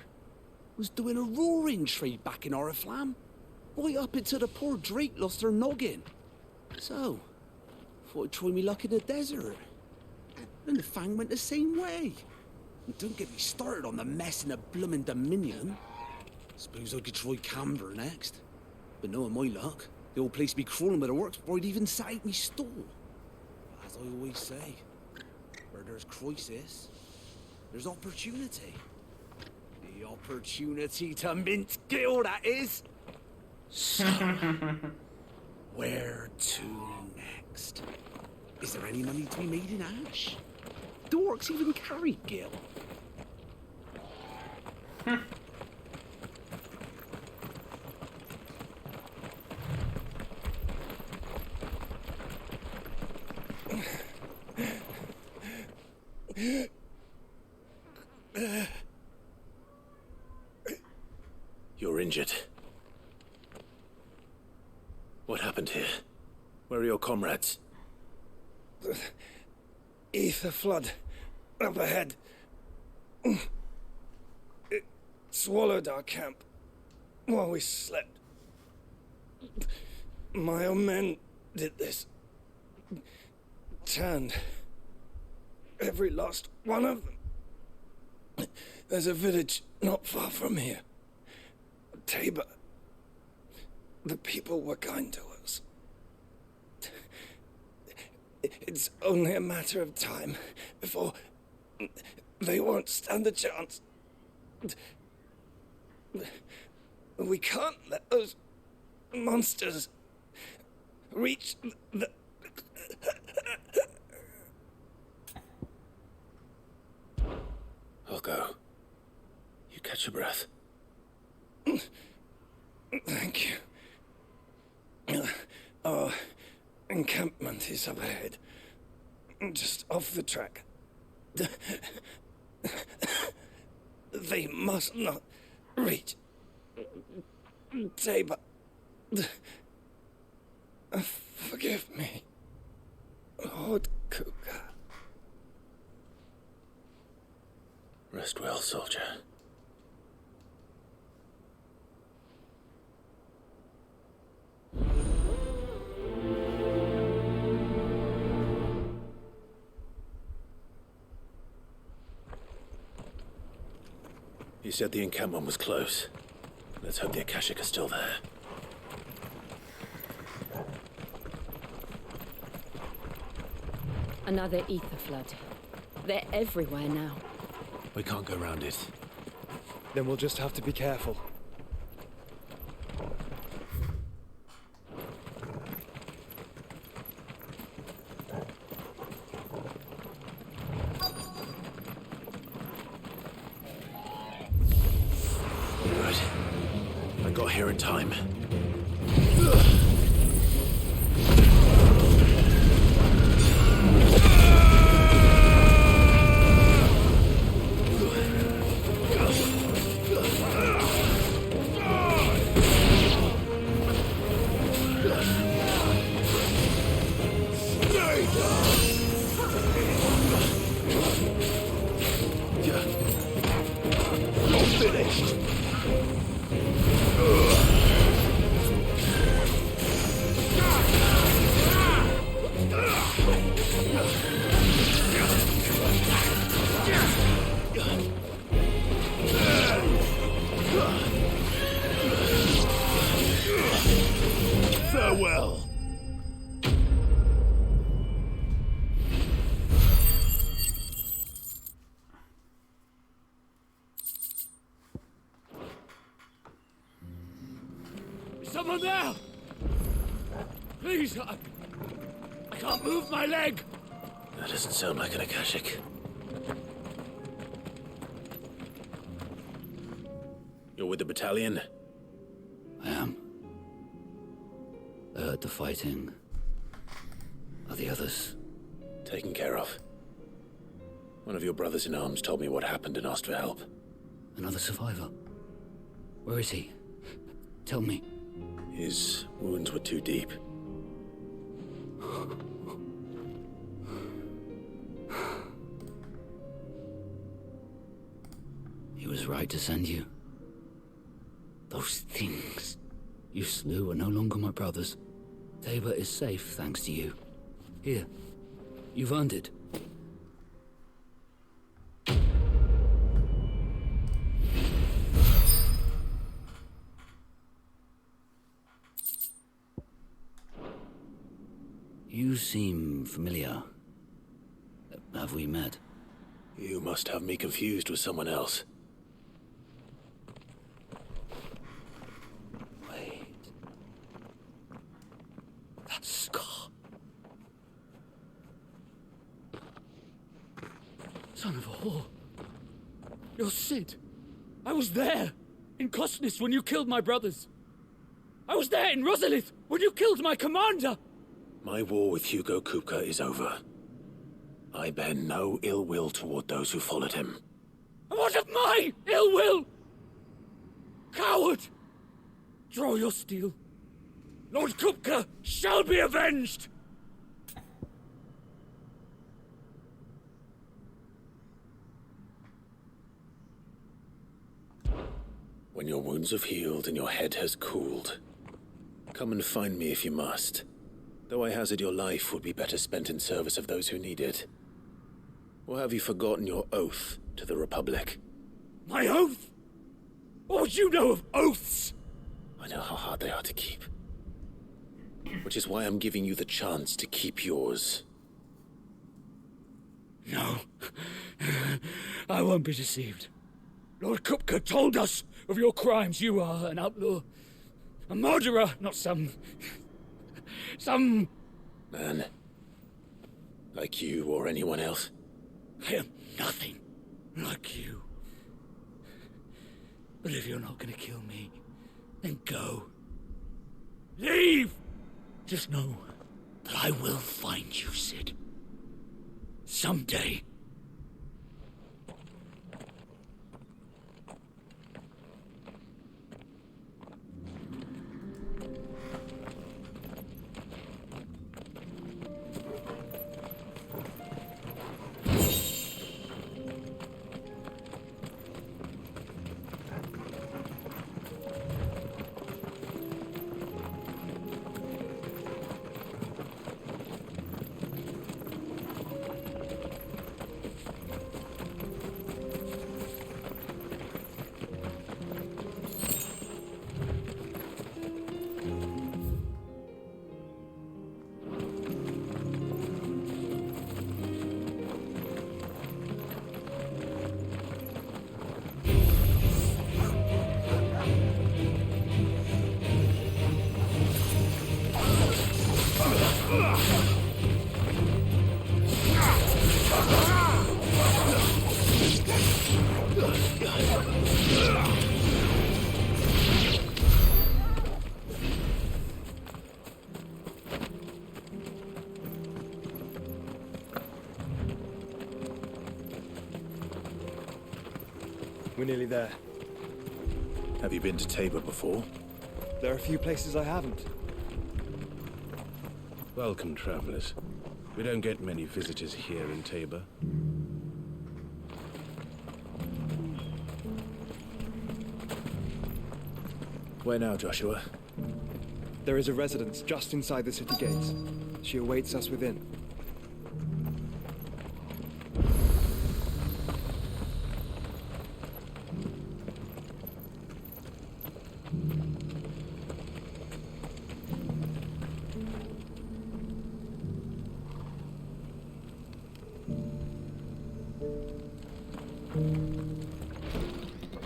Was doing a roaring trade back in Oriflamme. Right up until the poor Drake lost her noggin. So, thought I'd try me luck in the desert. And the Fang went the same way. And don't get me started on the mess in the bloomin' Dominion. Suppose I could try Camber next. But knowing my luck, the old place be crawling with the works before I'd even sat out me stall. As I always say, where there's crisis, there's opportunity. The opportunity to mint Gil, that is. So, where to next? Is there any money to be made in ash? Do orcs even carry Gil? You're injured. What happened here? Where are your comrades? The ether flood up ahead. It swallowed our camp while we slept. My own men did this. Turned every last one of them. There's a village not far from here. Tabor. The people were kind to us. It's only a matter of time before they won't stand a chance. We can't let those monsters reach the... I'll go. You catch your breath. Thank you. Our encampment is up ahead. Just off the track. They must not reach Tabor. Forgive me, Lord Cougar. Rest well, soldier. You said the encampment was close. Let's hope the Akashic are still there. Another ether flood. They're everywhere now. We can't go round it. Then we'll just have to be careful. Good. I got here in time. Someone there! Please, I can't move my leg! That doesn't sound like an Akashic. You're with the battalion? I am. I heard the fighting. Are the others? Taken care of. One of your brothers in arms told me what happened and asked for help. Another survivor? Where is he? Tell me. His wounds were too deep. He was right to send you. Those things you slew are no longer my brothers. Tabor is safe thanks to you. Here, you've earned it. You seem familiar. Have we met? You must have me confused with someone else. Wait. That scar. Son of a whore. You're Sid. I was there in Cosnes when you killed my brothers. I was there in Rosalith when you killed my commander. My war with Hugo Kupka is over. I bear no ill will toward those who followed him. And what of my ill will? Coward! Draw your steel. Lord Kupka shall be avenged! When your wounds have healed and your head has cooled, come and find me if you must. Though I hazard your life would be better spent in service of those who need it. Or have you forgotten your oath to the Republic? My oath? What would you know of oaths? I know how hard they are to keep. Which is why I'm giving you the chance to keep yours. No. I won't be deceived. Lord Kupka told us of your crimes. You are an outlaw. A murderer, not some man. Like you or anyone else. I am nothing like you. But if you're not gonna kill me, then go. Leave! Just know that I will find you, Sid. Someday. We're nearly there. Have you been to Tabor before? There are a few places I haven't. Welcome, travelers. We don't get many visitors here in Tabor. Where now, Joshua? There is a residence just inside the city gates. She awaits us within.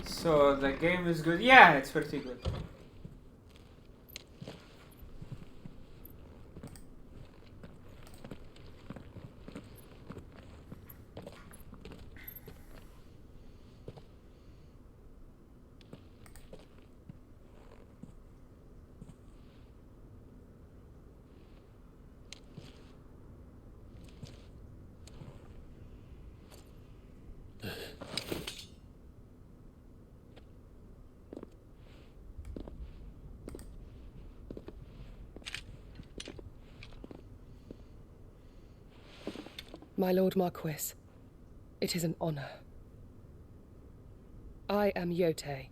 So the game is good. Yeah, it's pretty good. My Lord Marquis, it is an honor. I am Yote,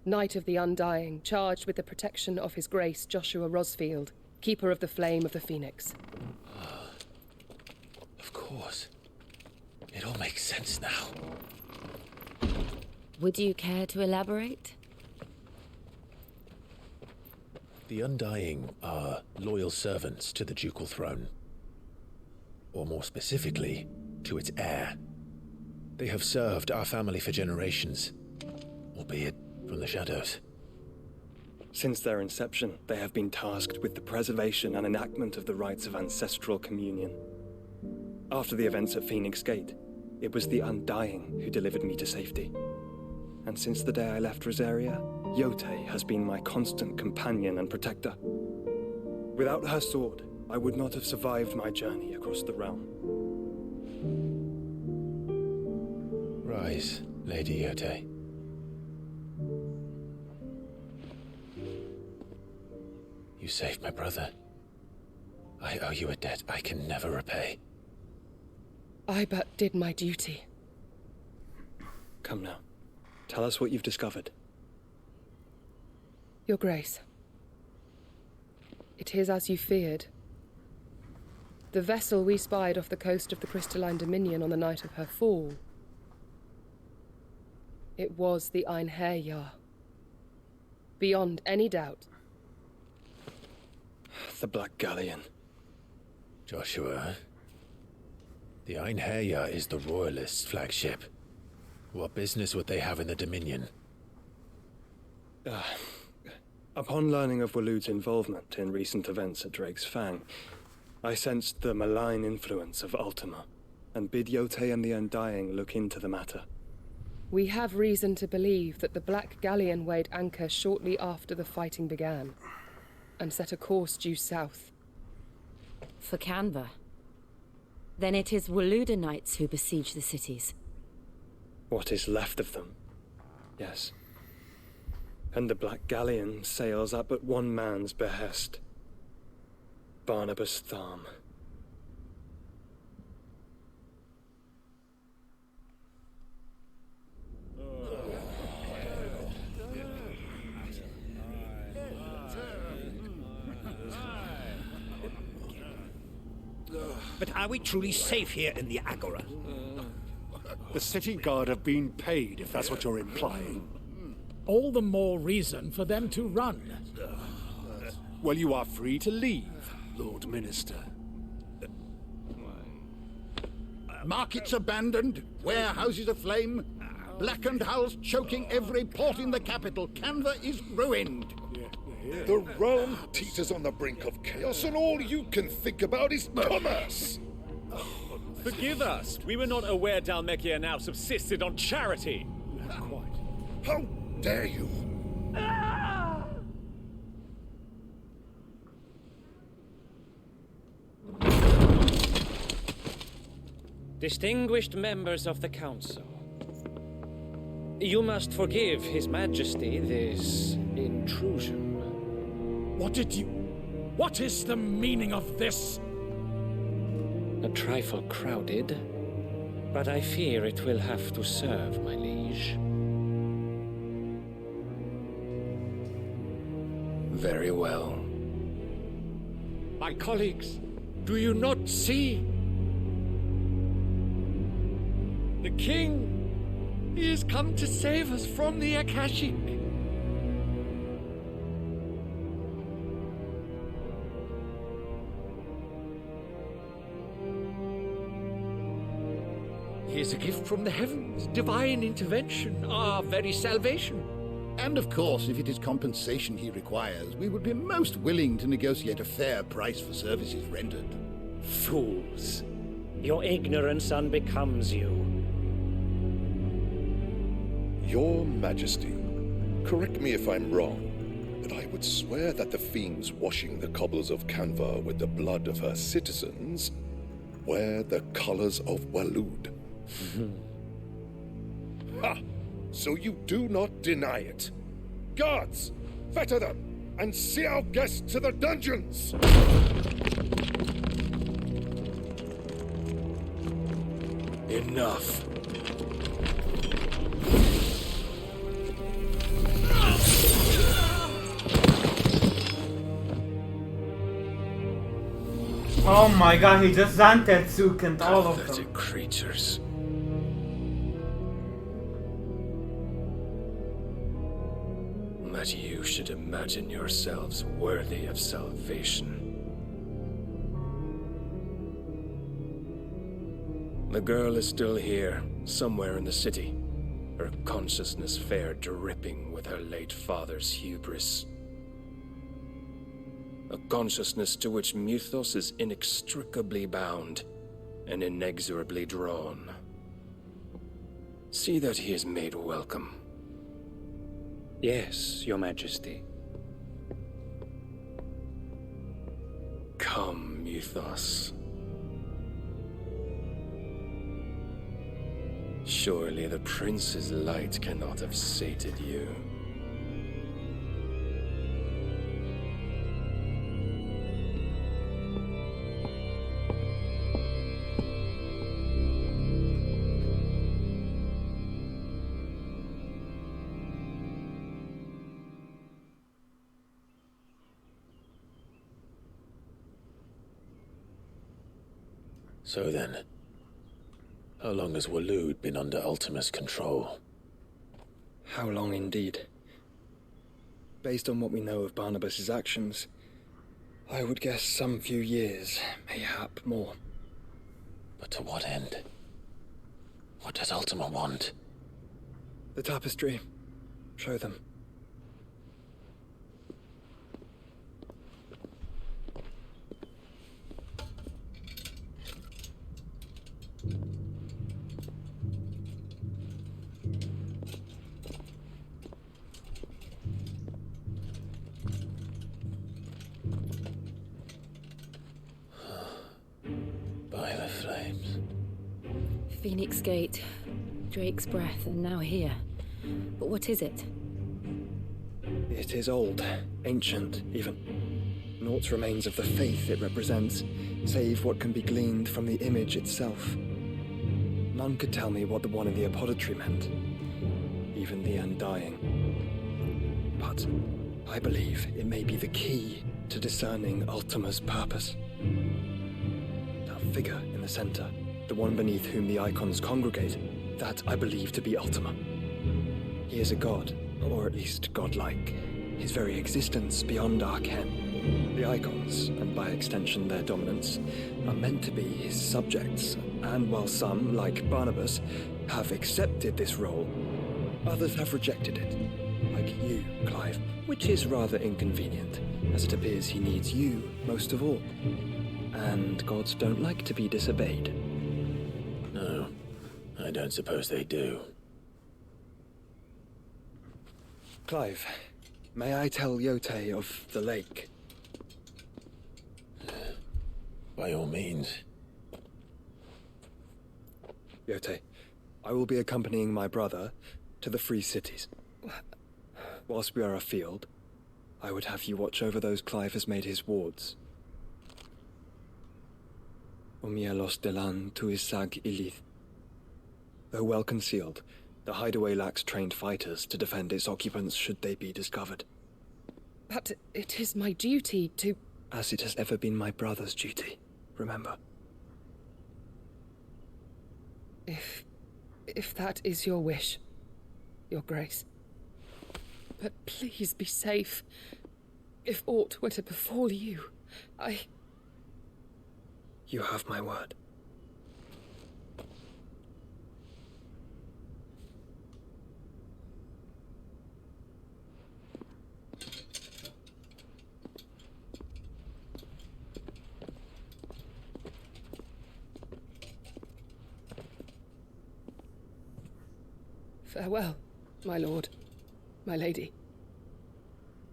Knight of the Undying, charged with the protection of His Grace Joshua Rosfield, Keeper of the Flame of the Phoenix. Of course. It all makes sense now. Would you care to elaborate? The Undying are loyal servants to the ducal throne. Or more specifically, to its heir. They have served our family for generations, albeit from the shadows. Since their inception, they have been tasked with the preservation and enactment of the rites of ancestral communion. After the events at Phoenix Gate, it was the Undying who delivered me to safety. And since the day I left Rosaria, Yote has been my constant companion and protector. Without her sword, I would not have survived my journey across the realm. Rise, Lady Yote. You saved my brother. I owe you a debt I can never repay. I but did my duty. Come now. Tell us what you've discovered. Your Grace. It is as you feared. The vessel we spied off the coast of the Crystalline Dominion on the night of her fall. It was the Einherjar. Beyond any doubt. The Black Galleon. Joshua, the Einherjar is the Royalists' flagship. What business would they have in the Dominion? Upon learning of Waloed's involvement in recent events at Drake's Fang, I sensed the malign influence of Ultima, and bid Yote and the Undying look into the matter. We have reason to believe that the Black Galleon weighed anchor shortly after the fighting began, and set a course due south. For Canva? Then it is Waloed knights who besiege the cities. What is left of them? Yes. And the Black Galleon sails at but one man's behest. Barnabas Tharm. But are we truly safe here in the Agora? The city guard have been paid, if that's what you're implying. All the more reason for them to run. Well, you are free to leave, Lord Minister. Markets abandoned, warehouses aflame, blackened hulls choking every port in the capital. Canva is ruined. The realm teeters on the brink of chaos, and all you can think about is commerce. Forgive us. We were not aware Dhalmekia now subsisted on charity. How dare you? Distinguished members of the Council, you must forgive His Majesty this intrusion. What is the meaning of this? A trifle crowded, but I fear it will have to serve, my liege. Very well. My colleagues, do you not see? The king, he has come to save us from the Akashic. He is a gift from the heavens, divine intervention, our very salvation. And of course, if it is compensation he requires, we would be most willing to negotiate a fair price for services rendered. Fools. Your ignorance unbecomes you. Your Majesty, correct me if I'm wrong, but I would swear that the fiends washing the cobbles of Canva with the blood of her citizens wear the colors of Waloed. Ha! So you do not deny it. Guards, fetter them, and see our guests to the dungeons! Enough. Oh my god, he just Zantetsu and all of them. Pathetic creatures. That you should imagine yourselves worthy of salvation. The girl is still here, somewhere in the city, her consciousness fair dripping with her late father's hubris. A consciousness to which Mythos is inextricably bound and inexorably drawn. See that he is made welcome. Yes, Your Majesty. Come, Mythos. Surely the prince's light cannot have sated you. So then, how long has Waloed been under Ultima's control? How long indeed? Based on what we know of Barnabas's actions, I would guess some few years, mayhap more. But to what end? What does Ultima want? The tapestry. Show them. By the flames. Phoenix Gate, Drake's Breath, and now here. But what is it? It is old, ancient, even. Naught remains of the faith it represents, save what can be gleaned from the image itself. None could tell me what the one in the apothecary meant, even the Undying. But I believe it may be the key to discerning Ultima's purpose. That figure in the center, the one beneath whom the icons congregate, that I believe to be Ultima. He is a god, or at least godlike, his very existence beyond our ken. The icons, and by extension their dominance, are meant to be his subjects, and while some, like Barnabas, have accepted this role, others have rejected it, like you, Clive, which is rather inconvenient, as it appears he needs you most of all. And gods don't like to be disobeyed. No, I don't suppose they do. Clive, may I tell Yote of the lake? By all means. Yote, I will be accompanying my brother to the Free Cities. Whilst we are afield, I would have you watch over those Clive has made his wards. Omielos delan tuisag ilith. Though well concealed, the hideaway lacks trained fighters to defend its occupants should they be discovered. But it is my duty to... As it has ever been my brother's duty, remember. If that is your wish, Your Grace. But please be safe. If aught were to befall you, You have my word. Farewell, my lord, my lady.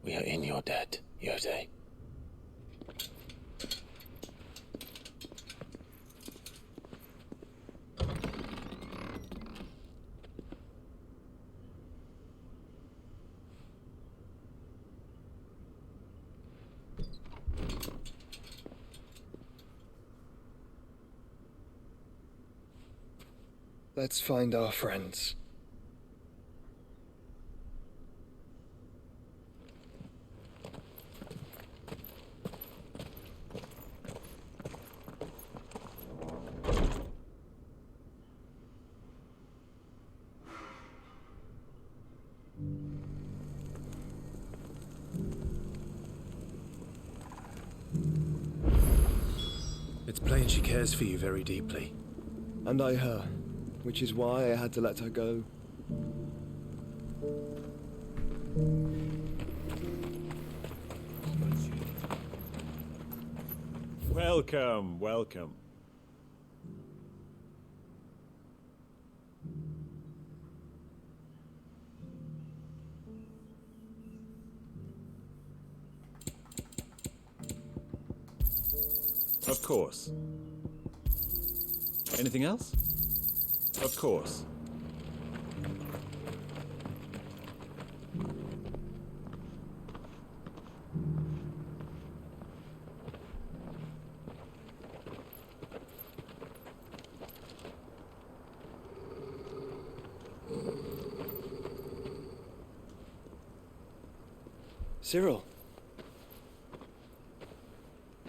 We are in your debt, Yote. Let's find our friends. It's plain she cares for you very deeply. And I her, which is why I had to let her go. Welcome, welcome. Of course. Anything else? Of course. Cyril.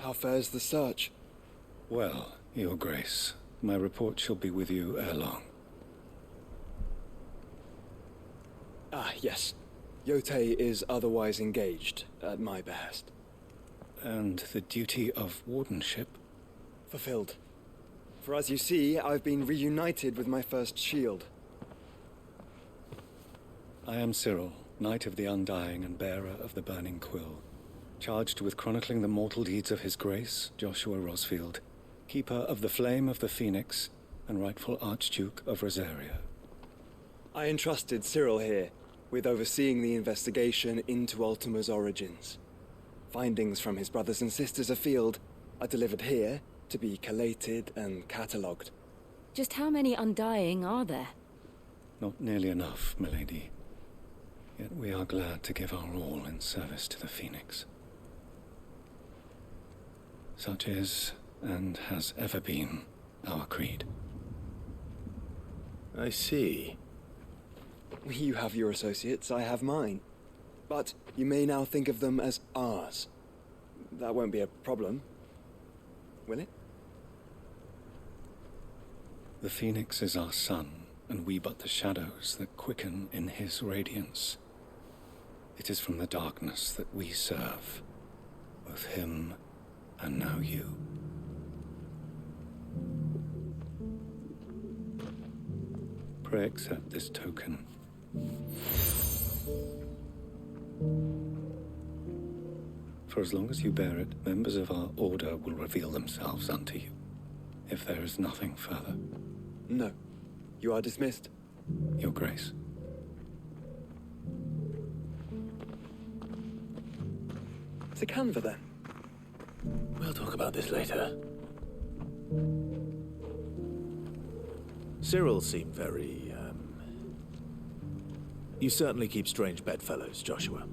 How fares the search? Well, Your Grace, my report shall be with you ere long. Ah, yes. Yotei is otherwise engaged, at my behest. And the duty of wardenship? Fulfilled. For as you see, I've been reunited with my first shield. I am Cyril, Knight of the Undying and bearer of the Burning Quill, charged with chronicling the mortal deeds of His Grace, Joshua Rosfield, Keeper of the Flame of the Phoenix, and rightful Archduke of Rosaria. I entrusted Cyril here with overseeing the investigation into Ultima's origins. Findings from his brothers and sisters afield are delivered here to be collated and catalogued. Just how many Undying are there? Not nearly enough, milady. Yet we are glad to give our all in service to the Phoenix. Such is, and has ever been, our creed. I see. You have your associates, I have mine. But you may now think of them as ours. That won't be a problem, will it? The Phoenix is our sun, and we but the shadows that quicken in his radiance. It is from the darkness that we serve, both him and now you. Pray accept this token. For as long as you bear it, members of our order will reveal themselves unto you, if there is nothing further. No. You are dismissed. Your Grace. To Canva, then. We'll talk about this later. Cyril seemed very, You certainly keep strange bedfellows, Joshua.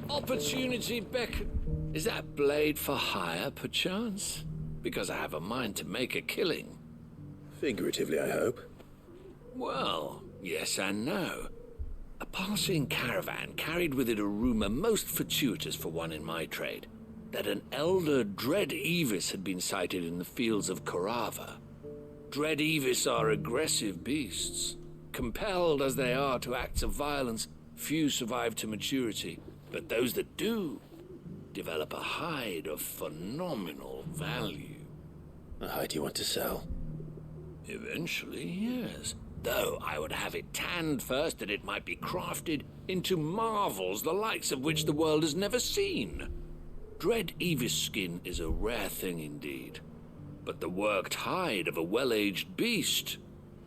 Opportunity beckon. Is that blade for hire, perchance? Because I have a mind to make a killing. Figuratively, I hope. Well, yes and no. A passing caravan carried with it a rumor most fortuitous for one in my trade, that an elder Dread Evis had been sighted in the fields of Korava. Dread Evis are aggressive beasts. Compelled as they are to acts of violence, few survive to maturity. But those that do develop a hide of phenomenal value. A hide you want to sell? Eventually, yes. Though I would have it tanned first that it might be crafted into marvels the likes of which the world has never seen. Dread Evis skin is a rare thing indeed. but the worked hide of a well-aged beast.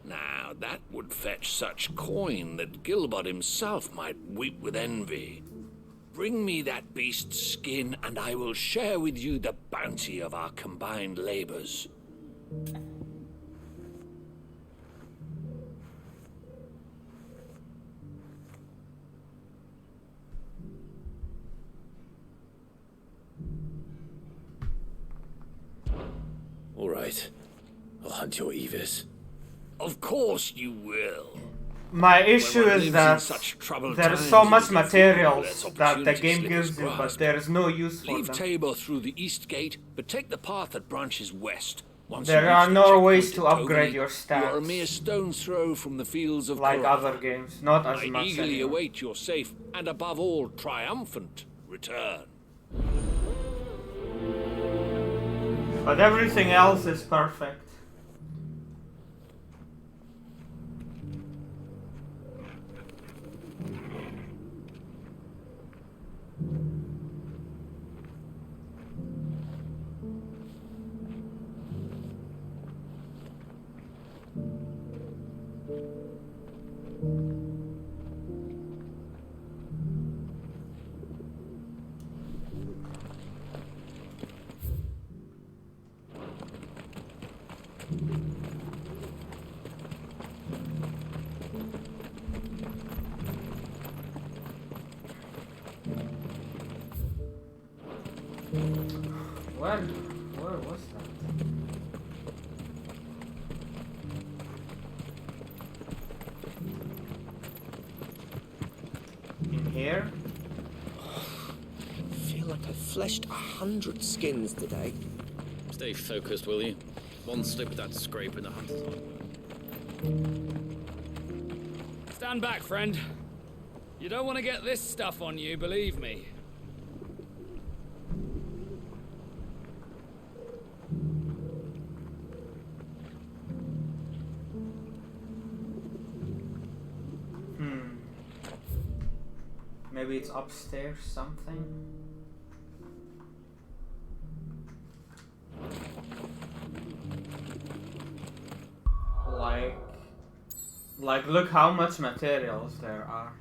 Now, that would fetch such coin that Gilbert himself might weep with envy. Bring me that beast's skin, and I will share with you the bounty of our combined labors. All right. I'll hunt your Evis. Of course you will. My issue When one is lives in that such troubled there is times, so it much is a fool who materials lets that the opportunity game slip gives his you, but grasp. there is no use for Leave them. Tabor through the east gate, but take the path that branches west. Once There you are reach the no checkpoint ways at to upgrade Tovely, your You are a mere stats stone's throw from the fields of like Corra. other games, not as I much eagerly anymore. await your safe and, above all, triumphant return. But everything else is perfect. Where was that? In here? I feel like I fleshed 100 skins today. Stay focused, will you? One slip of that scrape in the hunter's eye. Stand back, friend. You don't want to get this stuff on you, believe me. Maybe it's upstairs something? Like look how much materials there are.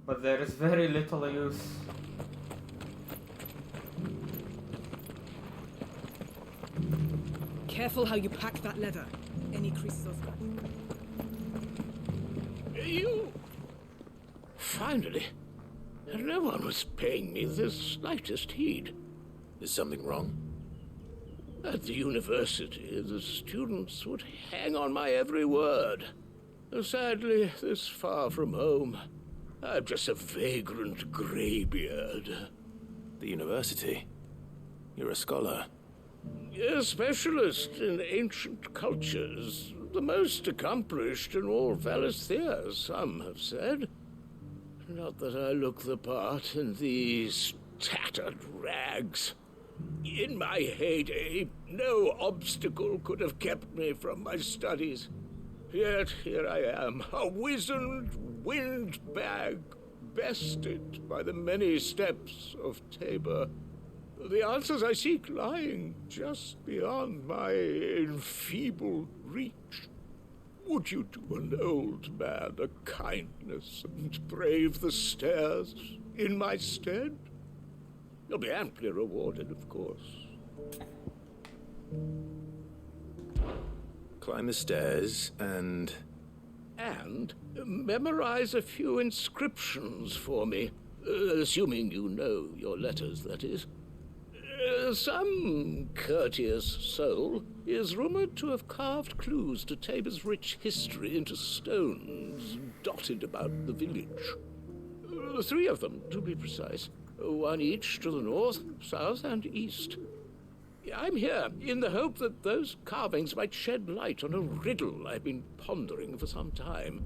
But there is very little use. Careful how you pack that leather. Any creases or scratches. You... Finally. No one was paying me the slightest heed. Is something wrong? At the university, the students would hang on my every word. Sadly, this far from home, I'm just a vagrant greybeard. The university? You're a scholar. A specialist in ancient cultures. The most accomplished in all Valisthea, some have said. Not that I look the part in these tattered rags. In my heyday, no obstacle could have kept me from my studies. Yet here I am, a wizened windbag, bested by the many steps of Tabor. The answers I seek lying just beyond my enfeebled reach. Would you do an old man a kindness and brave the stairs in my stead? You'll be amply rewarded, of course. Climb the stairs and... And memorize a few inscriptions for me, assuming you know your letters, that is. Some courteous soul is rumored to have carved clues to Tabor's rich history into stones dotted about the village. 3 of them, to be precise. 1 each to the north, south, and east. I'm here in the hope that those carvings might shed light on a riddle I've been pondering for some time.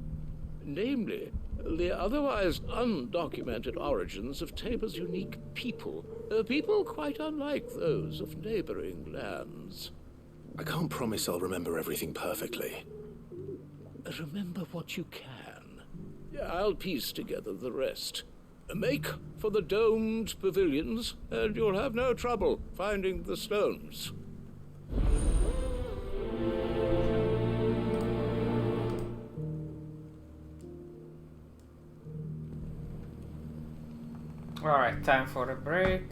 Namely, the otherwise undocumented origins of Tabor's unique people. People quite unlike those of neighboring lands. I can't promise I'll remember everything perfectly. Remember what you can. I'll piece together the rest. Make for the domed pavilions, and you'll have no trouble finding the stones. Alright, time for a break.